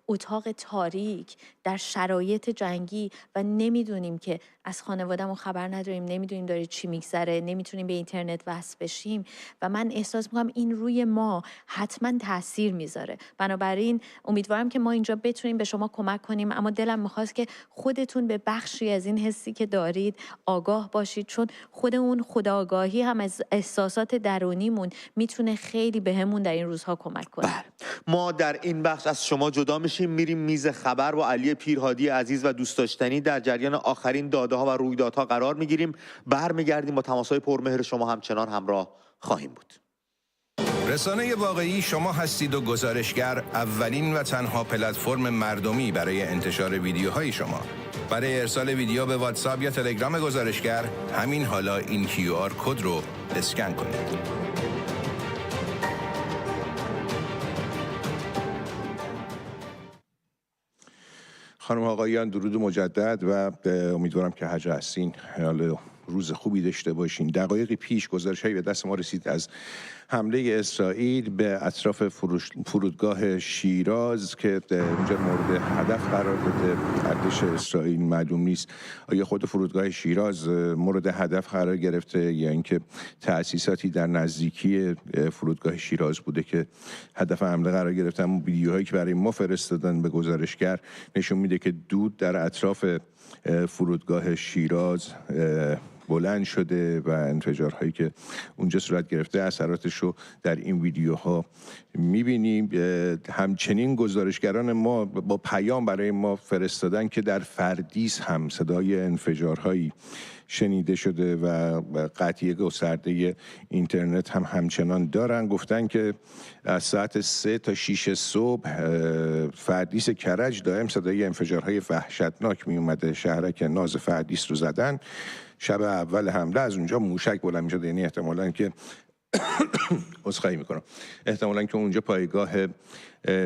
اتاق تاریک در شرایط جنگی و نمیدونیم که از خانواده‌مون خبر نداریم، نمیدونیم داره چی میگذره، نمیتونیم به اینترنت وصل بشیم و من احساس میکنم این روی ما حتما تاثیر میذاره. بنابراین امیدوارم که ما اینجا بتونیم به شما کمک کنیم، اما دلم میخواست که خودتون به بخشی از این حسی که دارید آگاه باشید، چون خود اون خودآگاهی هم از احساسات درونیمون میتونه خیلی بهمون در این روزها کمک کنه. ما در این بخش از شما جدا میشیم، میریم میز خبر با علی پیرهادی عزیز و دوست داشتنی در جریان آخرین داده‌ها و رویدادها قرار میگیریم. برمیگردیم با تماس‌های پرمهر شما همچنان همراه خواهیم بود. رسانه واقعی شما هستید و گزارشگر اولین و تنها پلتفرم مردمی برای انتشار ویدیوهای شما. برای ارسال ویدیو به واتساپ یا تلگرام گزارشگر همین حالا این QR کد رو اسکن کنید. خانم آقایان درود مجدد و امیدوارم که هجا هستین. حالا روز خوبی داشته باشین. دقایقی پیش گزارش‌هایی به دست ما رسید از حمله اسرائیل به اطراف فرودگاه شیراز که اونجا مورد هدف قرار داده ارتش اسرائیل. معلوم نیست آیا خود فرودگاه شیراز مورد هدف قرار گرفته یا اینکه تأسیساتی در نزدیکی فرودگاه شیراز بوده که هدف حمله قرار گرفته. اما ویدیوهایی که برای ما فرستادن به گزارشگر نشون میده که دود در اطراف فرودگاه شیراز بلند شده و انفجارهایی که اونجا صورت گرفته اثراتش رو در این ویدیوها میبینیم. همچنین گزارشگران ما با پیام برای ما فرستادن که در فردیس هم صدای انفجارهایی شنیده شده و قطعی گسترده اینترنت هم همچنان دارن. گفتن که از ساعت 3 تا 6 صبح فردیس کرج دائم صدای انفجارهای وحشتناک می اومده. شهرک ناز فردیس رو زدن. شب اول حمله از اونجا موشک بلند می شده، یعنی احتمالاً که عذرخواهی میکنم، احتمالاً که اونجا پایگاه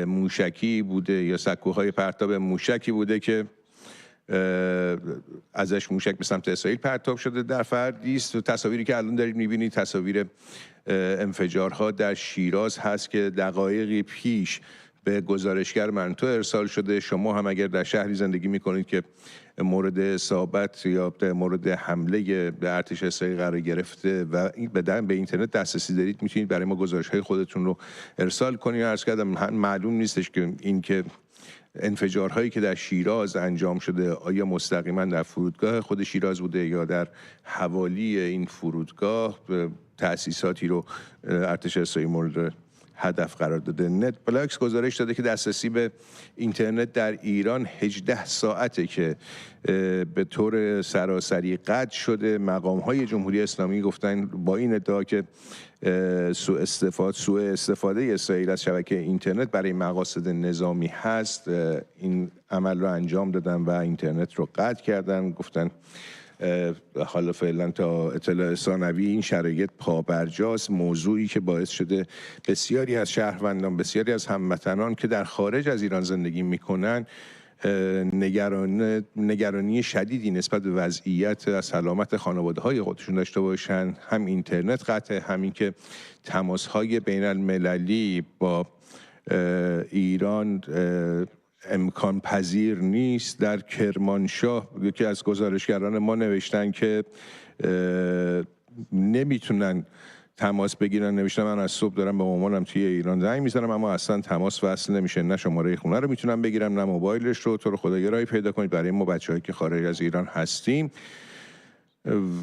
موشکی بوده یا سکوهای پرتاب موشکی بوده که ازش موشک به سمت اسرائیل پرتاب شده در فردیس. و تصاویری که الان دارید میبینید تصاویر انفجارها در شیراز هست که دقایقی پیش به گزارشگر منطقه ارسال شده. شما هم اگر در شهری زندگی میکنید که مورد اصابت یا مورد حمله به ارتش اسرائیل قرار گرفته و به اینترنت دسترسی دارید، میتونید برای ما گزارش‌های خودتون رو ارسال کنید. عرض کردم معلوم نیستش که این که انفجارهایی که در شیراز انجام شده آیا مستقیما در فرودگاه خود شیراز بوده یا در حوالی این فرودگاه تأسیساتی رو ارتش اسرائیل مورد هدف قرار داده. نت بلاکس گزارش داده که دسترسی به اینترنت در ایران 18 ساعته که به طور سراسری قطع شده. مقام‌های جمهوری اسلامی گفتن با این ادعا که سوء استفاده اسرائیل از شبکه اینترنت برای مقاصد نظامی هست، این عمل رو انجام دادن و اینترنت رو قطع کردن. گفتن حالا فعلا تا اطلاع ثانوی این شرایط پابرجاست، موضوعی که باعث شده بسیاری از شهروندان، بسیاری از هموطنان که در خارج از ایران زندگی میکنن نگرانی شدیدی نسبت به وضعیت و سلامت خانواده‌های خودشون داشته باشن. هم اینترنت قطعه، همین که تماس‌های بین المللی با ایران امکان پذیر نیست. در کرمانشاه یکی از گزارشگران ما نوشتن که نمیتونن تماس بگیرن. نوشتم من از صبح دارم به مامانم توی ایران زنگ میزنم اما اصلا تماس وصل نمیشه، نه شماره خونه رو میتونم بگیرم نه موبایلش رو. تو رو خدا یه راهی پیدا کنید برای ما بچه‌هایی که خارج از ایران هستیم.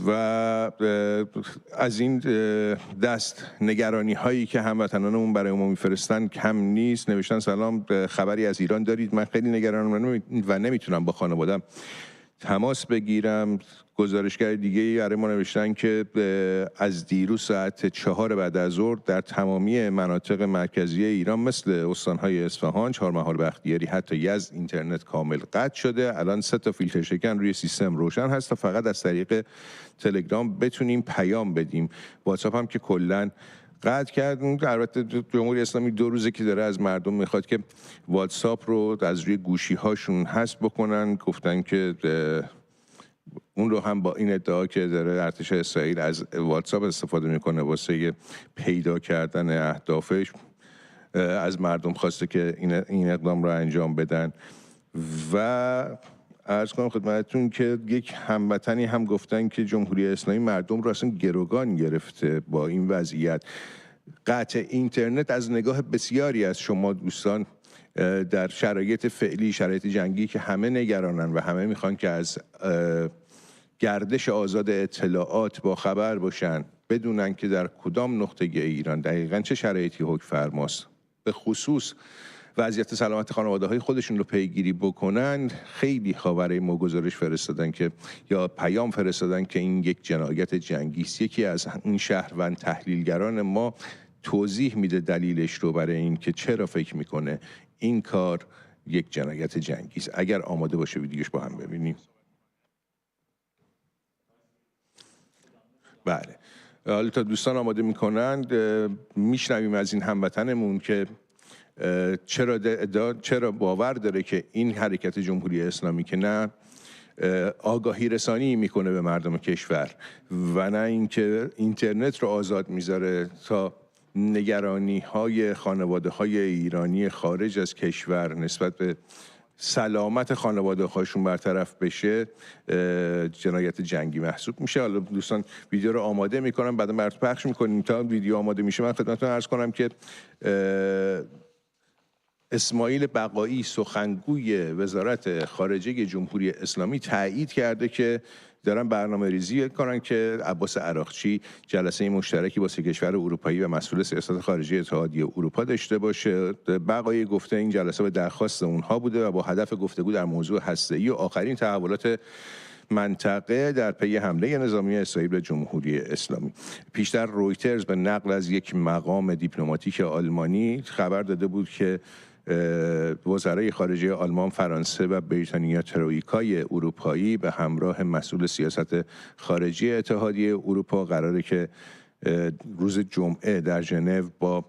و از این دست نگرانی هایی که هموطنانمون برای ما میفرستن کم نیست. نوشتن سلام، خبری از ایران دارید؟ من خیلی نگرانم و نمیتونم با خانوادم تماس بگیرم. گزارشگر دیگه برای ما نوشتن که از دیروز ساعت 4 بعد از ظهر در تمامی مناطق مرکزی ایران مثل استانهای اصفهان، چهارمحال، بختیاری، حتی یزد اینترنت کامل قطع شده. الان 3 تا فیلتر شکن روی سیستم روشن هست تا فقط از طریق تلگرام بتونیم پیام بدیم. واتساپ هم که کلاً قطع کردن. البته جمهوری اسلامی 2 روزه که داره از مردم میخواد که واتساپ رو از روی گوشی هاشون حذف بکنن. گفتن که اون رو هم با این ادعا که داره ارتش اسرائیل از واتساپ استفاده میکنه واسه پیدا کردن اهدافش، از مردم خواسته که این اقدام رو انجام بدن. و عرض کنم خدمتتون که یک هموطنی هم گفتن که جمهوری اسلامی مردم رو اصلا گروگان گرفته با این وضعیت. قطع اینترنت از نگاه بسیاری از شما دوستان در شرایط فعلی، شرایط جنگی که همه نگرانن و همه میخوان که از گردش آزاد اطلاعات با خبر باشن، بدونن که در کدام نقطه ایران دقیقاً چه شرایطی حکم فرماست، به خصوص وضعیت سلامت خانواده‌های خودشون رو پیگیری بکنن. خیلی ها برای ما گزارش فرستادن که یا پیام فرستادن که این یک جنایت جنگی است. یکی از این شهروند تحلیلگران ما توضیح میده دلیلش رو برای این که چرا فکر میکنه این کار یک جنایت جنگی است. اگر آماده باشه ویدیوش با هم ببینیم. بله، حالا تا دوستان آماده میکنند میشنویم از این هموطنمون که چرا باور داره که این حرکت جمهوری اسلامی که نه آگاهی رسانی میکنه به مردم کشور و نه اینکه اینترنت رو آزاد میذاره تا نگرانی های خانواده های ایرانی خارج از کشور نسبت به سلامت خانواده هاشون برطرف بشه، جنایت جنگی محسوب میشه. حالا دوستان ویدیو رو آماده میکنم، بعد براتون پخش میکنیم. تا ویدیو آماده میشه من خدمتتون عرض کنم که اسماعیل بقایی سخنگوی وزارت خارجه جمهوری اسلامی تایید کرده که دارن برنامه ریزی کنن که عباس عراقچی جلسه مشترکی با سه کشور اروپایی و مسئول سیاست خارجی اتحادیه اروپا داشته باشه. بقایی گفته این جلسه به درخواست اونها بوده و با هدف گفتگو در موضوع هسته‌ای و آخرین تحولات منطقه در پی حمله نظامی اسرائیل به جمهوری اسلامی. پیشتر رویترز به نقل از یک مقام دیپلماتیک آلمانی خبر داده بود که وزرای خارجه آلمان، فرانسه و بریتانیا ترویکای اروپایی به همراه مسئول سیاست خارجی اتحادیه اروپا قراره که روز جمعه در ژنو با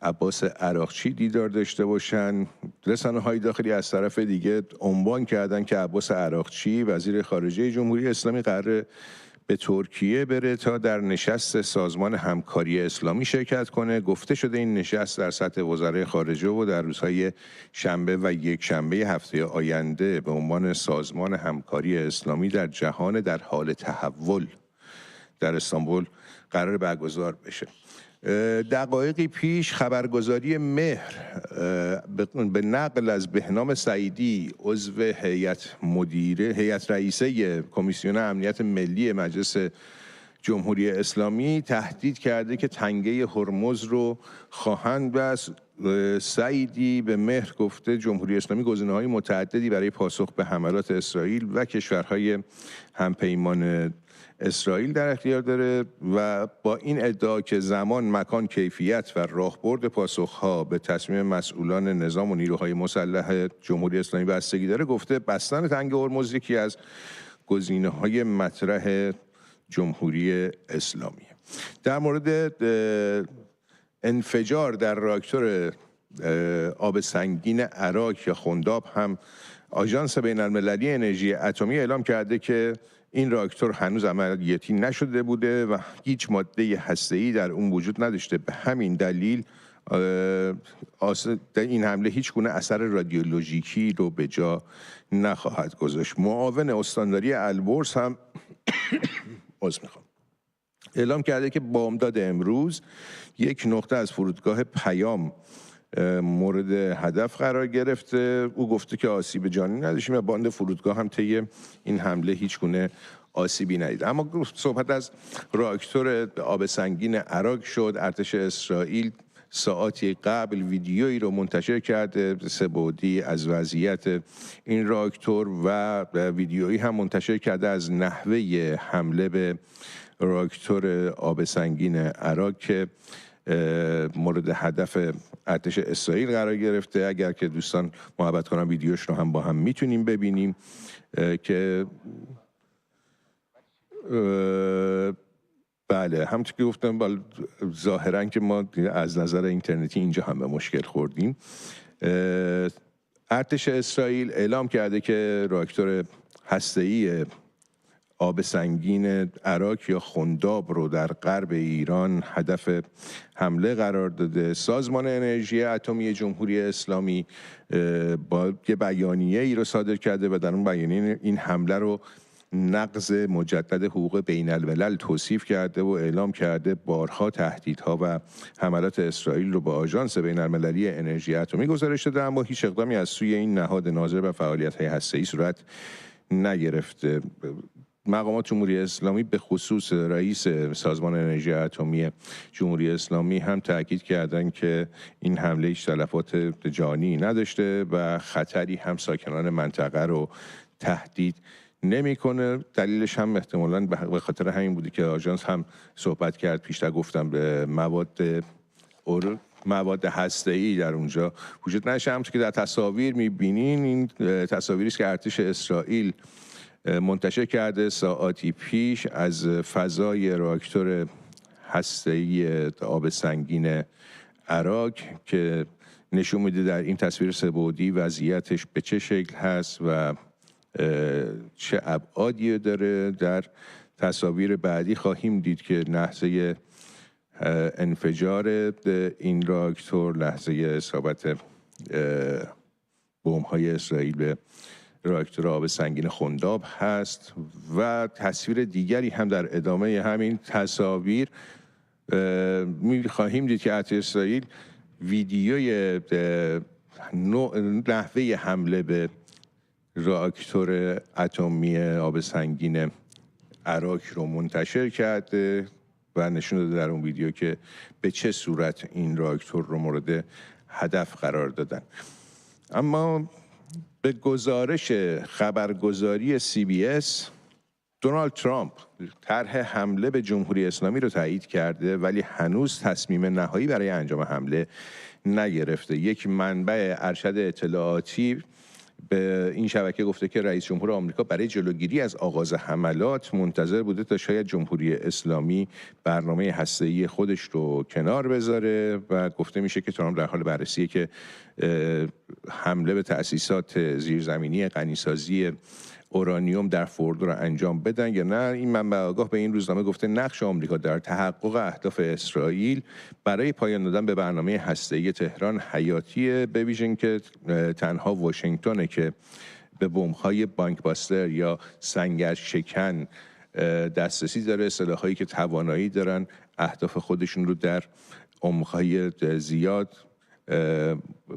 عباس عراقچی دیدار داشته باشن. رسانه‌های داخلی از طرف دیگه عنوان کردن که عباس عراقچی وزیر خارجه جمهوری اسلامی قراره به ترکیه بره تا در نشست سازمان همکاری اسلامی شرکت کنه. گفته شده این نشست در سطح وزرای خارجه و در روزهای شنبه و یکشنبه هفته آینده به عنوان سازمان همکاری اسلامی در جهان در حال تحول در استانبول قرار برگزار بشه. دقایقی پیش خبرگزاری مهر به نقل از بهنام سعیدی عضو هیئت رئیسه کمیسیون امنیت ملی مجلس جمهوری اسلامی تهدید کرده که تنگه هرمز رو خواهند بست. سعیدی به مهر گفته جمهوری اسلامی گزینه‌های متعددی برای پاسخ به حملات اسرائیل و کشورهای همپیمان اسرائیل در اختیار داره و با این ادعا که زمان، مکان، کیفیت و راهبرد پاسخها به تصمیم مسئولان نظام و نیروهای مسلح جمهوری اسلامی بستگی داره، گفته بستن تنگ هرمز یکی از گزینه‌های مطرح جمهوری اسلامی. در مورد انفجار در راکتور آب سنگین عراق یا خنداب هم آژانس بین‌المللی انرژی اتمی اعلام کرده که این راکتور هنوز عملیاتی نشده بوده و هیچ ماده هسته‌ای در اون وجود نداشته. به همین دلیل این حمله هیچ گونه اثر رادیولوژیکی رو به جا نخواهد گذاشت. معاون استانداری البرز هم اعلام کرده که بامداد امروز یک نقطه از فرودگاه پیام مورد هدف قرار گرفته. او گفته که آسیب جانی نداشتیم و باند فرودگاه هم طی این حمله هیچ گونه آسیبی ندید. اما صحبت از راکتور آب سنگین عراق شد. ارتش اسرائیل ساعتی قبل ویدیویی رو منتشر کرده سه‌بعدی از وضعیت این راکتور و ویدیویی هم منتشر کرده از نحوه حمله به راکتور آب سنگین عراق که مورد هدف ارتش اسرائیل قرار گرفته. اگر که دوستان محبت کنن ویدیوش رو هم با هم میتونیم ببینیم که بله همونطور که گفتم ظاهرا که ما از نظر اینترنتی اینجا هم به مشکل خوردیم. ارتش اسرائیل اعلام کرده که راکتور هسته‌ای آب سنگین عراق یا خنداب رو در غرب ایران هدف حمله قرار داده. سازمان انرژی اتمی جمهوری اسلامی با یه بیانیه ای رو صادر کرده و در اون بیانیه این حمله رو نقض مجدد حقوق بین الملل توصیف کرده و اعلام کرده بارها تهدیدها و حملات اسرائیل رو با آژانس بین المللی انرژی اتمی گزارش داده، اما هیچ اقدامی از سوی این نهاد ناظر به فعالیت‌های هسته‌ای صورت نگرفته. مقامات جمهوری اسلامی به خصوص رئیس سازمان انرژی اتمی جمهوری اسلامی هم تاکید کردند که این حمله هیچ تلفات جانی نداشته و خطری هم ساکنان منطقه رو تهدید نمیکنه. دلیلش هم احتمالاً به خاطر همین بوده که آژانس هم صحبت کرد، پیشتر گفتم به مواد هسته‌ای در اونجا وجود نشه. همونطور که در تصاویر می‌بینین این تصاویری است که ارتش اسرائیل منتشر کرده ساعاتی پیش از فضای راکتور هسته‌ای آب سنگین عراق که نشون میده در این تصویر سه‌بعدی وضعیتش به چه شکل هست و چه ابعادی داره. در تصاویر بعدی خواهیم دید که لحظه انفجار این راکتور، لحظه اصابت بمب‌های اسرائیل به راکتور آب سنگین خنداب هست و تصویر دیگری هم در ادامه همین تصاویر خواهیم دید که ارتش اسرائیل ویدیوی نحوه حمله به راکتور اتمی آب سنگین عراق رو منتشر کرده و نشون داده در اون ویدیو که به چه صورت این راکتور رو مورد هدف قرار دادن. اما به گزارش خبرگزاری CBS، دونالد ترامپ طرح حمله به جمهوری اسلامی رو تایید کرده ولی هنوز تصمیم نهایی برای انجام حمله نگرفته. یک منبع ارشد اطلاعاتی به این شبکه گفته که رئیس جمهور آمریکا برای جلوگیری از آغاز حملات منتظر بوده تا شاید جمهوری اسلامی برنامه هسته‌ای خودش رو کنار بذاره و گفته میشه که ترامپ در حال بررسیه که حمله به تأسیسات زیرزمینی غنیسازی اورانیوم در فوردو را انجام بدن یا نه. این منبع آگاه به این روزنامه گفته نقش آمریکا در تحقق اهداف اسرائیل برای پایان دادن به برنامه هسته‌ای تهران حیاتیه، به ویژه که تنها واشنگتونه که به بمب‌های بانکباستر یا سنگر شکن دسترسی داره، سلاح‌هایی که توانایی دارن اهداف خودشون رو در عمق‌های زیاد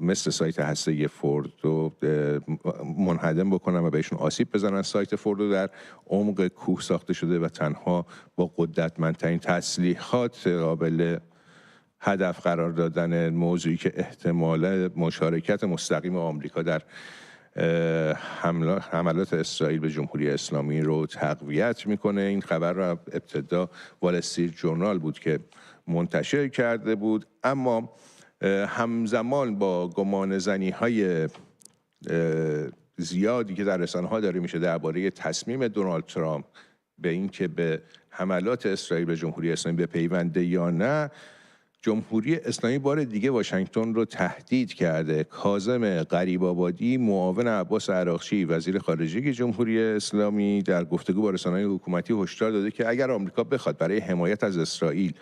مثل سایت هسته‌ای فوردو منهدم بکنن و بهشون آسیب بزنن. سایت فوردو در عمق کوه ساخته شده و تنها با قدرتمندترین تسلیحات قابل هدف قرار دادن موضوعی که احتمال مشارکت مستقیم آمریکا در حملات اسرائیل به جمهوری اسلامی رو تقویت میکنه. این خبر را ابتدا وال استریت جورنال بود که منتشر کرده بود، اما همزمان با گمان زنی های زیادی که در رسانه‌ها داره میشه درباره تصمیم دونالد ترامپ به این که به حملات اسرائیل به جمهوری اسلامی بپیونده یا نه، جمهوری اسلامی بار دیگه واشنگتن رو تهدید کرده. کاظم غریب‌آبادی، معاون عباس عراقچی وزیر خارجه جمهوری اسلامی، در گفتگو با رسانه‌های حکومتی هشدار داده که اگر آمریکا بخواد برای حمایت از اسرائیل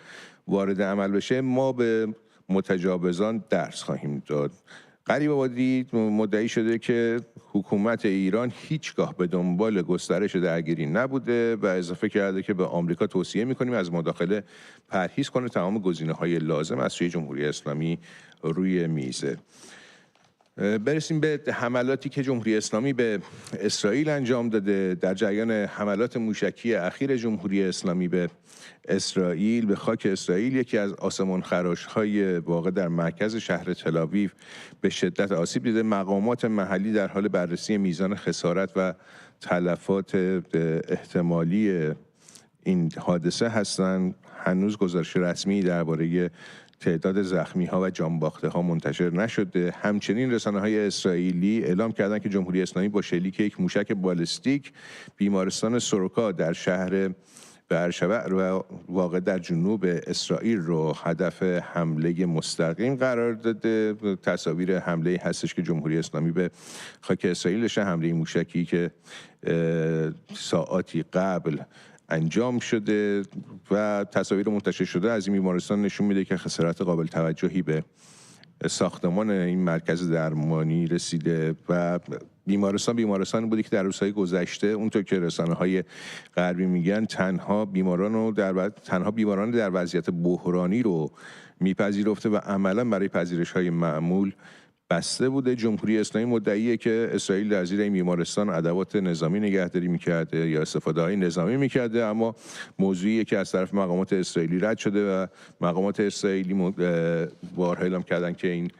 وارد عمل بشه، ما به متجاوزان درس خواهیم داد. غریب‌آبادی مدعی شده که حکومت ایران هیچگاه به دنبال گسترش درگیری نبوده و اضافه کرده که به آمریکا توصیه می‌کنیم از مداخله پرهیز کنه، تمام گزینه‌های لازم از سوی جمهوری اسلامی روی میزه. برسیم به حملاتی که جمهوری اسلامی به اسرائیل انجام داده. در جریان حملات موشکی اخیر جمهوری اسلامی به اسرائیل، به خاک اسرائیل، یکی از آسمان خراش‌های واقع در مرکز شهر تل‌آویو به شدت آسیب دیده. مقامات محلی در حال بررسی میزان خسارت و تلفات احتمالی این حادثه هستند. هنوز گزارش رسمی درباره تعداد زخمی‌ها و جانباخته‌ها منتشر نشده. همچنین رسانه‌های اسرائیلی اعلام کردند که جمهوری اسلامی با شلیک یک موشک بالستیک بیمارستان سوروکا در شهر برشبع و واقع در جنوب اسرائیل رو هدف حمله مستقیم قرار داده. تصاویر حمله هستش که جمهوری اسلامی به خاک اسرائیل داشته، حمله موشکی که ساعاتی قبل انجام شده و تصاویر منتشر شده از این بیمارستان نشون میده که خسارت قابل توجهی به ساختمان این مرکز درمانی رسیده و بیمارستان بودی که در روزهای گذشته اونطور که رسانه‌های غربی میگن تنها بیماران در وضعیت بحرانی رو میپذیرفته و عملا برای پذیرش‌های معمول بسته بوده. جمهوری اسلامی مدعیه که اسرائیل در زیر این بیمارستان ادوات نظامی نگهداری میکرده یا استفاده‌های نظامی میکرده، اما موضوعیه که از طرف مقامات اسرائیلی رد شده و مقامات اسرائیلی بارها اعلام کردن که این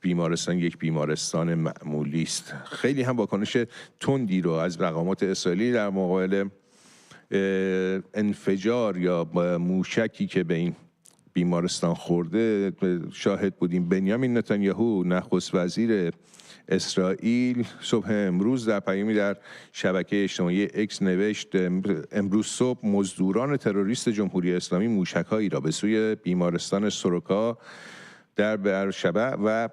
بیمارستان یک بیمارستان معمولی است. خیلی هم واکنش تندی رو از مقامات اسرائیلی در مقابل انفجار یا موشکی که به این بیمارستان خورده شاهد بودیم. بنیامین نتانیاهو نخست وزیر اسرائیل صبح امروز در پیامی در شبکه اجتماعی اکس نوشت امروز صبح مزدوران تروریست جمهوری اسلامی موشک‌هایی را به سوی بیمارستان سوروکا در برشبع و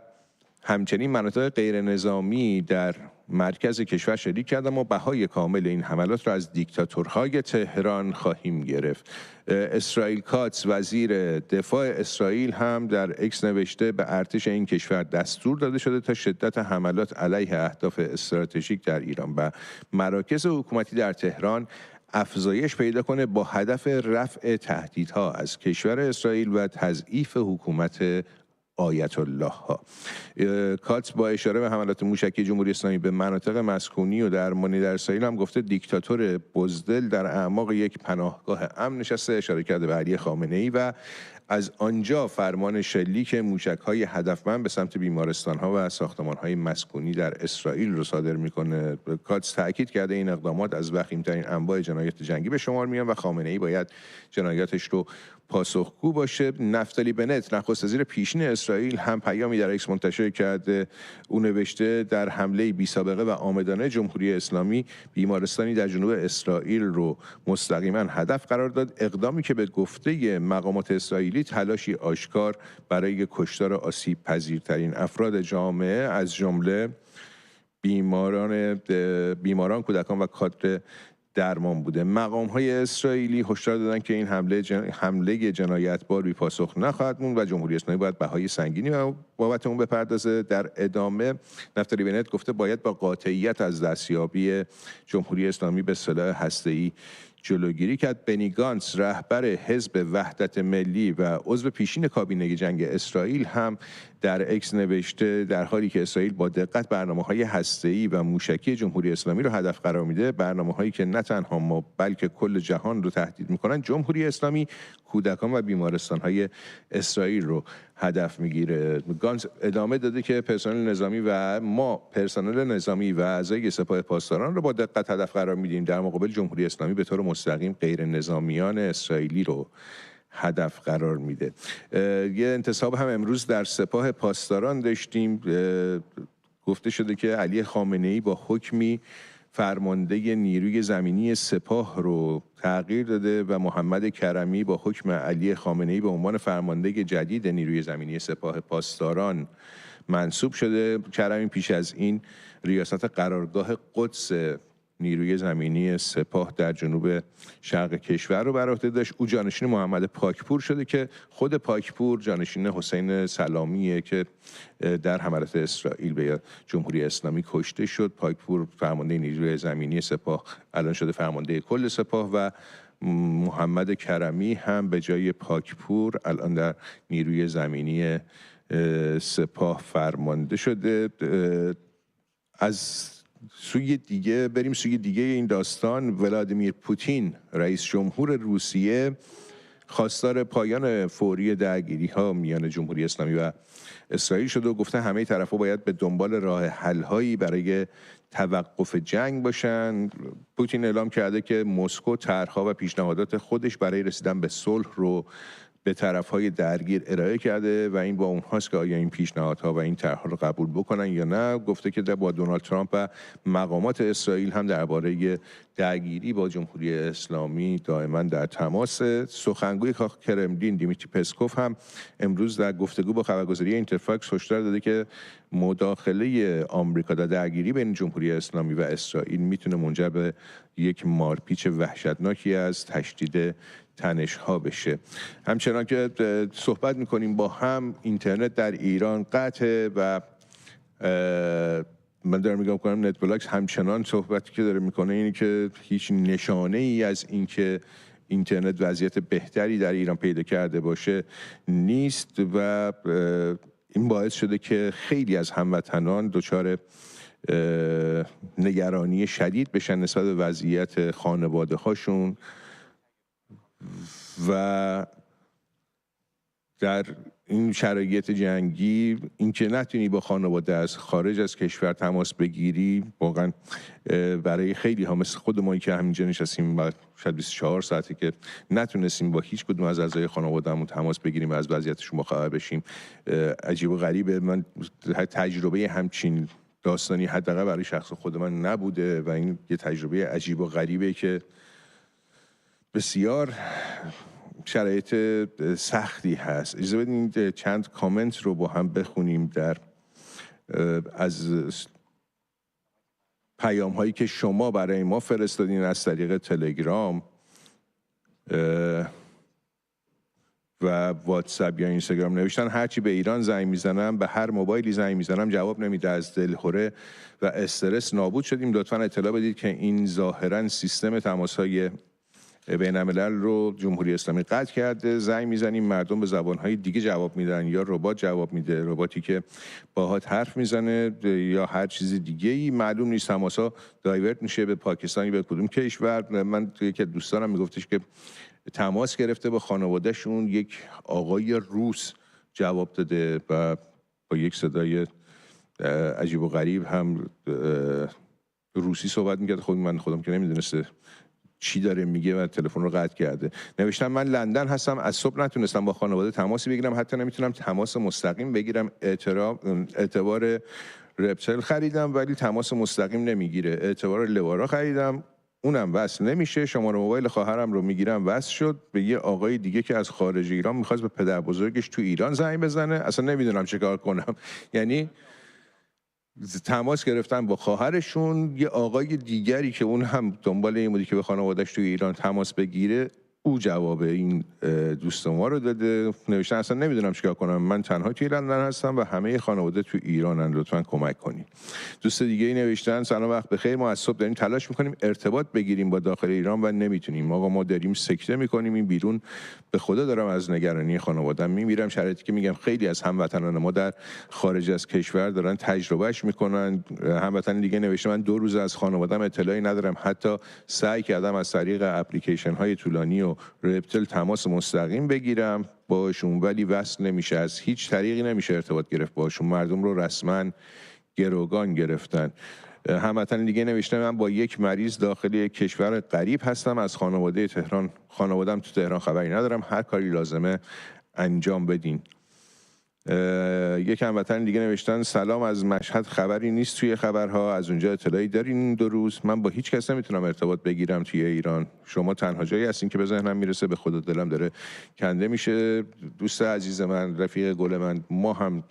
همچنین مناطق غیر نظامی در مرکز کشور شلیک کرد، اما بهای کامل این حملات را از دیکتاتورهای تهران خواهیم گرفت. اسرائیل کاتس وزیر دفاع اسرائیل هم در اکس نوشته به ارتش این کشور دستور داده شده تا شدت حملات علیه اهداف استراتژیک در ایران و مراکز حکومتی در تهران افزایش پیدا کنه با هدف رفع تهدیدها از کشور اسرائیل و تضعیف حکومت آیت الله ها. کاتس با اشاره به حملات موشکی جمهوری اسلامی به مناطق مسکونی و درمانی در اسرائیل هم گفته دیکتاتور بزدل در اعماق یک پناهگاه امن نشسته. اشاره کرده به علی خامنه‌ای و از آنجا فرمان شلیک موشک‌های هدفمند به سمت بیمارستان‌ها و ساختمان‌های مسکونی در اسرائیل رو صادر می‌کنه. کاتس تاکید کرده این اقدامات از وخیم‌ترین انواع جنایات جنگی به شمار میان و خامنه‌ای باید جنایاتش رو پاسخگو باشه. نفتالی بنت نخست وزیر پیشین اسرائیل هم پیامی در اکس منتشر کرده. او نوشته در حمله بی‌سابقه و عامدانه جمهوری اسلامی بیمارستانی در جنوب اسرائیل رو مستقیما هدف قرار داد، اقدامی که به گفته مقامات اسرائیلی تلاشی آشکار برای کشتار آسیب پذیرترین افراد جامعه از جمله بیماران، کودکان و کادر درمان بوده. مقام‌های اسرائیلی هشدار دادن که این حمله جنایتبار بی پاسخ نخواهد موند و جمهوری اسلامی باید بهای سنگینی بابت اون بپردازه. در ادامه نفتالی بنت گفته باید با قاطعیت از دستیابی جمهوری اسلامی به سلاح هسته‌ای جلوگیری کرد. بنی گانتس رهبر حزب وحدت ملی و عضو پیشین کابینه جنگ اسرائیل هم در اکس نوشته در حالی که اسرائیل با دقت برنامه‌های هسته‌ای و موشکی جمهوری اسلامی رو هدف قرار میده، برنامه‌هایی که نه تنها ما بلکه کل جهان رو تهدید میکنن، جمهوری اسلامی کودکان و بیمارستان‌های اسرائیل رو هدف میگیره. گانتس ادامه داده که پرسنل نظامی و اعضای سپاه پاسداران رو با دقت هدف قرار میدیم، در مقابل جمهوری اسلامی به طور مستقیم غیر نظامیان اسرائیلی رو هدف قرار میده. یه انتصاب هم امروز در سپاه پاسداران داشتیم. گفته شده که علی خامنه‌ای با حکمی فرمانده نیروی زمینی سپاه رو تغییر داده و محمد کرمی با حکم علی خامنه‌ای به عنوان فرمانده جدید نیروی زمینی سپاه پاسداران منصوب شده. کرمی پیش از این ریاست قرارگاه قدس نیروی زمینی سپاه در جنوب شرق کشور رو بر عهده داشت. او جانشین محمد پاکپور شده که خود پاکپور جانشین حسین سلامیه که در حملات اسرائیل به جمهوری اسلامی کشته شد. پاکپور فرمانده نیروی زمینی سپاه الان شده فرمانده کل سپاه و محمد کرمی هم به جای پاکپور الان در نیروی زمینی سپاه فرمانده شده. از سوی دیگه بریم سوی دیگه این داستان. ولادیمیر پوتین رئیس جمهور روسیه خواستار پایان فوری درگیری‌ها میان جمهوری اسلامی و اسرائیل شده و گفته همه طرف‌ها باید به دنبال راه حل‌هایی برای توقف جنگ باشن. پوتین اعلام کرده که مسکو طرح‌ها و پیشنهادات خودش برای رسیدن به صلح رو به طرف‌های درگیر ارائه کرده و این با اونهاست که آیا این پیشنهادها و این طرح‌ها رو قبول بکنن یا نه. گفته که با دونالد ترامپ و مقامات اسرائیل هم درباره درگیری با جمهوری اسلامی دائما در تماس. سخنگوی کرملین دیمیتری پسکوف هم امروز در گفتگو با خبرگزاری اینترفاکس هشدار داده که مداخله آمریکا در درگیری بین جمهوری اسلامی و اسرائیل میتونه منجر به یک مارپیچ وحشتناکی از تشدید تنش‌ها بشه. همچنان که صحبت می‌کنیم با هم، اینترنت در ایران قطعه و من دارم میگم کنم نت بلاکس همچنان صحبتی که داره میکنه اینه که هیچ نشانه ای از اینکه اینترنت وضعیت بهتری در ایران پیدا کرده باشه نیست و این باعث شده که خیلی از هموطنان دچار نگرانی شدید بشن نسبت به وضعیت خانواده هاشون و در این شرایط جنگی اینکه نتونی با خانواده از خارج از کشور تماس بگیری واقعا برای خیلی ها مثل خود ما که همینجا نشستیم و شاید 24 ساعتی که نتونستیم با هیچ کدوم از اعضای خانواده‌مون تماس بگیریم و از وضعیتشون مخبر بشیم عجیب و غریبه. من تجربه همچین داستانی حداقل برای شخص خود من نبوده و این یه تجربه عجیب و غریبه که بسیار شرایط سختی هست. اجازه بدید چند کامنت رو با هم بخونیم. از پیام هایی که شما برای ما فرستادین از طریق تلگرام و واتساپ یا اینستاگرام نوشتن هرچی به ایران زنگ میزنم، به هر موبایلی زنگ میزنم جواب نمیده، از دلهره و استرس نابود شدیم. لطفاً اطلاع بدید که این ظاهراً سیستم تماس‌های بین الملل رو جمهوری اسلامی قطع کرده. زنگ میزنیم مردم به زبان‌های دیگه جواب میدن، یا ربات جواب میده، رباتی که باهات حرف میزنه یا هر چیز دیگه‌ای، معلوم نیست. تماس‌ها دایورت میشه به پاکستانی، به کدوم کشور. من یکی از دوستانم میگفتش که تماس گرفته با خانوادهشون، یک آقای روس جواب داده و با یک صدای عجیب و غریب هم روسی صحبت میکرد. خود من خودم که نمیدونسته چی داره میگه و تلفن رو قطع کرده. نوشتم من لندن هستم، از صبح نتونستم با خانواده تماسی بگیرم، حتی نمیتونم تماس مستقیم بگیرم. اعتبار رپتل خریدم ولی تماس مستقیم نمیگیره. اعتبار لوارا خریدم، اونم وصل نمیشه. شماره موبایل خواهرم رو میگیرم وصل شد به یه آقای دیگه که از خارج ایران میخواست به پدر بزرگش تو ایران زنگ بزنه. اصلا نمیدونم چه کار کنم. یعنی تماس گرفتن با خواهرشون، یه آقای دیگری که اون هم دنبال این بودی که به خانواده‌اش توی ایران تماس بگیره، او جواب این دوست ما رو داده. نوشتن اصلا نمیدونم چیکار کنم، من تنها توی لندن هستم و همه خانواده توی ایرانن، لطفاً کمک کنید. دوست دیگه ای نوشتن سلام وقت بخیر، ما از صبح داریم تلاش میکنیم ارتباط بگیریم با داخل ایران و نمیتونیم. آقا ما داریم سکته میکنیم این بیرون، به خدا دارم از نگرانی خانواده‌ام میمیرم. شرایطی که میگم خیلی از هموطنان ما در خارج از کشور دارن تجربهش میکنن. هموطن دیگه نوشته من 2 روز از خانواده‌ام اطلاعی ندارم، حتی سعی کردم از طریق اپلیکیشن های طولانی و رپتل تماس مستقیم بگیرم باشون ولی وصل نمیشه، از هیچ طریقی نمیشه ارتباط گرفت باشون. مردم رو رسما گروگان گرفتن. هموطن دیگه نوشته من با یک مریض داخل یک کشور غریب هستم، از خانواده تهران، خانواده‌ام تو تهران خبری ندارم، هر کاری لازمه انجام بدین. یک هموطن دیگه نوشتن سلام، از مشهد خبری نیست توی خبرها، از اونجا اطلاعی دارین 2 روز؟ من با هیچ کس نمیتونم ارتباط بگیرم توی ایران، شما تنها جایی هستین که به ذهنم میرسه. به خدا دلم داره کنده میشه. دوست عزیز من، رفیق گل من، ما هم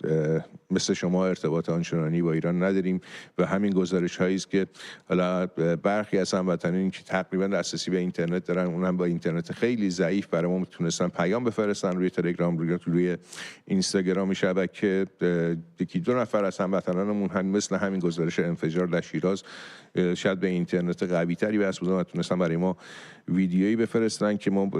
مثل شما ارتباط آنچنانی با ایران نداریم و همین گزارش هایی است که حالا برخی از هموطنان که تقریبا دسترسی به اینترنت دارن، اونم با اینترنت خیلی ضعیف برای ما میتونستن پیام بفرستن روی تلگرام، روی اینستاگرام شبکه. 1-2 نفر از هموطنانمون هم مثل همین گزارش انفجار در شیراز شاید به اینترنت قوی تری بس بودن و تونستن برای ما ویدیویی بفرستن که ما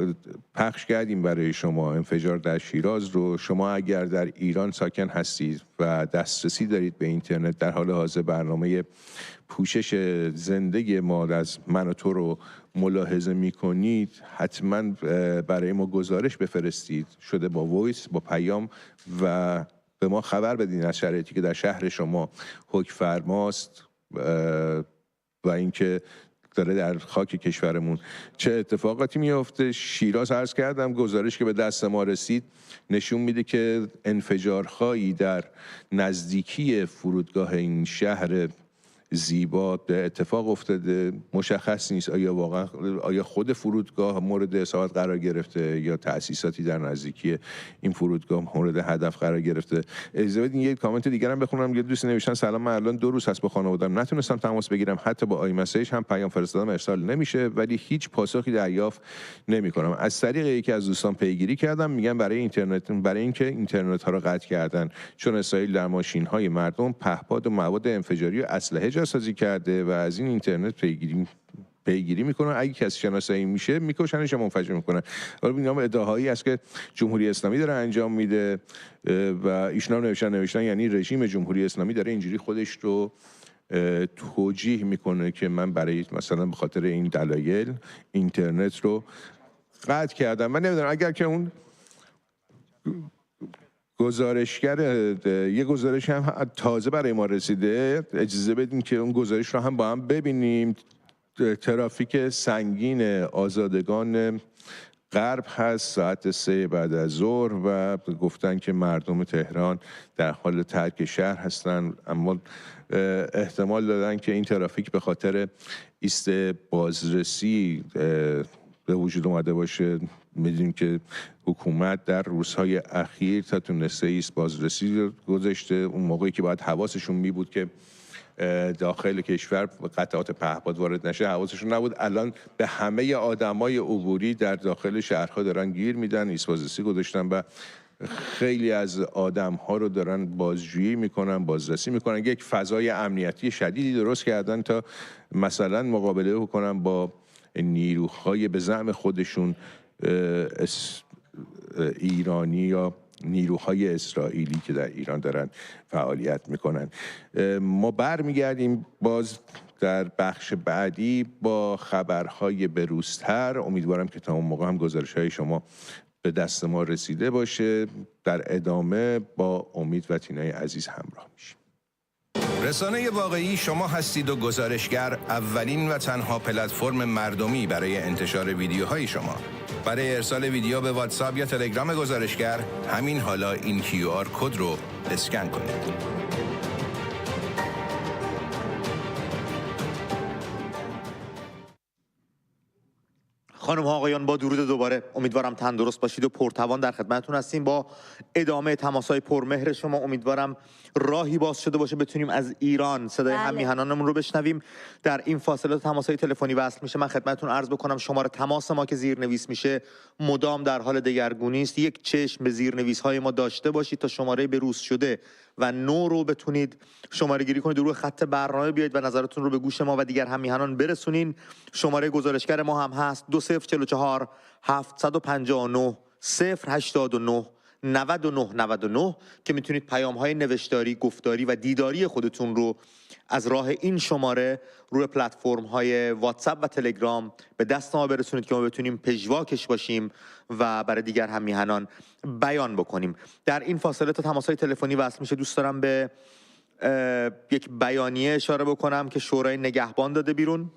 پخش کردیم برای شما. انفجار در شیراز رو شما اگر در ایران ساکن هستید و دسترسی دارید به اینترنت، در حال حاضر برنامه پوشش زنده ما از من و تو رو ملاحظه میکنید، حتما برای ما گزارش بفرستید، شده با وایس، با پیام، و به ما خبر بدین از شرایطی که در شهر شما حکم فرماست و اینکه داره در خاک کشورمون چه اتفاقاتی میفته. شیراز عرض کردم گزارش که به دست ما رسید نشون میده که انفجارهایی در نزدیکی فرودگاه این شهر زیبا اتفاق افتاده. مشخص نیست آیا خود فرودگاه مورد اصابت قرار گرفته یا تأسیساتی در نزدیکی این فرودگاه مورد هدف قرار گرفته. اجازه بدین یک کامنت دیگر هم بخونم. یه دوستی نوشتن سلام، من الان 2 روز هست با خانواده‌ام نتونستم تماس بگیرم، حتی با آی مسیج هم پیام فرستادم ارسال نمیشه ولی هیچ پاسخی دریافت نمی‌کنم. از طریق یکی از دوستان پیگیری کردم، میگن برای اینکه اینترنت ها رو قطع کردن، چون اسرائیل در ماشین‌های مردم پهپاد و مواد انفجاری و اسلحه جاسازی کرده و از این اینترنت پیگیری میکنن. اگه کسی شناسایی میشه میکشنش یا منفجر میکنن. حالا این ادعاهایی است که جمهوری اسلامی داره انجام میده و ایشون نوشتن یعنی رژیم جمهوری اسلامی داره اینجوری خودش رو توجیه میکنه که من برای مثلا به خاطر این دلایل اینترنت رو قطع کردم. من نمیدونم اگر که اون گزارشگر یه گزارش هم تازه برای ما رسیده، اجازه بدین که اون گزارش رو هم با هم ببینیم. ترافیک سنگین آزادگان غرب هست ساعت 3 بعد از ظهر و گفتن که مردم تهران در حال ترک شهر هستن، اما احتمال دادن که این ترافیک به خاطر ایست بازرسی به وجود اومده باشه. می‌دونیم که حکومت در روزهای اخیر تا تونسته ایست بازرسی گذاشته. اون موقعی که باید حواسشون می بود که داخل کشور قطعات پهپاد وارد نشه، حواسشون نبود. الان به همه آدمای عبوری در داخل شهرها دارن گیر میدن، ایست بازرسی گذاشتن و خیلی از آدم‌ها رو دارن بازجویی میکنن، بازرسی میکنن. یک فضای امنیتی شدیدی درست کردن تا مثلا مقابله کنن با نیروهای به زعم خودشون ایرانی یا نیروهای اسرائیلی که در ایران دارن فعالیت میکنن. ما برمیگردیم باز در بخش بعدی با خبرهای بروزتر. امیدوارم که تا اون موقع هم گزارش‌های شما به دست ما رسیده باشه. در ادامه با امید و تینای عزیز همراه میشیم. رسانه واقعی شما هستید و گزارشگر اولین و تنها پلتفرم مردمی برای انتشار ویدیوهای شما. برای ارسال ویدیو به واتساپ یا تلگرام گزارشگر همین حالا این QR کد رو اسکن کنید. خانم ها آقایان، با درود دوباره، امیدوارم تندرست باشید و پرتوان در خدمتتون هستیم با ادامه تماس‌های پرمهر شما. امیدوارم راهی باز شده باشه بتونیم از ایران صدای هم میهنانمون رو بشنویم. در این فاصله تماس‌های تلفنی وصل میشه. من خدمتتون عرض بکنم شماره تماس ما که زیرنویس میشه مدام در حال دگرگونی است. یک چشم به زیرنویس‌های ما داشته باشید تا شماره بروز شده و نو رو بتونید شماره گیری کنید، روی خط برنامه بیاید و نظرتون رو به گوش ما و دیگر هم میهنان برسونین. شماره گزارشگر ما هم هست 2044 759 089 9999 که میتونید پیام‌های نوشتاری، گفتاری و دیداری خودتون رو از راه این شماره روی پلتفرم‌های واتساپ و تلگرام به دست ما برسونید که ما بتونیم پژواکش باشیم و برای دیگر هم میهنان بیان بکنیم. در این فاصله تا تماس‌های تلفنی وصل میشه دوست دارم به یک بیانیه اشاره بکنم که شورای نگهبان داده بیرون.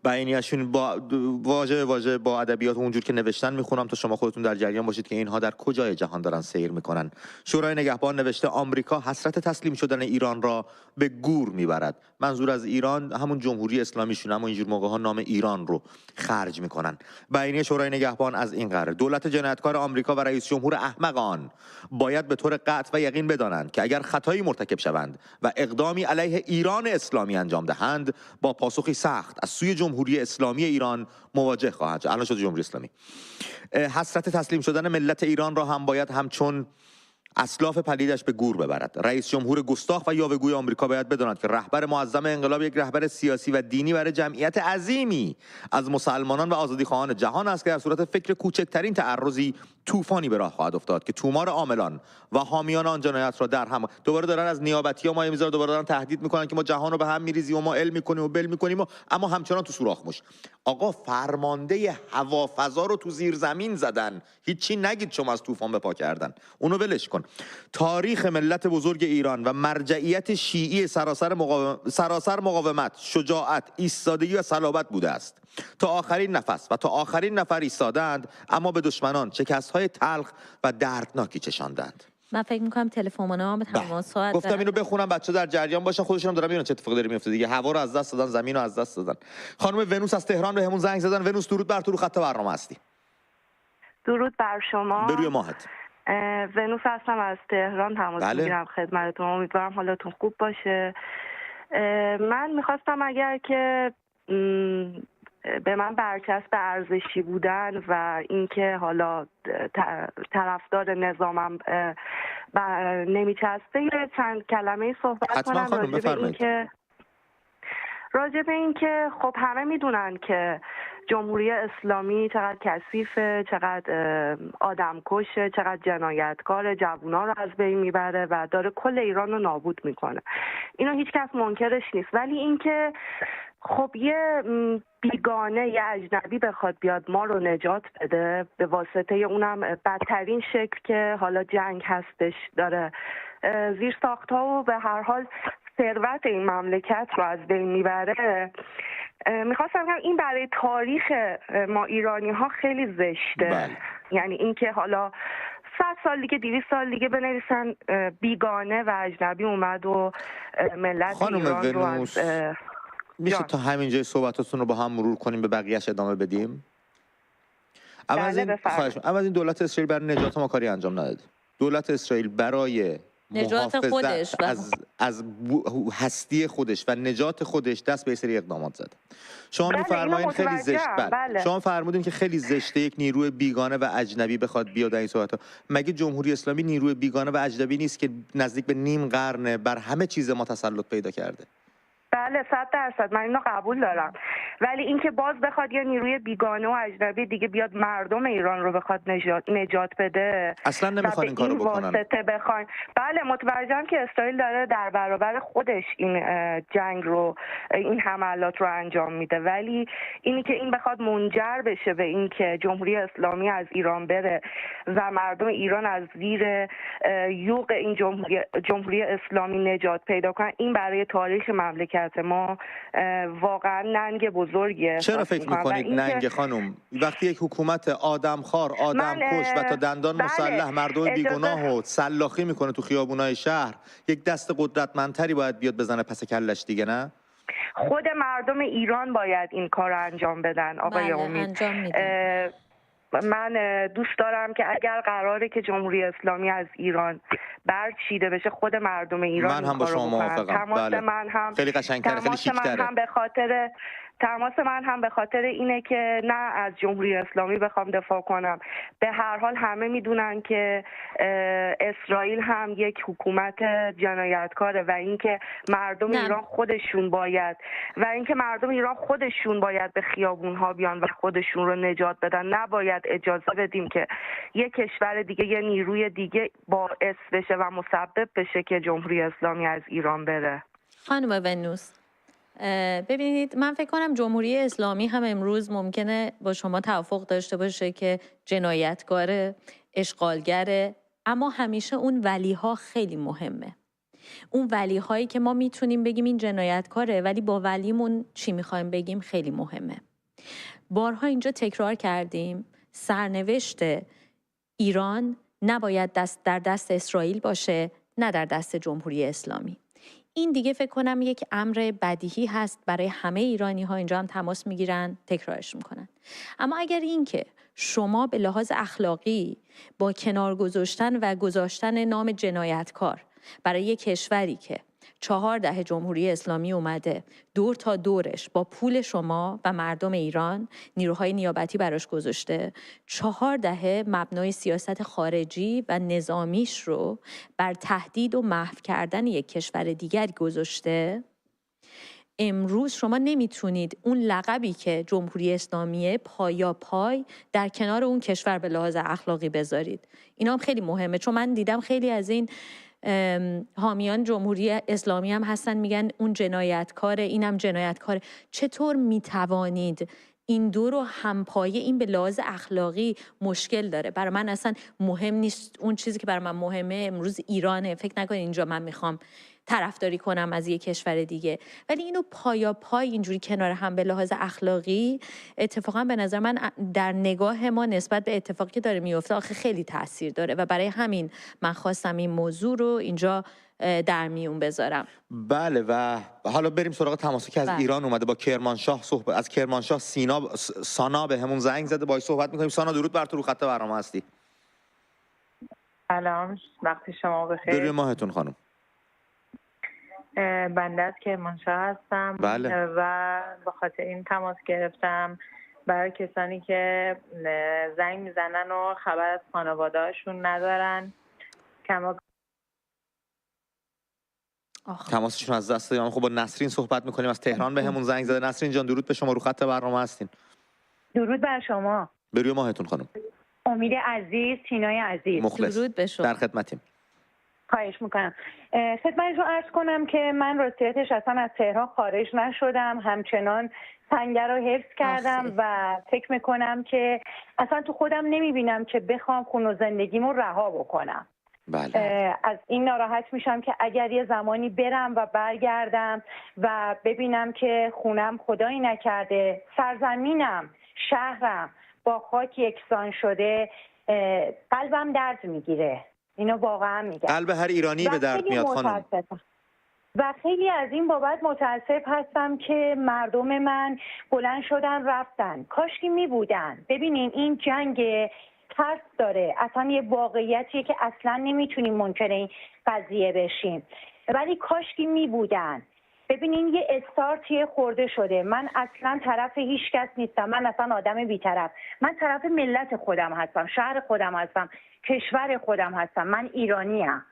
بیانیه‌شون با واژه با ادبیات اونجور که نوشتن میخونم تا شما خودتون در جریان باشید که اینها در کجای جهان دارن سیر میکنن. شورای نگهبان نوشته آمریکا حسرت تسلیم شدن ایران را به گور میبرد. منظور از ایران همون جمهوری اسلامیشون، اما اینجور موقع‌ها نام ایران رو خرج میکنن. بیانیه شورای نگهبان از این قرار: دولت جنایتکار آمریکا و رئیس جمهور احمق آن باید به طور قطع و یقین بدانند که اگر خطایی مرتکب شوند و اقدامی علیه ایران اسلامی انجام دهند با پاسخی سخت از سوی جمهوری اسلامی ایران مواجه خواهند شد. الان شد جمهوری اسلامی. حسرت تسلیم شدن ملت ایران را هم باید همچون اسلاف پلیدش به گور ببرد. رئیس جمهور گستاخ و یاوه‌گوی آمریکا باید بداند که رهبر معظم انقلاب یک رهبر سیاسی و دینی برای جمعیت عظیمی از مسلمانان و آزادیخواهان جهان است که در صورت فکر کوچکترین تعرضی طوفانی به راه خواهد افتاد که تومار عاملان و حامیان آن جنایت را در هم دوباره دارن از نیابتی‌ها ما میذارن، دوباره دارن تهدید میکنن که ما جهان رو به هم میریزیم و ما علم میکنیم و بل میکنیم اما همچنان تو سوراخ موش. آقا فرمانده هوافضا رو تو زیر زمین زدن، هیچی نگید شما از طوفان به پا کردن، اونو ولش کن. تاریخ ملت بزرگ ایران و مرجعیت شیعی سراسر مقاومت، شجاعت، ایستادگی و صلابت بوده است. تا آخرین نفس و تا آخرین نفر ایستادند اما به دشمنان شکست‌های تلخ و دردناکی چشاندند. من فکر می‌کنم تلفن‌ها به تمام ساعت گفتم اینو بخونم بچه در جریان باشن، خودشون هم دارن میبینن چه اتفاقی داره میفته دیگه. هوا رو از دست دادن، زمین رو از دست دادن. خانم ونوس از تهران بهمون زنگ زدن. ونوس درود بر تو، رو خط برنامه هستی. درود بر شما. به روی ماهت. ونوس هستم از تهران تماس میگیرم خدمتتون. امیدوارم حالتون خوب باشه. من میخواستم اگر که به من برچسب ارزشی بودن و اینکه حالا طرفدار نظامم نمیچسته یه چند کلمه صحبت کنم راجع به اینکه خب همه میدونن که جمهوری اسلامی چقدر کثیفه، چقدر آدم کشه، چقدر جنایتکار، جوونا رو از بین میبره و داره کل ایران رو نابود میکنه. اینو هیچ کس منکرش نیست، ولی اینکه خب یه بیگانه، یه اجنبی بخواد بیاد ما رو نجات بده به واسطه اونم بدترین شکل که حالا جنگ هستش داره زیر ساخت‌ها و به هر حال ثروت این مملکت رو از بین میبره، میخواستم بگم این برای تاریخ ما ایرانی ها خیلی زشته. یعنی اینکه حالا 100 سال دیگه 200 سال دیگه بنویسن بیگانه و اجنبی اومد و ملت ایران رو از میشه تا همینجای صحبتاتون رو با هم مرور کنیم به بقیهش ادامه بدیم؟ اول این دولت اسرائیل برای نجات ما کاری انجام نداده. دولت اسرائیل برای نجات خودش از هستی خودش و نجات خودش دست به سری اقدامات زده. شما میفرمایید خیلی زشت. شما فرمودین که خیلی زشته یک نیروی بیگانه و اجنبی بخواد بیاد این صحبت‌ها. مگه جمهوری اسلامی نیروی بیگانه و اجنبی نیست که نزدیک به نیم قرن بر همه چیز ما تسلط پیدا کرده؟ بله 100% من اینو قبول دارم، ولی اینکه باز بخواد یه نیروی بیگانه و اجنبی دیگه بیاد مردم ایران رو بخواد نجات بده، اصلا نمیخوان این کارو بکنن. بله متوجهم که اسرائیل داره در برابر خودش این جنگ رو، این حملات رو انجام میده، ولی اینی که این بخواد منجر بشه به این که جمهوری اسلامی از ایران بره و مردم ایران از زیر یوغ این جمهوری اسلامی نجات پیدا کنن، این برای تاریخ مملکت ما واقعا ننگ بزرگیه. چرا فکر میکنید ننگ خانم؟ وقتی یک حکومت آدمخوار، آدمکش و تا دندان مسلح مردم بیگناه و سلاخی میکنه تو خیابونای شهر، یک دست قدرتمندتری باید بیاد بزنه پس کلش دیگه، نه؟ خود مردم ایران باید این کار رو انجام بدن آقای امید. من دوست دارم که اگر قراره که جمهوری اسلامی از ایران برچیده بشه، خود مردم ایران من هم با شما موافقم. بله. من هم خیلی قشنگ‌تره، خیلی شیک‌تره. تماس من هم به خاطر اینه که نه از جمهوری اسلامی بخوام دفاع کنم. به هر حال همه میدونن که اسرائیل هم یک حکومت جنایتکاره و اینکه مردم ایران خودشون باید به خیابون‌ها بیان و خودشون رو نجات بدن. نباید اجازه بدیم که یک کشور دیگه، یه نیروی دیگه باعث بشه و مسبب بشه که جمهوری اسلامی از ایران بره. خانم ونوس، ببینید من فکر کنم جمهوری اسلامی هم امروز ممکنه با شما توافق داشته باشه که جنایتکاره، اشغالگره، اما همیشه اون ولیها خیلی مهمه. اون ولیهایی که ما میتونیم بگیم این جنایتکاره ولی با ولیمون چی میخوایم بگیم خیلی مهمه. بارها اینجا تکرار کردیم سرنوشت ایران نباید در دست اسرائیل باشه، نه در دست جمهوری اسلامی. این دیگه فکر کنم یک امر بدیهی هست برای همه ایرانی ها. اینجا هم تماس میگیرن، تکرارش میکنن. اما اگر این که شما به لحاظ اخلاقی با کنار گذاشتن و گذاشتن نام جنایتکار برای یک کشوری که 4 دهه جمهوری اسلامی اومده دور تا دورش با پول شما و مردم ایران نیروهای نیابتی براش گذاشته، 4 دهه مبنای سیاست خارجی و نظامیش رو بر تهدید و محو کردن یک کشور دیگر گذاشته، امروز شما نمیتونید اون لقبی که جمهوری اسلامیه پای در کنار اون کشور به لحاظ اخلاقی بذارید. اینا هم خیلی مهمه، چون من دیدم خیلی از این حامیان جمهوری اسلامی هم هستن میگن اون جنایتکاره، اینم جنایتکاره. چطور میتوانید این دو رو همپایه؟ این به لحاظ اخلاقی مشکل داره. برای من اصلا مهم نیست. اون چیزی که برای من مهمه امروز ایرانه. فکر نکنید اینجا من میخوام طرفداری کنم از یک کشور دیگه، ولی اینو پای اینجوری کنار هم به لحاظ اخلاقی اتفاقا به نظر من در نگاه ما نسبت به اتفاقی که داره میفته آخه خیلی تاثیر داره و برای همین من خواستم این موضوع رو اینجا در میون بذارم. بله و حالا بریم سراغ تماسی که از ایران اومده. با کرمانشاه از کرمانشاه سانا به همون زنگ زده، باهاش صحبت می‌کنیم. سانا درود بر تو، رو خط برنامه هستی. سلام، وقتی شما بخیر. روی ماهتون خانم. بنده از کرمانشاه هستم. بله. و به خاطر این تماس گرفتم برای کسانی که زنگ میزنن و خبر از خانواده‌هاشون ندارن. تماسشون از دست دادیم. خب با نسرین صحبت میکنیم از تهران، به همون زنگ زده. نسرین جان درود به شما، رو خط برنامه هستین. درود بر شما. به روی ماهتون خانم. امید عزیز، تینای عزیز. مخلص. درود به شما. در خدمتیم. خواهش میکنم. خدمتتون عرض کنم که من راستیتش اصلا از تهران خارج نشدم، همچنان سنگر رو حفظ کردم و فکر میکنم که اصلا تو خودم نمیبینم که بخوام خون و زندگیمو رها بکنم. بله. از این ناراحت میشم که اگر یه زمانی برم و برگردم و ببینم که خونم خدایی نکرده، سرزمینم، شهرم با خاک یکسان شده، قلبم درد میگیره. اینو واقعا میگم. قلب هر ایرانی به درد میاد خانم. و خیلی از این بابت متاسف هستم که مردم من بلند شدن رفتن. کاشکی می بودن. ببینین این جنگ ترس داره، اصلا یه واقعیتیه که اصلا نمیتونیم منکر این قضیه بشیم، ولی کاشکی می بودن. ببینین یه استارتی خورده شده. من اصلا طرف هیچ کس نیستم، من اصلا آدم بی‌طرف، من طرف ملت خودم هستم، شهر خودم هستم، کشور خودم هستم، من ایرانیم.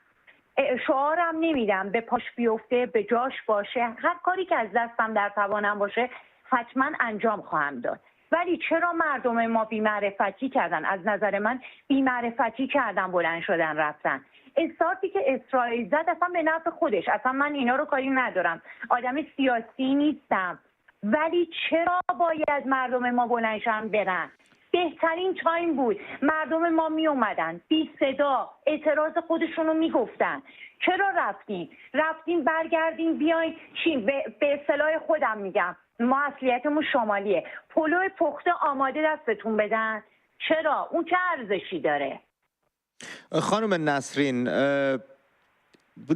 شعارم نمیدم به پاش بیفته، به جاش باشه، هر کاری که از دستم در توانم باشه حتما انجام خواهم داد. ولی چرا مردم ما بی‌معرفتی کردن؟ از نظر من بی‌معرفتی کردن، بلند شدن رفتن. استارتی که اسرائیل زد اصلا به نفع خودش، اصلا من اینا رو کاری ندارم، آدم سیاسی نیستم، ولی چرا باید مردم ما بلند شدن برن؟ بهترین تایم بود، مردم ما می اومدن بی صدا اعتراض خودشون رو می گفتن. چرا رفتیم برگردیم بیاین چی؟ به اصطلاح خودم میگم، ما اصلیتمون شمالیه، پلو پخته آماده دستتون بدن. چرا؟ اون چه ارزشی داره؟ خانم نسرین،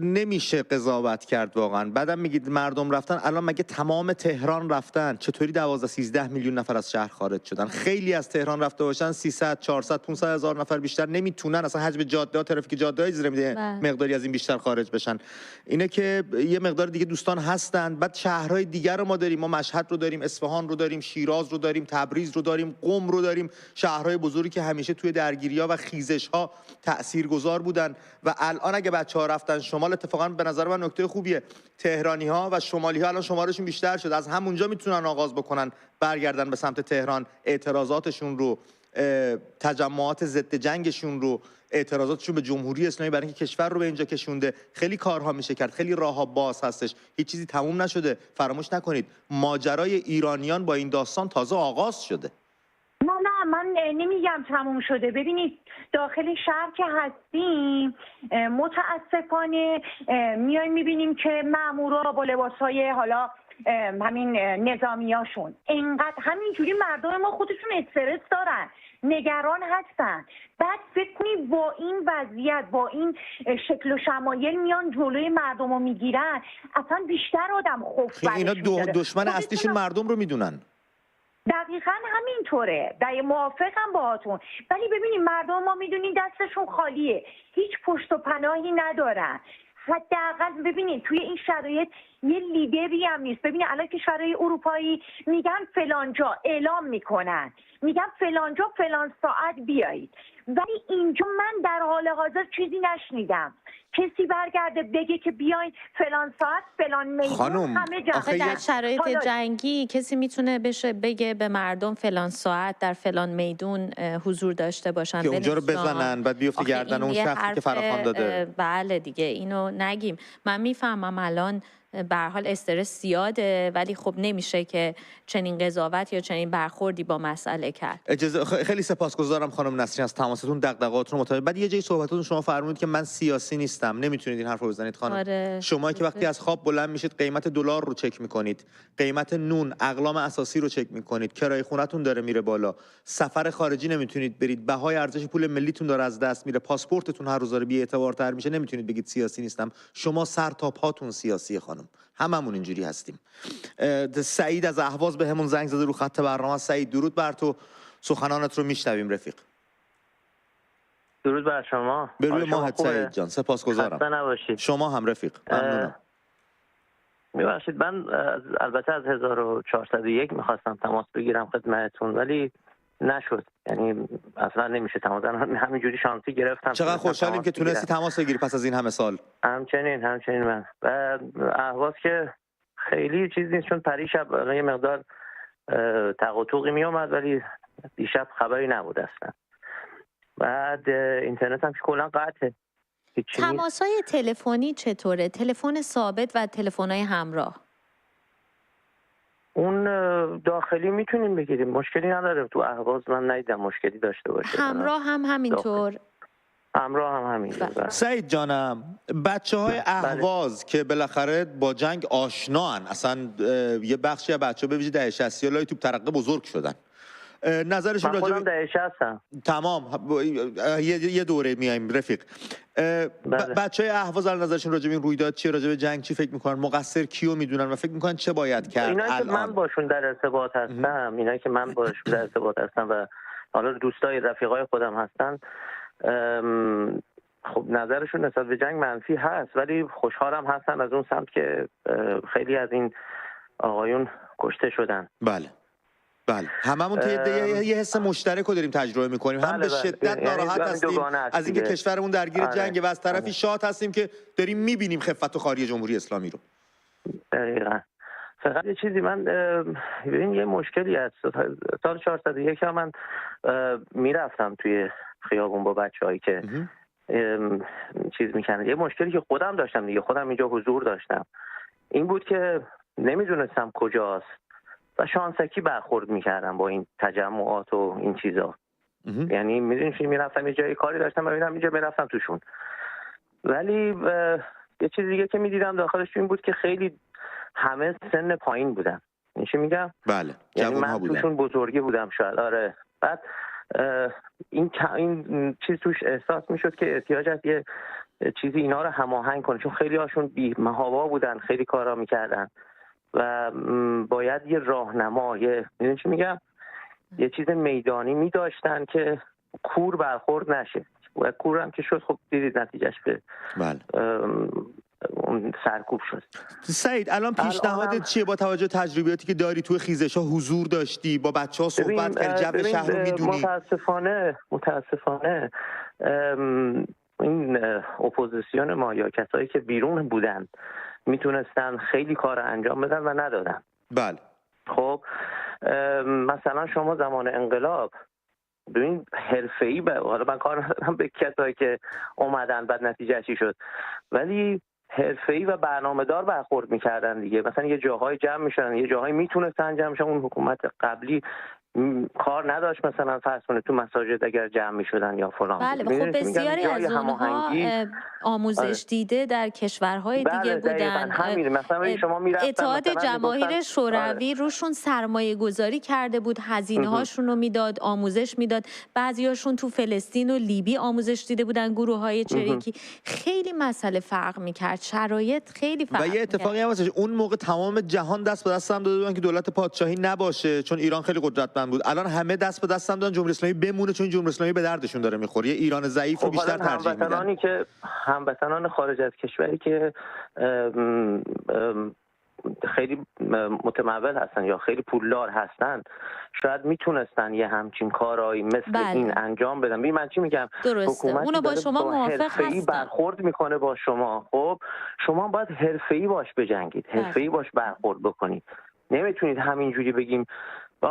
نمیشه قضاوت کرد واقعا. بعدم میگید مردم رفتن، الان مگه تمام تهران رفتن؟ چطوری 12-13 میلیون نفر از شهر خارج شدن؟ خیلی از تهران رفته باشن 300 400 500 هزار نفر بیشتر نمیتونن اصلا حجم جاده ها، ترافیک جاده ها اجازه میده مقداری از این بیشتر خارج بشن. اینه که یه مقدار دیگه دوستان هستن. بعد شهرهای دیگر رو ما داریم، ما مشهد رو داریم، اصفهان رو داریم، شیراز رو داریم، تبریز رو داریم، قم رو داریم، شهرهای بزرگی که همیشه توی درگیری‌ها و خیزش‌ها تاثیرگذار بودن. و الان اگه بچه‌ها رفتن شمال، اتفاقا به نظر من نکته خوبیه، تهرانی‌ها و شمالی‌ها الان شمارشون بیشتر شد، از همونجا میتونن آغاز بکنن برگردن به سمت تهران، اعتراضاتشون رو، تجمعات ضد جنگشون رو، اعتراضاتشون به جمهوری اسلامی برای اینکه کشور رو به اینجا کشونده. خیلی کارها میشه کرد، خیلی راهها باز هستش، هیچ چیزی تموم نشده. فراموش نکنید ماجرای ایرانیان با این داستان تازه آغاز شده. نه من نمیگم تموم شده. ببینید داخل شهر که هستیم متاسفانه میایم میبینیم که مامورا با لباسهای حالا همین نظامیاشون اینقدر همینجوری مردم ما خودشون استرس دارن، نگران هستن. بعد فکر کنید با این وضعیت، با این شکل و شمایل میان جلوی مردم رو میگیرن، اصلا بیشتر آدم خوف برش اینا می‌داره. دشمن اصلیشون مردم رو میدونن. دقیقا همینطوره، موافقم باهاتون. ولی ببینید مردم ما میدونین دستشون خالیه، هیچ پشت و پناهی ندارن. حداقل ببینید توی این شرایط یه لیدری هم نیست. ببینید الان کشورهای اروپایی میگن فلانجا اعلام میکنن، میگن فلانجا فلان ساعت بیایید، ولی اینجا من در حال حاضر چیزی نشنیدم. کسی برگرده بگه که بیاین فلان ساعت فلان میدون همه جمع. در شرایط جنگی کسی میتونه بگه به مردم فلان ساعت در فلان میدون حضور داشته باشن که اونجا رو بزنن بعد بیفته گردن اون شخصی که فراخوان داده. بله دیگه اینو نگیم. من میفهمم الان به هر حال استرس زیاده، ولی خب نمیشه که چنین قضاوت یا چنین برخوردی با مسئله کرد. خیلی سپاسگزارم خانم نسرین از تماستون، دغدغه‌هاتون رو مطابق. بعد یه جایی صحبتاتون شما فرمودید که من سیاسی نیستم. نمیتونید این حرف رو بزنید خانم. آره. شما که وقتی از خواب بلند میشید قیمت دلار رو چک میکنید، قیمت نون، اقلام اساسی رو چک میکنید، کرایه خونتون داره میره بالا، سفر خارجی نمیتونید برید، بهای ارزش پول ملیتون داره از دست میره، پاسپورتتون هر روز داره بی‌اعتبارتر میشه، نمیتونید بگید سیاسی نیستم. شما سر تا پاتون سیاسی خانم. هممون اینجوری هستیم. سعید از اهواز به همون زنگ زده رو خط برنامه. سعید درود بر تو، سخنانت رو میشنویم رفیق. درود بر شما. به روی ماهت سعید جان، سپاسگزارم. خسته نباشید. شما هم رفیق، ممنونم. میبخشید من البته از 1401 میخواستم تماس بگیرم خدمتتون ولی نشد، یعنی اصلا نمیشه تماس. همینجوری شانسی گرفتم. چقدر خوشحالیم که تونستی تماس بگیری پس از این همه سال. همچنین من و اهواز که خیلی چیز نیست، چون پریشب یه مقدار تق و توقی میومد ولی دیشب خبری نبود اصلا. بعد اینترنت هم که کلا قطعه. تماس‌های تلفنی چطوره؟ تلفن ثابت و تلفن‌های همراه؟ اون داخلی میتونیم بگیریم، مشکلی نداره. تو اهواز من ندیدم مشکلی داشته باشه. همراه هم همینطور؟ همراه هم همینطور. سعید جانم، بچه‌های اهواز که بالاخره با جنگ آشنان، اصلا یه بخشی از بچه‌ها به ویژه دهه 60 لای توپ ترقه بزرگ شدن، نظرشون راجع به داعش هستم. تمام یه دوره میایم رفیق. بچهای اهواز نظرشون راجع به این رویداد چیه؟ راجع به جنگ چی فکر میکنن؟ مقصر کیو میدونن و فکر میکنن چه باید کرد؟ اینا که من باشون در ارتباط هستم و حالا دوستای رفیقای خودم هستن، خب نظرشون نسبت به جنگ منفی هست، ولی خوشحالم هستن از اون سمت که خیلی از این آقایون کشته شدن. بله هممون که یه حس مشترک رو داریم تجربه میکنیم. هم به شدت ناراحت هستیم از اینکه کشورمون درگیر جنگه و از طرفی شاد هستیم که داریم میبینیم خفت و خواری جمهوری اسلامی رو. دقیقاً. فقط یه چیزی من ببین یه مشکلی هست. سال 401 من میرفتم توی خیابون با بچه‌هایی که چیز میکنن. یه مشکلی که خودم داشتم دیگه، خودم اینجا حضور داشتم، این بود که نمیدونستم کجاست و شانسکی برخورد میکردم با این تجمعات و این چیزا. یعنی میدونی میرفتم یه جایی کاری داشتم و میرفتم اینجا میرفتم توشون، ولی یه چیز دیگه که میدیدم داخلش این بود که خیلی همه سن پایین بودن. این چی میگم؟ بله یعنی من توشون بزرگی بودم شاید. آره. بعد این چیز توش احساس میشد که احتیاج هست یه چیزی اینا رو هماهنگ کنه، چون خیلی هاشون بی محابا بودن، خیلی کارا میکردن و باید یه راهنما، میدونی چی میگم، یه چیز میدانی میداشتن که کور برخورد نشه. و کور هم که شد خب دیدید نتیجهش به اون سرکوب شد. سعید الان پیشنهادت چیه با توجه تجربیاتی که داری توی خیزش‌ها حضور داشتی، با بچه‌ها صحبت کردی، جو شهر رو میدونی؟ متاسفانه این اپوزیسیون ما یا کسایی که بیرون بودن میتونستن خیلی کار انجام بدن و ندادن. بله. خب مثلا شما زمان انقلاب ببین حرفه‌ای حالا من کار ندارم به کسایی که اومدن بعد نتیجه چی شد، ولی حرفه‌ای و برنامه‌دار برخورد می‌کردن دیگه. مثلا یه جاهای جمع می‌شدن، یه جاهای میتونستن جمع شدن. اون حکومت قبلی کار نداشت مثلا فرض کنه تو مساجد اگر جمع می‌شدن یا فلان. بله خب بسیاری از اونها آموزش دیده در کشورهای دیگه بودن. مثلا شما اتحاد جماهیر شوروی روشون سرمایه گذاری کرده بود، هزینه هاشون رو میداد، آموزش میداد. بعضیاشون تو فلسطین و لیبی آموزش دیده بودن، گروه های چریکی. خیلی مسئله فرق میکرد، شرایط خیلی فرق و یه اتفاقی هم واسه اون موقع تمام جهان دست به دست هم داده بودن که دولت پادشاهی نباشه، چون ایران خیلی قدرتمند بود. الان همه دست به دست هم دادن جمهوری اسلامی بمونه، چون جمهوری اسلامی به دردشون داره میخوره. ایران ضعیف رو بیشتر ترجیح میدن. هموطنان خارج از کشوری که خیلی متمول هستن یا خیلی پولدار هستن شاید میتونستن یه همچین کارایی مثل این انجام بدن. ببین من چی میگم، اونو با شما موافق هستم، برخورد میکنه با شما. خب شما باید حرفه‌ای باش بجنگید، حرفه‌ای باش برخورد بکنید. نمیتونید همینجوری بگیم.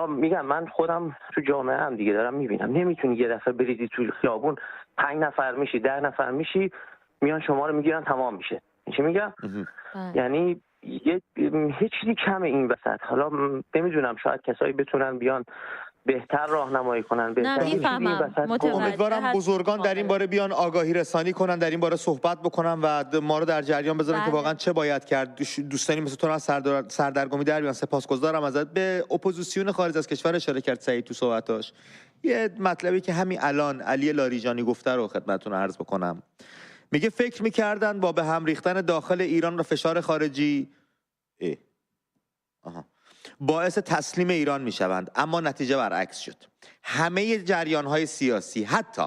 میگم من خودم تو جامعه هم دیگه دارم میبینم، نمیتونی یه دفعه بریزی تو خیابون 5 نفر میشی 10 نفر میشی میان شما رو میگیرن تمام میشه. چی میگم؟ یعنی هیچ چیزی کمه این وسط. حالا نمیدونم شاید کسایی بتونن بیان بهتر راهنمایی کنن. امیدوارم بزرگان در این باره بیان آگاهی رسانی کنن، در این باره صحبت بکنن و ما رو در جریان بذارن که واقعا چه باید کرد. دوستانی مثل تو از سردرگمی در بیان. سپاسگزارم ازت. به اپوزیسیون خارج از کشور اشاره کرد سعید تو صحبتاش. یه مطلبی که همین الان علی لاریجانی گفته رو خدمتتون عرض بکنم. میگه فکر میکردن با به هم ریختن داخل ایران و فشار خارجی باعث تسلیم ایران میشوند، اما نتیجه برعکس شد. همه جریان‌های سیاسی، حتی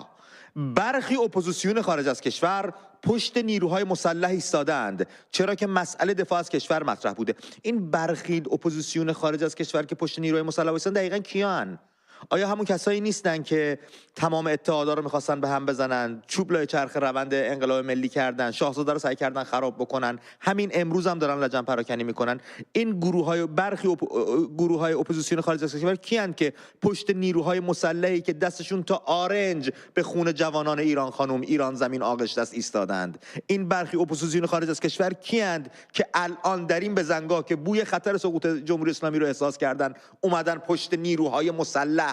برخی اپوزیسیون خارج از کشور پشت نیروهای مسلح ایستادند، چرا که مسئله دفاع از کشور مطرح بوده. این برخی اپوزیسیون خارج از کشور که پشت نیروهای مسلح ایستادند دقیقاً کیان؟ آیا همون کسایی نیستن که تمام اتحادها رو می‌خواستن به هم بزنن، چوب لای چرخ روند انقلاب ملی کردن، شاهزاده رو سعی کردن خراب بکنن، همین امروز هم دارن لجن پراکنی میکنن؟ این گروه‌های برخی گروه‌های اپوزیسیون خارج از کشور کیان که پشت نیروهای مسلحی که دستشون تا آرنج به خون جوانان ایران خانم، ایران زمین آغشته است ایستادند؟ این برخی اپوزیسیون خارج از کشور کیان که الان در این بزنگاه که بوی خطر سقوط جمهوری اسلامی رو احساس کردن اومدن پشت نیروهای مسلح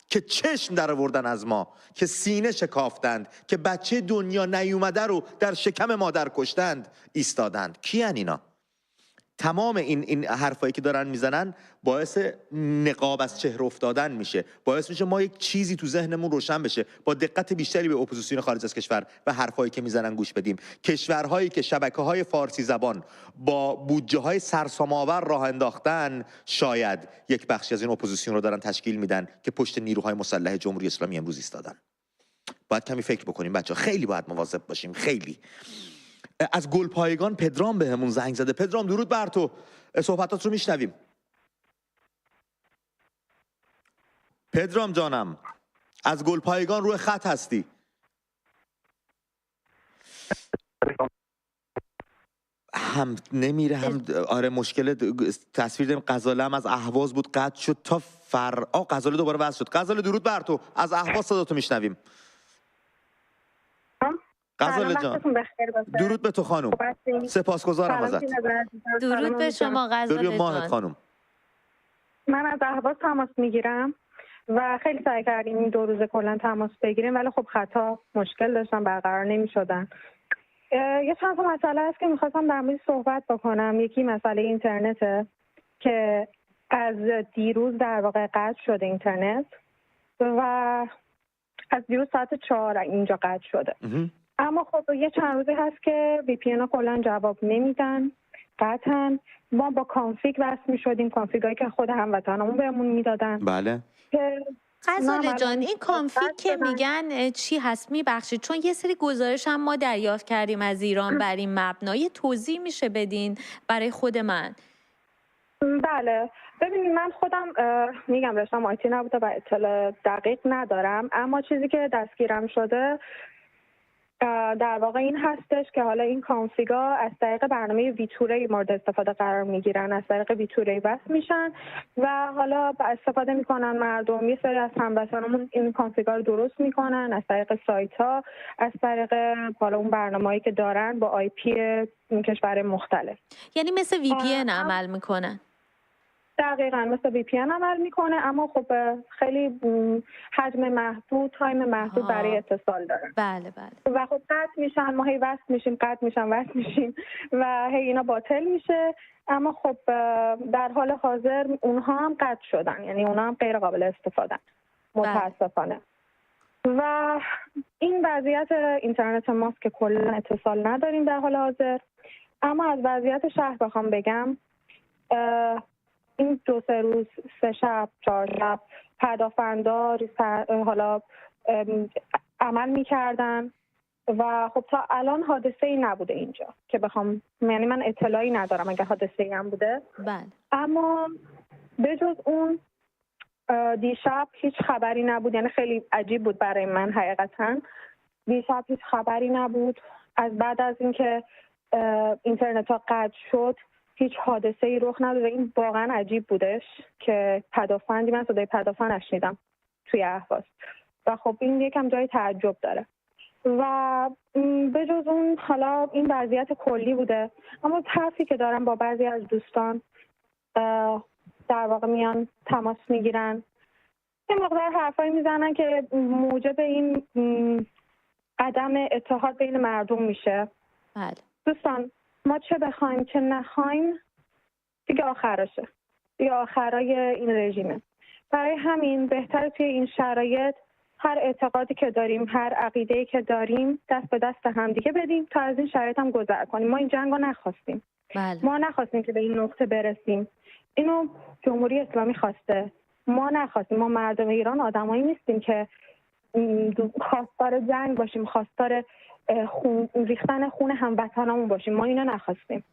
که چشم در آوردن از ما، که سینه شکافتند، که بچه دنیا نیومده رو در شکم مادر کشتند ایستادند؟ کیان اینا؟ تمام این حرفایی که دارن میزنن باعث نقاب از چهره افتادن میشه، باعث میشه ما یک چیزی تو ذهنمون روشن بشه، با دقت بیشتری به اپوزیسیون خارج از کشور و حرفایی که میزنن گوش بدیم. کشورهایی که شبکه‌های فارسی زبان با بودجه‌های سرسام‌آور راه انداختن شاید یک بخشی از این اپوزیسیون رو دارن تشکیل میدن که پشت نیروهای مسلح جمهوری اسلامی امروز ایستادن. باید کمی فکر بکنیم بچه‌ها، خیلی باید مواظب باشیم، خیلی. از گلپایگان پدرام بهمون زنگ زده. پدرام درود بر تو، صحبتات رو میشنویم. پدرام جانم از گلپایگان روی خط هستی. هم نمیره هم آره مشکل تصویر داریم. غزاله هم از اهواز بود قطع شد تا غزاله دوباره وصل شد. غزاله درود بر تو، از اهواز صداتو میشنویم. غزاله جان درود به تو خانم، سپاسگزارم ازت. درود به شما غزاله جان. خانم من از اهواز تماس میگیرم و خیلی سعی کردیم این 2 روز کلا تماس بگیریم ولی خب خطا مشکل داشتن برقرار نمیشدن. یه چند تا مسئله هست که میخواستم در موردش صحبت بکنم. یکی مسئله اینترنته که از دیروز در واقع قطع شده اینترنت و از دیروز ساعت 4 اینجا قطع شده. اما خب یه چند روزی هست که وی پی ان ها کلا جواب نمیدن، قطعا. ما با کانفیگ وصل میشدیم، کانفیگ هایی که خود هموطنامون بهمون میدادن. بله. غزاله جان این کانفیگ که میگن چی هست میبخشید؟ چون یه سری گزارش هم ما دریافت کردیم از ایران بر این مبنا، یه توضیح میشه بدین برای خود من؟ بله ببینید من خودم میگم رشتم آیتی نبوده و اطلاع دقیق ندارم، اما چیزی که دستگیرم شده در واقع این هستش که حالا این کانفیگا از طریق برنامه ویتوری مورد استفاده قرار میگیرن، از طریق ویتوری وصل میشن و حالا استفاده میکنن مردم. یه سری از هموطنامون این کانفیگا رو درست میکنن از طریق سایت ها، از طریق حالا اون برنامه‌ای که دارن با آی پی کشور مختلف. یعنی مثل وی پی ان عمل میکنن؟ دقیقاً مثل وی پی ان عمل میکنه، اما خب خیلی حجم محدود، تایم محدود برای اتصال داره. بله بله. و خب قطع میشن، ما هی وصل میشیم، قطع میشن، وصل میشیم و هی اینا باطل میشه. اما خب در حال حاضر اونها هم قطع شدن، یعنی اونها هم غیر قابل استفاده متاسفانه. و این وضعیت اینترنت ماست که کلا اتصال نداریم در حال حاضر. اما از وضعیت شهر بخوام بگم، این 2-3 روز 3 شب 4 شب پدافندار حالا عمل میکردن و خب تا الان حادثه ای نبوده اینجا که بخوام، یعنی من اطلاعی ندارم اگه حادثه ای هم بوده. بله. اما بجز اون دیشب هیچ خبری نبود، یعنی خیلی عجیب بود برای من حقیقتا. دیشب هیچ خبری نبود از بعد از اینکه اینترنت ها قطع شد، هیچ حادثه ای رخ نداده. این واقعا عجیب بودش که پدافندی، من صدای پدافند نشنیدم توی اهواز و خب این یکم جای تعجب داره. و بجز اون حالا این وضعیت کلی بوده. اما حرفی که دارم با بعضی از دوستان در واقع میان تماس میگیرن، یه مقدار حرفایی میزنن که موجب این عدم اتحاد بین مردم میشه. بله. دوستان ما چه بخوایم چه نخوایم دیگه آخرشه، دیگه آخرای این رژیمه. برای همین بهتره توی این شرایط هر اعتقادی که داریم، هر عقیده‌ای که داریم دست به دست همدیگه بدیم تا از این شرایط هم گذر کنیم. ما این جنگ رو نخواستیم. بله. ما نخواستیم که به این نقطه برسیم. اینو جمهوری اسلامی خواسته، ما نخواستیم. ما مردم ایران آدمایی نیستیم که خواستار جنگ باشیم، خواستار ریختن خون هموطنامون باشیم. ما اینو نخواستیم.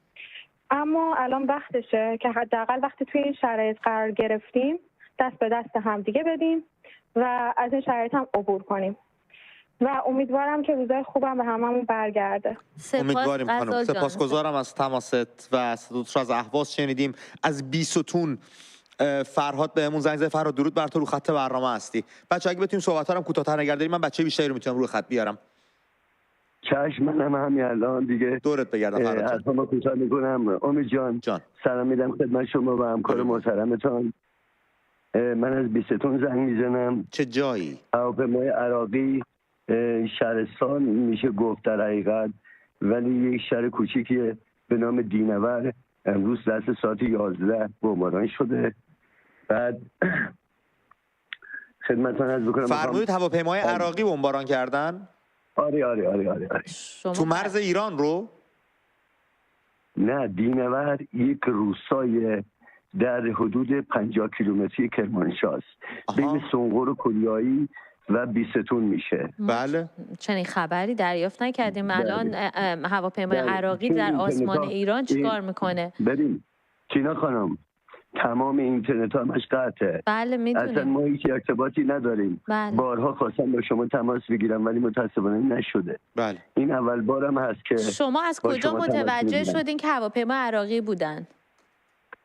اما الان وقتشه که حداقل وقتی توی این شرایط قرار گرفتیم دست به دست همدیگه بدیم و از این شرایط هم عبور کنیم و امیدوارم که روزای خوبم به هممون برگرده. امیدواریم خانم. سپاسگزارم از تماست و صدات رو از اهواز شنیدیم. از بیستون فرهاد بهمون زنگ زد. فرهاد درود بر تو، رو خط برنامه هستی. بچه اگه بتونیم صحبت‌ها رو کوتاه‌تر نگه داریم من بچه بیشتری رو میتونم روی خط بیارم. چشم، منم همین الان دیگه دورت بگردم فرهاد جان. از شما کوتاه میکنم. امید جان سلام میدم خدمت شما و همکار محترمتان. من از بیستون زنگ میزنم. چه جایی؟ هواپیمای عراقی شهرستان میشه گفت در حقیقت، ولی یک شهر کوچیکیه به نام دینور امروز دست ساعت 11 بمباران شده. بعد خدمتتون عرض بکنم فرمودید هواپیمای عراقی بمباران کردن؟ آره. تو مرز ایران رو؟ نه، دینور یک روستای در حدود 50 کیلومتری کرمانشاه است، بین سنقر و کلیایی و بیستون میشه. بله. چنین خبری دریافت نکردیم. الان هواپیمای عراقی در آسمان ایران چیکار میکنه؟ ببین تینا خانم، تمام اینترنت ها همش قطعه. بله میدونیم. اصلا ما هیچ ارتباطی نداریم. بله. بارها خواستم با شما تماس بگیرم ولی متاسفانه نشده. بله. این اول بارم هست که شما از کجا متوجه شدین که هواپیما عراقی بودن؟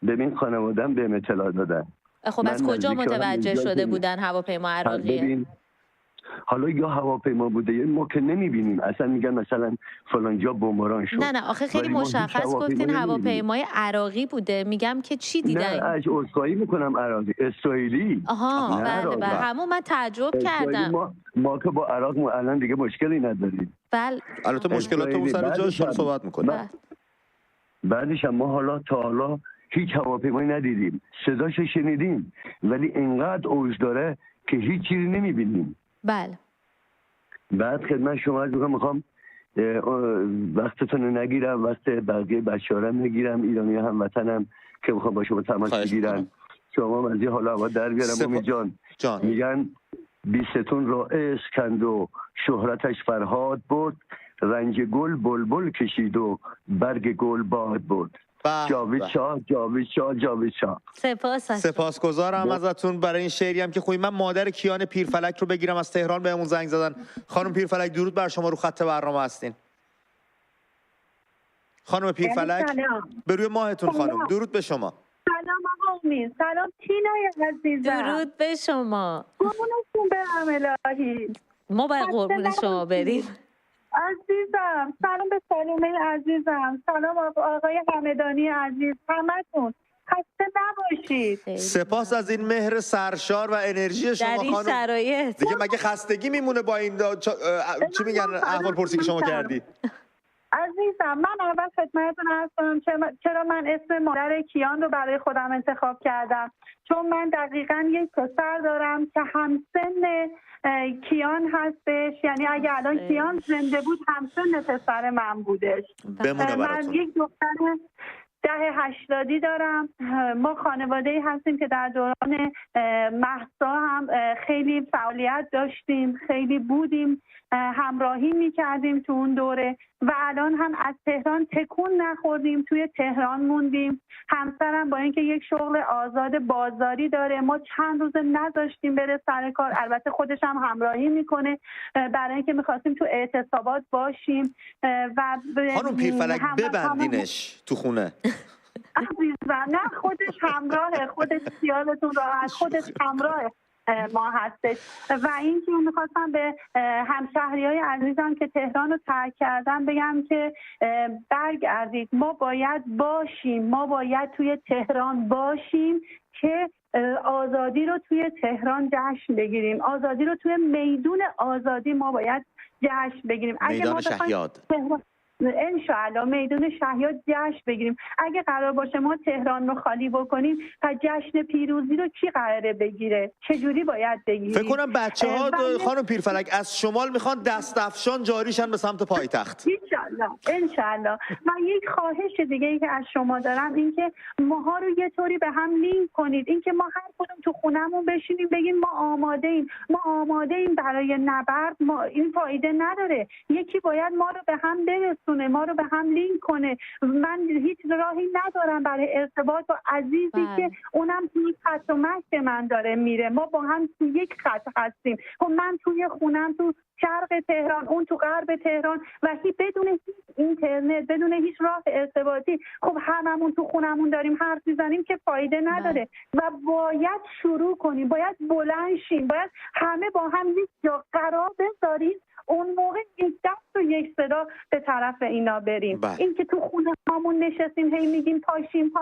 ببین خانواده‌ام بهم اطلاع دادن. خب از کجا متوجه شده بودن هواپیما عراقیه؟ ببین حالا یا هواپیما بوده یا ما که نمیبینیم، اصلا میگن مثلا فلان جا بمباران شد. نه آخه خیلی مشخص گفتین هواپیمای عراقی بوده. میگم که چی دیدن؟ نه عذرخواهی میکنم، عراقی اسرائیلی. آها بله همون من تعجب کردم. ما که با عراق الان دیگه مشکلی نداریم. بله البته مشکلاتمون سر جاش صحبت میکنیم. بعدش ما حالا تا حالا هیچ هواپیمایی ندیدیم، صداشو شنیدیم ولی اینقدر اوج داره که هیچ چیزی نمیبینیم. بله. بعد خدمت شما میخوام وقتتون رو نگیرم، وقت بقیه بچه‌ها رو نگیرم، ایرانی هموطنم که میخوام با شما تماس بگیرن. شما از این حالا هوا در بیارم امید جان. میگن بیستون را عشق کند و شهرتش فرهاد برد، رنج گل بلبل کشید و برگ گل باد برد. جاوید شاه. سپاسگزارم ازتون برای این شعری هم که خوبی. من مادر کیان پیرفلک رو بگیرم، از تهران بهمون زنگ زدن. خانم پیرفلک درود بر شما، رو خط برنامه هستین. خانم پیرفلک به روی ماهتون خانم، درود به شما. سلام آقا امید. سلام تینای عزیزم. درود به شما. قربونتون برم الهی. ما باید قربون شما بریم. عزیزم سلام به سالومه عزیزم، سلام آقای همدانی عزیز، همتون خسته نباشید. سپاس از این مهر سرشار و انرژی شما در این خانم. شرایط دیگه مگه خستگی میمونه با این چی میگن احوال پرسی که شما کردی؟ عزیزم من اول خدمتتون عرض کنم چرا من اسم مادر کیان رو برای خودم انتخاب کردم. چون من دقیقاً یک پسر دارم که همسن کیان هستش، یعنی اگه الان کیان زنده بود همسن پسر من بودش. من یک دختر 80 دارم. ما خانواده‌ای هستیم که در دوران مهسا هم خیلی فعالیت داشتیم، خیلی بودیم، همراهی می‌کردیم تو اون دوره و الان هم از تهران تکون نخوردیم، توی تهران موندیم. همسرم با اینکه یک شغل آزاد بازاری داره، ما چند روز نذاشتیم بره سر کار، البته خودش هم همراهی میکنه برای اینکه می‌خواستیم تو اعتصابات باشیم و خانم پیرفلک ببندینش تو خونه. عزیزم نه خودش همراهه، خودش خیالتون راحت، خودش همراهه ما هستش. و اینکه میخواستم به همشهریای عزیزم که تهران رو ترک کردن بگم که برگردید، ما باید باشیم، ما باید توی تهران باشیم که آزادی رو توی تهران جشن بگیریم، آزادی رو توی میدون آزادی ما باید جشن بگیریم. میدان شهیاد انشاءالله میدون شهیاد جشن بگیریم. اگه قرار باشه ما تهران رو خالی بکنیم پس جشن پیروزی رو کی قراره بگیره؟ چجوری باید بگیریم؟ فکر کنم بچه‌ها خانم پیرفلک از شمال میخوان دست افشان جاریشن به سمت پایتخت. انشاءالله. من یک خواهش دیگه ای که از شما دارم این که ماها رو یه طوری به هم لینک کنید، این که ما هر کدوم تو خونمون بشینیم بگیم ما آماده ایم برای نبرد، ما این فایده نداره. یکی باید ما رو به هم برسونه، ما رو به هم لینک کنه. من هیچ راهی ندارم برای ارتباط با عزیزی که اونم توی خط و مشت من داره میره، ما با هم تو یک خط هستیم. خب من توی خونم تو شرق تهران، اون تو غرب تهران و بدون هیچ اینترنت، بدون هیچ راه ارتباطی، خب هممون تو خونمون داریم حرف میزنیم که فایده نداره و باید شروع کنیم، باید بلند شیم، باید همه با هم یک جا قرار بذاریم اون موقع یک دست و یک صدا به طرف اینا بریم. این که تو خونه هامون نشستیم هی میگیم پاشیم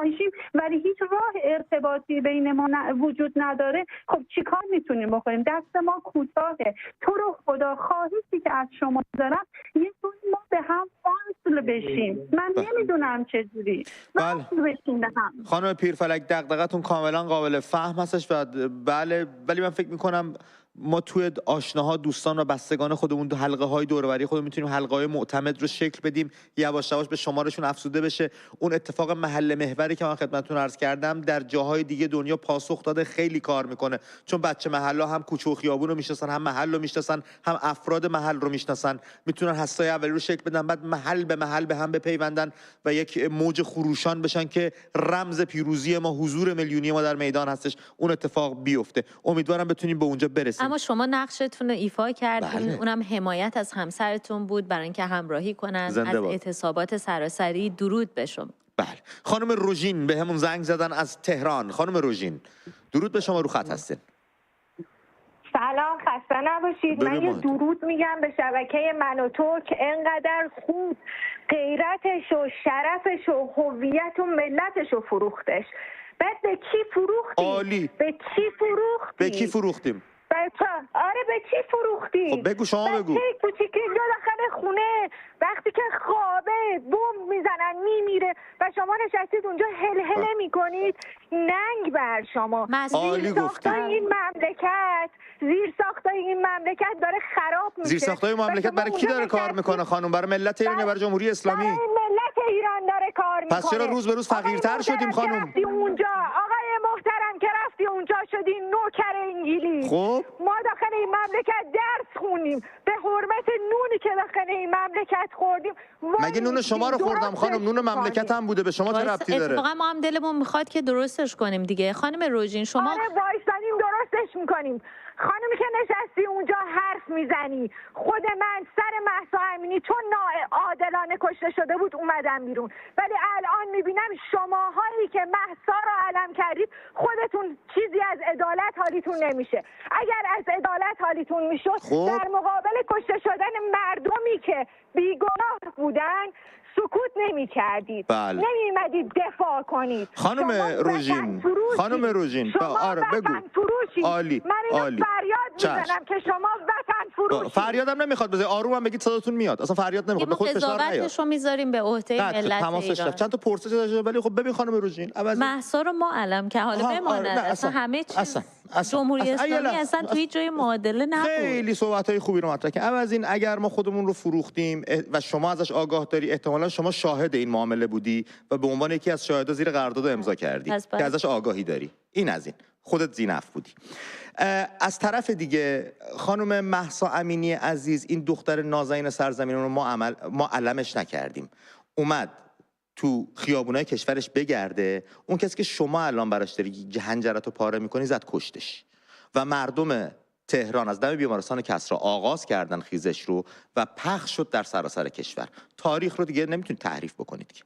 ولی هیچ راه ارتباطی بین ما وجود نداره، خب چیکار میتونیم بکنیم؟ دست ما کوتاهه. تو رو خدا خواهشی که از شما دارم یه طوری ما به هم وصل بشیم. من نمیدونم چجوری وصل بشیم به هم. خانم پیرفلک دغدغتون کاملا قابل فهم هستش و بله، ولی من فکر میکنم ما توی آشناها، دوستان و بستگان خودمون، تو حلقه های دور و بری خودمون میتونیم حلقه های معتمد رو شکل بدیم، یواش یواش به شمارشون افزوده بشه. اون اتفاق محل محوری که من خدمتتون عرض کردم در جاهای دیگه دنیا پاسخ داده، خیلی کار میکنه، چون بچه محلا هم کوچه و خیابون رو میشناسن، هم محل رو میشناسن، هم افراد محل رو میشناسن، میتونن حسای اولی رو شکل بدن، بعد محل به محل به هم بپیوندن و یک موج خروشان بشن که رمز پیروزی ما، حضور میلیونی ما در میدان هستش، اون اتفاق بیفته. امیدوارم بتونیم به اونجا برسیم. اما شما نقشتون رو ایفا کردین. بله. اونم حمایت از همسرتون بود برای اینکه همراهی کنن از اعتصابات سراسری. درود به شما. بله. خانم روژین به همون زنگ زدن از تهران. خانم روژین درود به شما، رو خط هستین. سلام، خسته نباشید. من یه درود میگم به شبکه من و تو که انقدر خوب غیرتش و شرفش و هویت و ملتش رو فروختش. بعد به کی فروختیم؟ عالی. به کی فروختیم؟ به کی فروختیم؟ آره به چی فروختی؟ خب بگو، شما بگو. بچه کوچیکی اینجا داخل خونه وقتی که خوابه بمب میزنن میمیره و شما نشستید اونجا هلهله میکنید. ننگ بر شما. عالی گفتی. زیر ساختای این مملکت داره خراب میشه. زیر ساختای مملکت برای کی داره کار میکنه خانم؟ برای ملت ایران یا برای جمهوری اسلامی؟ برای ملت ایران داره کار میکنه. پس چرا روز به روز فقیرتر شدیم خانم؟ آقای محترم که رفتی اونجا شدی نوکر انگلیس. خب ما داخل این مملکت درس خوندیم به حرمت نونی که داخل این مملکت خوردیم. مگه نون شما رو خوردم خانم؟ نون مملکت هم بوده، به شما چه ربطی داره؟ اتفاقا ما هم دلمون میخواد که درستش کنیم دیگه. خانم روژین شما آره وایسانیم درستش میکنیم. خانمی که نشستی اونجا حرف میزنی، خود من سر مهسا امینی چون ناعادلانه کشته شده بود اومدم بیرون، ولی الان میبینم شماهایی که مهسا رو علم کردید خودتون چیزی از عدالت حالیتون نمیشه. اگر از عدالت حالیتون میشد در مقابل کشته شدن مردمی که بیگناه بودن سکوت نمی کردید. بله. نمی مدید دفاع کنید. خانم روژین آره بگو. عالی. من اینو فریاد میزنم که شما وطن فروشید. فریادم نمیخواد بزنید، آروم هم بگید صداتون میاد. اصلا فریاد نمیخواد، به خود فشار نیاد. قضاوتشو میذاریم به عهده ملت ایران. چند تا پرسش داشته، ولی خب ببین خانم روژین مهسا رو ما علم که حالا بماند. اصلا همه چیز جمهوری اسلامی اصلا توی جای معادله نبود. خیلی صحبت‌های خوبی رو مطرح کردن. عوض این اگر ما خودمون رو فروختیم و شما ازش آگاه داری، احتمالاً شما شاهد این معامله بودی و به عنوان یکی از شاهدا زیر قرارداد امضا کردی که ازش آگاهی داری. این از این خودت زینف بودی. از طرف دیگه خانم مهسا امینی عزیز، این دختر نازنین سرزمین رو ما علمش نکردیم. اومد تو خیابونای کشورش بگرده، اون کسی که شما الان براش داری هنجرتو پاره میکنی زد کشتش و مردم تهران از دم بیمارستان کسری آغاز کردن خیزش رو و پخش شد در سراسر کشور. تاریخ رو دیگه نمیتونید تحریف بکنید که.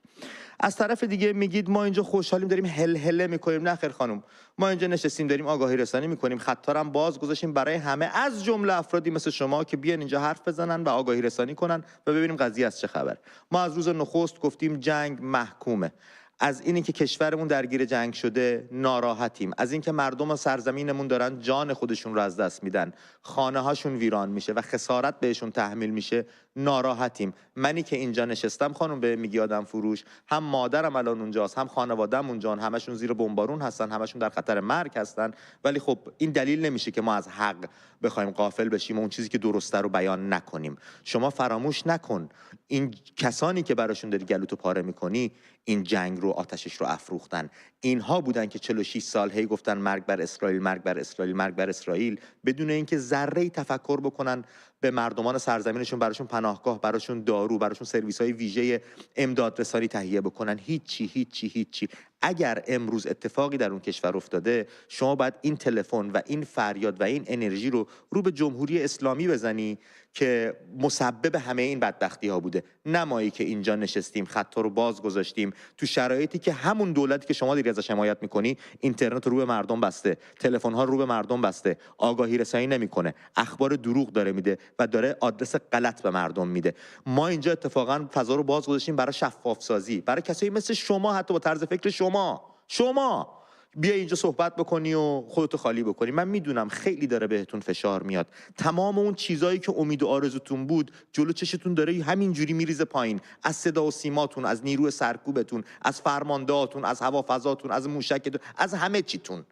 از طرف دیگه میگید ما اینجا خوشحالیم داریم هلهله میکنیم. نه خیر خانم، ما اینجا نشستیم داریم آگاهی رسانی میکنیم، خطارم باز گذاشتیم برای همه، از جمله افرادی مثل شما که بیان اینجا حرف بزنن و آگاهی رسانی کنن و ببینیم قضیه از چه خبر. ما از روز نخست گفتیم جنگ محکومه. از اینی که کشورمون درگیر جنگ شده ناراحتیم، از اینکه مردم سرزمینمون دارن جان خودشون رو از دست میدن، خانه هاشون ویران میشه و خسارت بهشون تحمیل میشه ناراحتیم. منی که اینجا نشستم خانم به میگی آدم فروش، هم مادرم الان اونجاست، هم خانواده‌م اونجان، همشون زیر بمبارون هستن، همشون در خطر مرگ هستن، ولی خب این دلیل نمیشه که ما از حق بخوایم غافل بشیم و اون چیزی که درسته رو بیان نکنیم. شما فراموش نکن این کسانی که براشون داری گلوتو پاره میکنی این جنگ رو، آتشش رو افروختن. اینها بودن که 46 سال هی گفتن مرگ بر اسرائیل، مرگ بر اسرائیل، مرگ بر اسرائیل، بدون اینکه ذره‌ای تفکر بکنن به مردمان سرزمینشون براشون پناهگاه، براشون دارو، براشون سرویس‌های ویژه امدادرسانی تهیه بکنن. هیچی. اگر امروز اتفاقی در اون کشور افتاده، شما باید این تلفن و این فریاد و این انرژی رو به جمهوری اسلامی بزنی که مسبب همه این بدبختی ها بوده، نه مایی که اینجا نشستیم خطا رو باز گذاشتیم تو شرایطی که همون دولتی که شما داری ازش حمایت میکنی اینترنت رو به مردم بسته، تلفن ها رو به مردم بسته، آگاهی رسانی نمیکنه، اخبار دروغ داره میده و داره آدرس غلط به مردم میده. ما اینجا اتفاقا فضا رو باز گذاشتیم برای شفاف سازی، برای کسایی مثل شما، حتی با طرز فکر شما بیا اینجا صحبت بکنی و خودتو خالی بکنی. من میدونم خیلی داره بهتون فشار میاد، تمام اون چیزایی که امید و آرزوتون بود جلو چشتون داره همینجوری میریزه پایین، از صدا و سیماتون، از نیروی سرکوبتون، از فرماندهاتون، از هوافضاتون، از موشکتون، از همه چیتون.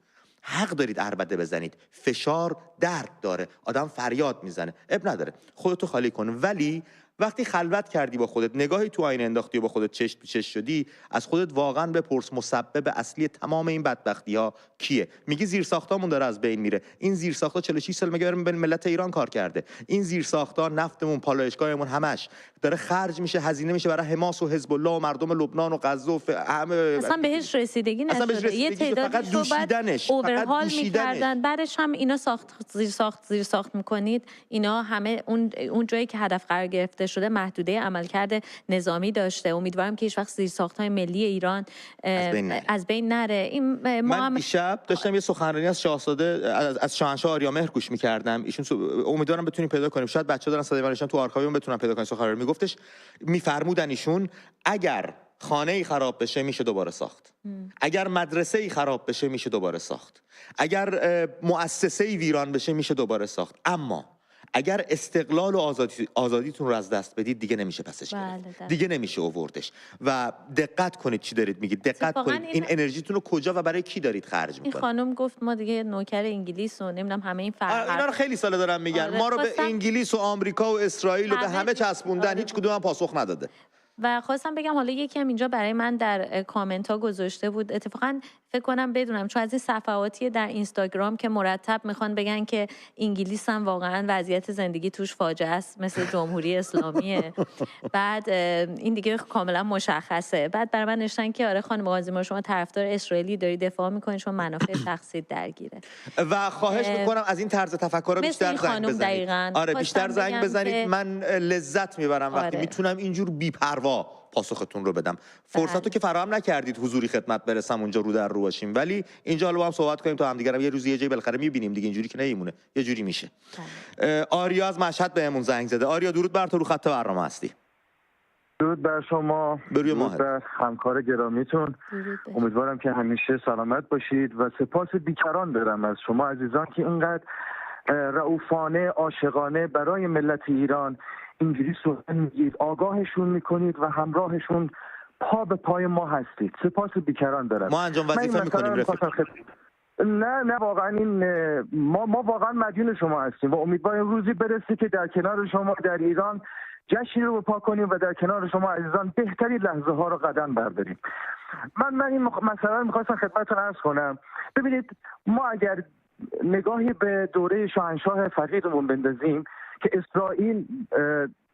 حق دارید عربده بزنید، فشار درد داره، آدم فریاد میزنه، اب نداره، خودتو خالی کن. ولی وقتی خلوت کردی با خودت، نگاهی تو آینه انداختی و با خودت چشم تو چشم شدی، از خودت واقعا بپرس مسبب اصلی تمام این بدبختی ها کیه؟ میگی زیرساختامون داره از بین میره. این زیرساختا 46 سال مگه برای ملت ایران کار کرده؟ این زیرساختا، نفتمون، پالایشگاهمون، همش داره خرج میشه، هزینه میشه برای حماس و حزب الله و مردم لبنان و غزه و همه. اصلا بهش رسیدگی نشده. یه تعدادی دوشیدنش، اوورهال میکردن، بعدش هم اینا زیرساخت میکنید. اینا همه اون جایی که هدف قرار گرفته شده محدوده عملکرد نظامی داشته. امیدوارم که هیچ وقت زیرساخت‌های ملی ایران از بین نره. این من دیشب داشتم یه سخنرانی از شاهزاده از شاهنشاه آریامهر گوش می‌کردم. ایشون امیدوارم بتونیم پیدا کنیم، شاید بچه‌ها دارن صدای منو تو آرکایوم بتونن پیدا کنن. سخنرانی میگفتش، میفرمودن ایشون اگر خانه‌ای خراب بشه میشه دوباره ساخت، اگر مدرسه‌ای خراب بشه میشه دوباره ساخت، اگر مؤسسه‌ای ویران بشه میشه دوباره ساخت، اما اگر استقلال و آزادیتون رو از دست بدید دیگه نمیشه پسش گرفت، دیگه نمیشه آوردش. و دقت کنید چی دارید میگید، دقت کنید این انرژیتون رو کجا و برای کی دارید خرج میکنید. این خانم گفت ما دیگه نوکر انگلیس و نمیدونم همه این فرهنگ، اینا رو خیلی ساله دارن میگن. ما رو به انگلیس و آمریکا و اسرائیل و به همه چسبوندن، هیچ کدوم هم پاسخ نداده. و خواستم بگم حالا یکی هم اینجا برای من در کامنت ها گذاشته بود، اتفاقا فکر کنم بدونم، چون از این صفحاتی در اینستاگرام که مرتب میخوان بگن که انگلیس هم واقعا وضعیت زندگی توش فاجعه است مثل جمهوری اسلامیه. بعد این دیگه کاملا مشخصه. بعد برای من نوشتن که آره خانم قاضی، ما شما طرفدار اسرائیلی داری دفاع میکنید چون منافع شخصی درگیره. و خواهش میکنم از این طرز تفکر بیشتر زنگ بزنید. آره بیشتر زنگ بزنید. من لذت میبرم وقتی میتونم اینجور بی‌پروا پاسختون رو بدم. فرصتو که فراهم نکردید حضوری خدمت برسم اونجا رو در رو باشیم، ولی اینجا حالا با هم صحبت کنیم تا همدیگه یه روزی یه جایی بالاخره میبینیم دیگه، اینجوری که نمیمونه، یه جوری میشه. آریا از مشهد بهمون زنگ زده. آریا درود بر تو، رو خط برنامه هستی. درود بر شما، درود بر همکار گرامیتون. امیدوارم که همیشه سلامت باشید و سپاس بیکران دارم از شما عزیزان که اینقدر رؤوفانه، عاشقانه برای ملت ایران اینجوری سخن میگید، آگاهشون میکنید و همراهشون پا به پای ما هستید. سپاس بیکران دارم. ما انجام وظیفه میکنیم رفیق. نه واقعا این ما واقعا مدیون شما هستیم و امیدوارم روزی برسه که در کنار شما در ایران جشنی رو بپا کنیم و در کنار شما عزیزان بهترین لحظه ها رو قدم برداریم. من این مسئله رو میخواستم خدمتتون عرض کنم. ببینید، ما اگر نگاهی به دوره شاهنشاه فقیدمون بندازیم که اسرائیل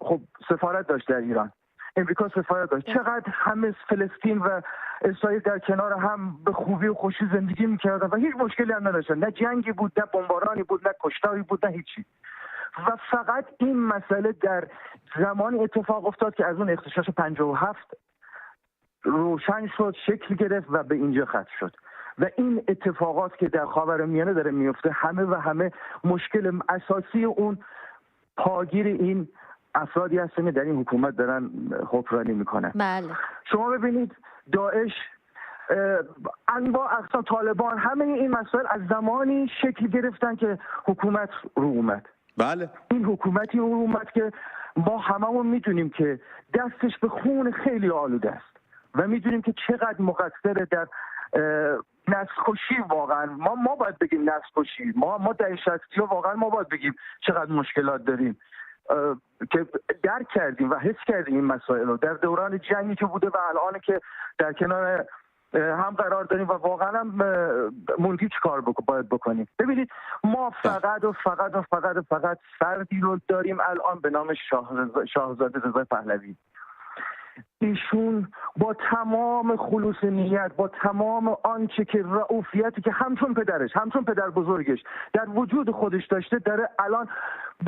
خب سفارت داشت در ایران، امریکا سفارت داشت، چقدر همه فلسطین و اسرائیل در کنار هم به خوبی و خوشی زندگی میکردن و هیچ مشکلی هم نداشتن، نه جنگی بود، نه بمبارانی بود، نه کشتاری بود، نه هیچی. و فقط این مسئله در زمانی اتفاق افتاد که از اون اغتشاش 57 روشن شد، شکل گرفت و به اینجا ختم شد. و این اتفاقات که در خاورمیانه داره میفته، همه مشکل اساسی اون پاگیر این افرادی هستن که در این حکومت دارن حکمرانی میکنن. بله. شما ببینید داعش، انواع اقسام، طالبان، همه این مسائل از زمانی شکل گرفتن که حکومت رو اومد. بله. این حکومتی رو اومد که ما هممون میدونیم که دستش به خون خیلی آلوده است و میدونیم که چقدر مقصر در نسل‌کشی. واقعا ما باید بگیم نسل‌کشی. ما در 60 واقعا ما باید بگیم چقدر مشکلات داریم که درک کردیم و حس کردیم این مسائل رو در دوران جنگی که بوده و الان که در کنار هم قرار داریم و واقعا هم موندی چی کار باید بکنیم. ببینید، ما فقط فردی رو داریم الان به نام شاهزاده رضا پهلوی ایشون با تمام خلوص نیت، با تمام آنچه که رؤوفیتی که همچون پدرش، همچون پدر بزرگش در وجود خودش داشته، داره الان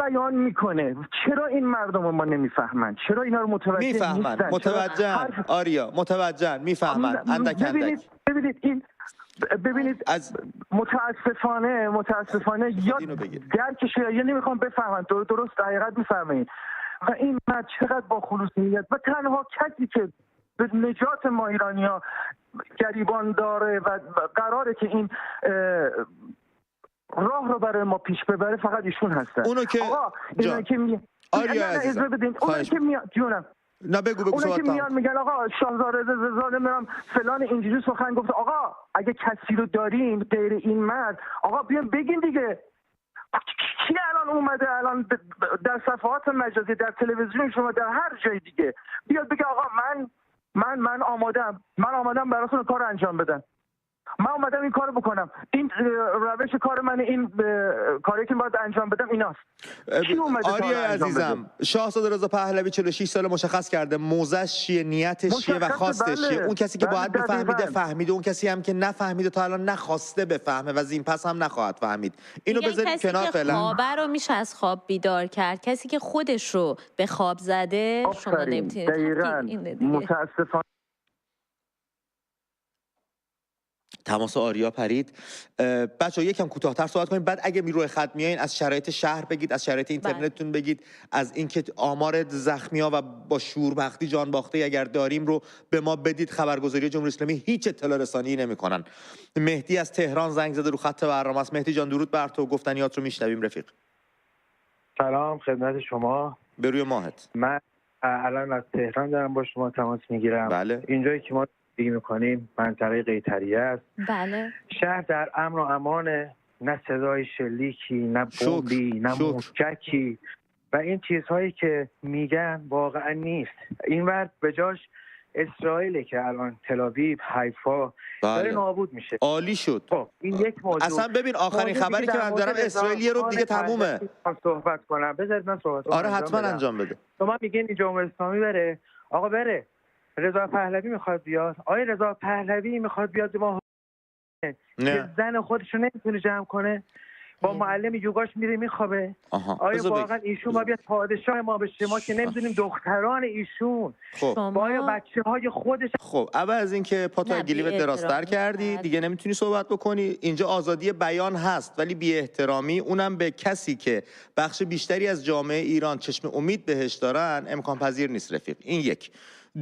بیان میکنه. چرا این مردم ما نمیفهمن؟ چرا اینا رو متوجه نیستن؟ میفهمن، متوجهن آریا، متوجهن، میفهمن اندک اندک. ببینید از متاسفانه یا درکش یا نمیخوام بفهمن. درست حقیقت میفهمین. و این مرد چقدر با خلوص نیت و تنها کسی که به نجات ما ایرانی‌ها گریبان داره و قراره که این راه رو برای ما پیش ببره فقط ایشون هستن. اونو که آریا عزیزم اونو که میاد جونم نه بگو اونو که میان میگن آقا شاهزاده رضا نمیدونم فلان اینجوری سخن گفته. آقا اگه کسی رو دارین غیر این مرد، آقا بیان بگین دیگه. کی الان اومده الان در صفحات مجازی، در تلویزیون شما، در هر جای دیگه بیاد بگه آقا من آمادم براتون کار انجام بدم، من اومدم این کارو بکنم، این روش کار من، این کاری که باید انجام بدم ایناست. آریا عزیزم، شاهزاده رضا پهلوی 46 سال مشخص کرده موزش چیه، نیتش چیه و خواستش چیه. اون کسی که باید بفهمیده فهمیده، اون کسی هم که نفهمیده تا الان نخواسته بفهمه و زین پس هم نخواهد فهمید. اینو بذارید کنار فعلا. خوابه رو میشه از خواب بیدار کرد. کسی که خودش رو به خواب زده شما نمیتونید. دقیقاً متاسفانه تماس آریا پرید. بچه‌ها یکم کوتاه‌تر صحبت کنید، بعد اگه روی خط میایین از شرایط شهر بگید، از شرایط اینترنتتون بگید، از اینکه آمار زخمی‌ها و با شوربختی جان باخته اگر داریم رو به ما بدید. خبرگزاری جمهوری اسلامی هیچ اطلاع رسانی نمی‌کنن. مهدی از تهران زنگ زده رو خط برنامه است. مهدی جان درود بر تو، گفتنیات رو میشنویم رفیق. سلام خدمت شما. به روی ماهت. من الان از تهران دارم با شما تماس میگیرم. بله. اینجایی که ما دیگه میکنیم منطقه قیطریه است. بله. شهر در امن و امانه، نه صدای شلیکی، نه بمبی، نه موشکی و این چیزهایی که میگن واقعا نیست. این ورد به جاش اسرائیل که الان تل‌آویو، حیفا داره نابود میشه. عالی شد. خب این یک موضوع. اصلا ببین آخرین خبری که من دارم اسرائیل رو دیگه تمومه. صحبت کنم بذارید من صحبت کنم. آره حتما انجام بده. شما میگین این جمهوری اسلامی بره، آقا بره. رضا پهلوی میخواد بیاد. آیا رضا پهلوی میخواد بیاد ما نه. زن خودشو نمیتونه جمع کنه، با معلم یوگاش میره میخوابه. آیا واقعا ایشون ما بیاد پادشاه ما بشه؟ ما که نمیدونیم دختران ایشون با آیا بچه های خودش. خب اول از اینکه پاتای گلیوت دراستر کردی دیگه نمیتونی صحبت بکنی. اینجا آزادی بیان هست ولی بی احترامی، اونم به کسی که بخش بیشتری از جامعه ایران چشم امید بهش دارن، امکان پذیر نیست رفیق. این یک.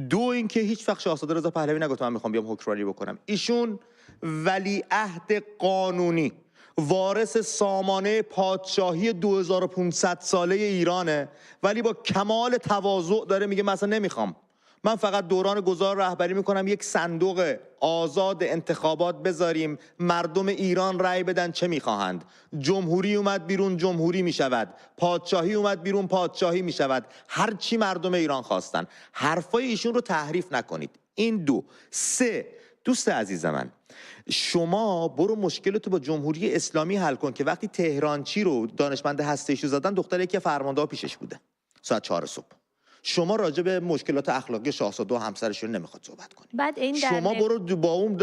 دو اینکه هیچ وقت شاهزاده رضا پهلوی نگفت من میخوام بیام حکمرانی بکنم. ایشون ولیعهد قانونی وارث سامانه پادشاهی 2500 ساله ایرانه، ولی با کمال تواضع داره میگه مثلا نمیخوام، من فقط دوران گذار رهبری میکنم، یک صندوق آزاد انتخابات بذاریم، مردم ایران رأی بدن چه میخواهند. جمهوری اومد بیرون جمهوری میشود، پادشاهی اومد بیرون پادشاهی میشود، هر چی مردم ایران خواستن. حرفای ایشون رو تحریف نکنید. این دو. سه، دوست عزیز من، شما برو مشکلتو با جمهوری اسلامی حل کن که وقتی تهرانچی رو دانشمند هسته‌ایشو زدن دختر یکی فرمانده پیشش بوده ساعت 4 صبح. شما راجع به مشکلات اخلاقی شاهزاده و همسرشون نمیخواد صحبت کنید. بعد این شما برو با اون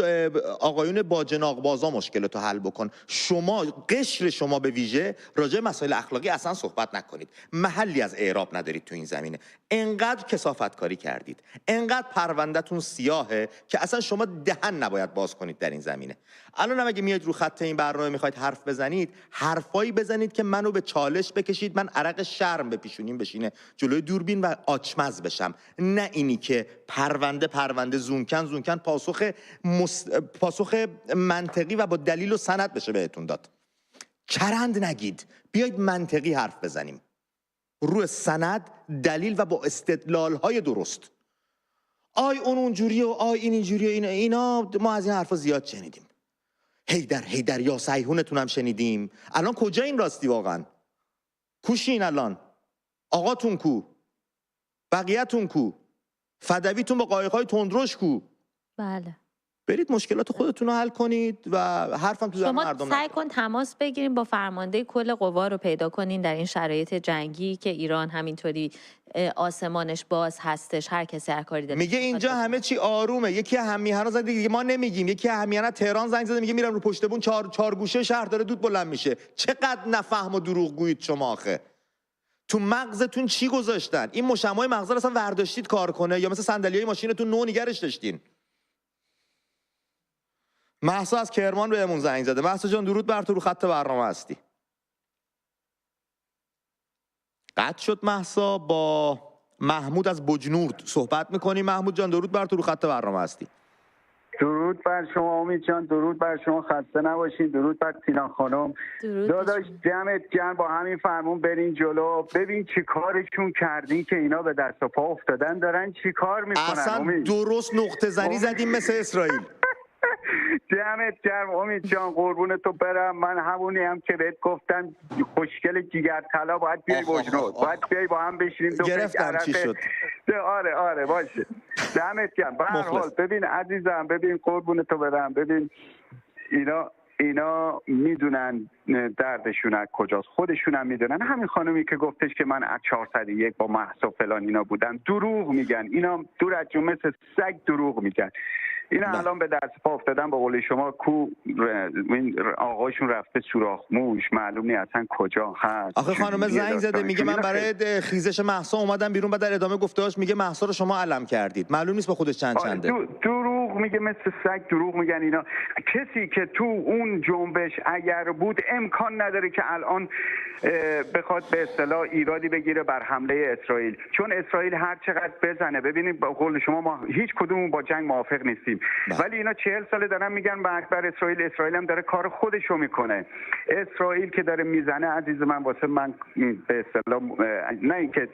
آقایون باجناقبازا مشکلاتو حل بکن. شما قشر شما به ویژه راجع به مسائل اخلاقی اصلا صحبت نکنید. محلی از اعراب ندارید تو این زمینه. انقدر کثافت کاری کردید، انقدر پروندهتون سیاهه که اصلا شما دهن نباید باز کنید در این زمینه. الان هم اگه میاد رو خط این برنامه میخواید حرف بزنید، حرفایی بزنید که منو به چالش بکشید، من عرق شرم به پیشونیم بشینه جلوی دوربین و آچمز بشم. نه اینی که پرونده زونکن پاسخ منطقی و با دلیل و سند بشه بهتون داد. چرند نگید، بیایید منطقی حرف بزنیم روی سند، دلیل و با استدلال‌های درست. آی اون اونجوریه و آی این اینجوریه، اینا ما از این حرفا زیاد شنیدیم. هیدر یا صیحونتون هم شنیدیم. الان کجا این راستی واقعا؟ کوشین الان؟ آقاتون کو؟ بقیه‌تون کو؟ فدویتون با قایق‌های تندرش کو؟ بله. برید مشکلات خودتون رو حل کنید و حرفم تو مردم شما سعی کن تماس بگیریم با فرمانده کل قوا رو پیدا کنین در این شرایط جنگی که ایران همینطوری آسمانش باز هستش، هر کسی هر کاری داره. میگه اینجا همه چی آرومه. یکی همیهنا زنگ دیگه ما نمیگیم، یکی همیهنا تهران زنگ زده میگه میرم رو پشت بون چهار گوشه شهر داره دود بلند میشه. چقدر نفهم و دروغ گویید شما آخه. تو مغزتون چی گذاشتن؟ این مشمای مغز رو اصلا ورداشتید کار کنه یا مثل صندلیای ماشینتون نو نگرش داشتین؟ مهسا از کرمان بهمون زنگ زده. مهسا جان درود بر تو، رو خط برنامه هستی. قطع شد مهسا. با محمود از بجنورد صحبت میکنی. محمود جان درود بر تو، رو خط برنامه هستی. درود بر شما امید جان، درود بر شما، خسته نباشین. درود بر تینا خانم. داداش دمت گرم، با همین فرمون برین جلو. ببین چی کارشون کردین که اینا به دست و پا افتادن، دارن چی کار میکنن. اصلا امید درست نقطه زنی زدیم مثل اسرائیل. دمت گرم امید جان، قربون تو برم. من همونی هم که بهت گفتم خوشگل جیگر طلا باید بیای بجنورد، باید بیای با هم بشینیم دو گرفتم چی شد. آره باشه. دمت گرم. به هر حال ببین عزیزم، ببین قربون تو برم، ببین اینا میدونن دردشون از کجاست، خودشون هم میدونن. همین خانومی که گفتش که من از 401 با مهسا فلان اینا بودم، دروغ میگن. اینا دور از جون مثل سگ دروغ میگن. اینا الان به دست پا افتادن. با قول شما کو آقاشون رفته سوراخ موش، معلوم نیست اصلا کجا هست. آخه خانم زنگ زده میگه من برای خیزش مهسا اومدم بیرون، بعد در ادامه گفتهاش میگه مهسا رو شما علم کردید. معلوم نیست با خودش چنده. دروغ میگه مثل سگ دروغ میگن اینا. کسی که تو اون جنبش اگر بود امکان نداره که الان بخواد به اصطلاح ایرادی بگیره بر حمله اسرائیل، چون اسرائیل هر چقدر بزنه، ببینید با قول شما ما هیچ کدوم با جنگ موافق نیستیم، ولی اینا 40 ساله دارن میگن بر اسرائیل هم داره کار خودشو میکنه. اسرائیل که داره میزنه عزیز من، واسه من به اصطلاح نه اینکه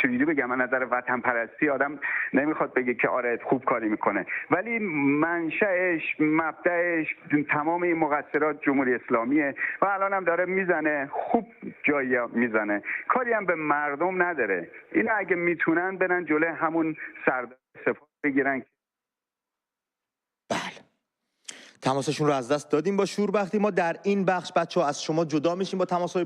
چجوری بگم، من نظر وطن پرستی آدم نمیخواد بگه که آره خوب کاری میکنه، ولی منشأش مبدأش تمام این مقصرات جمهوری اسلامیه و الان هم داره میزنه، خوب جایی میزنه، کاری هم به مردم نداره. اینا اگه میتونن برن جلوی همون سردار سپاه بگیرن. تماسشون رو از دست دادیم با شوربختی. ما در این بخش بچه‌ها از شما جدا میشیم، با تماس‌های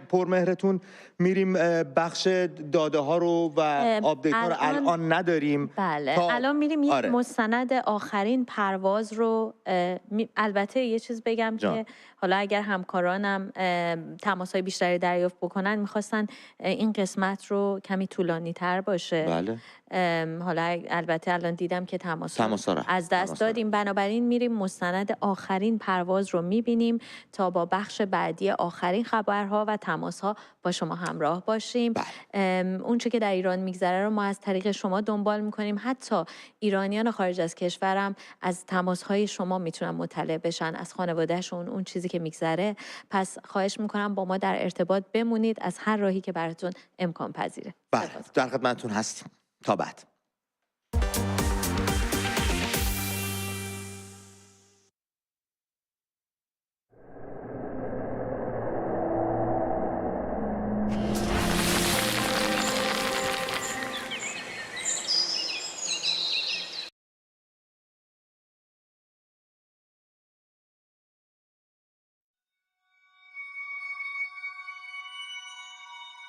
پرمهرتون میریم بخش داده ها رو و آپدیت ها رو الان نداریم. بله الان میریم یک مستند آخرین پرواز رو البته یه چیز بگم که حالا اگر همکارانم تماس‌های بیشتری دریافت بکنن میخواستن این قسمت رو کمی طولانی تر باشه. بله. حالا البته الان دیدم که تماس رو از دست دادیم، بنابراین میریم مستند آخرین پرواز رو میبینیم تا با بخش بعدی آخرین خبرها و تماس‌ها با شما همراه باشیم. اون چه که در ایران میگذره رو ما از طریق شما دنبال میکنیم. حتی ایرانیان خارج از کشورم از تماس‌های شما میتونن مطلع بشن، از خانوادهشون، اون چیزی که میگذره. پس خواهش میکنم با ما در ارتباط بمونید از هر راهی که براتون امکان پذیره. بله در خدمتتون هستیم. تا بعد.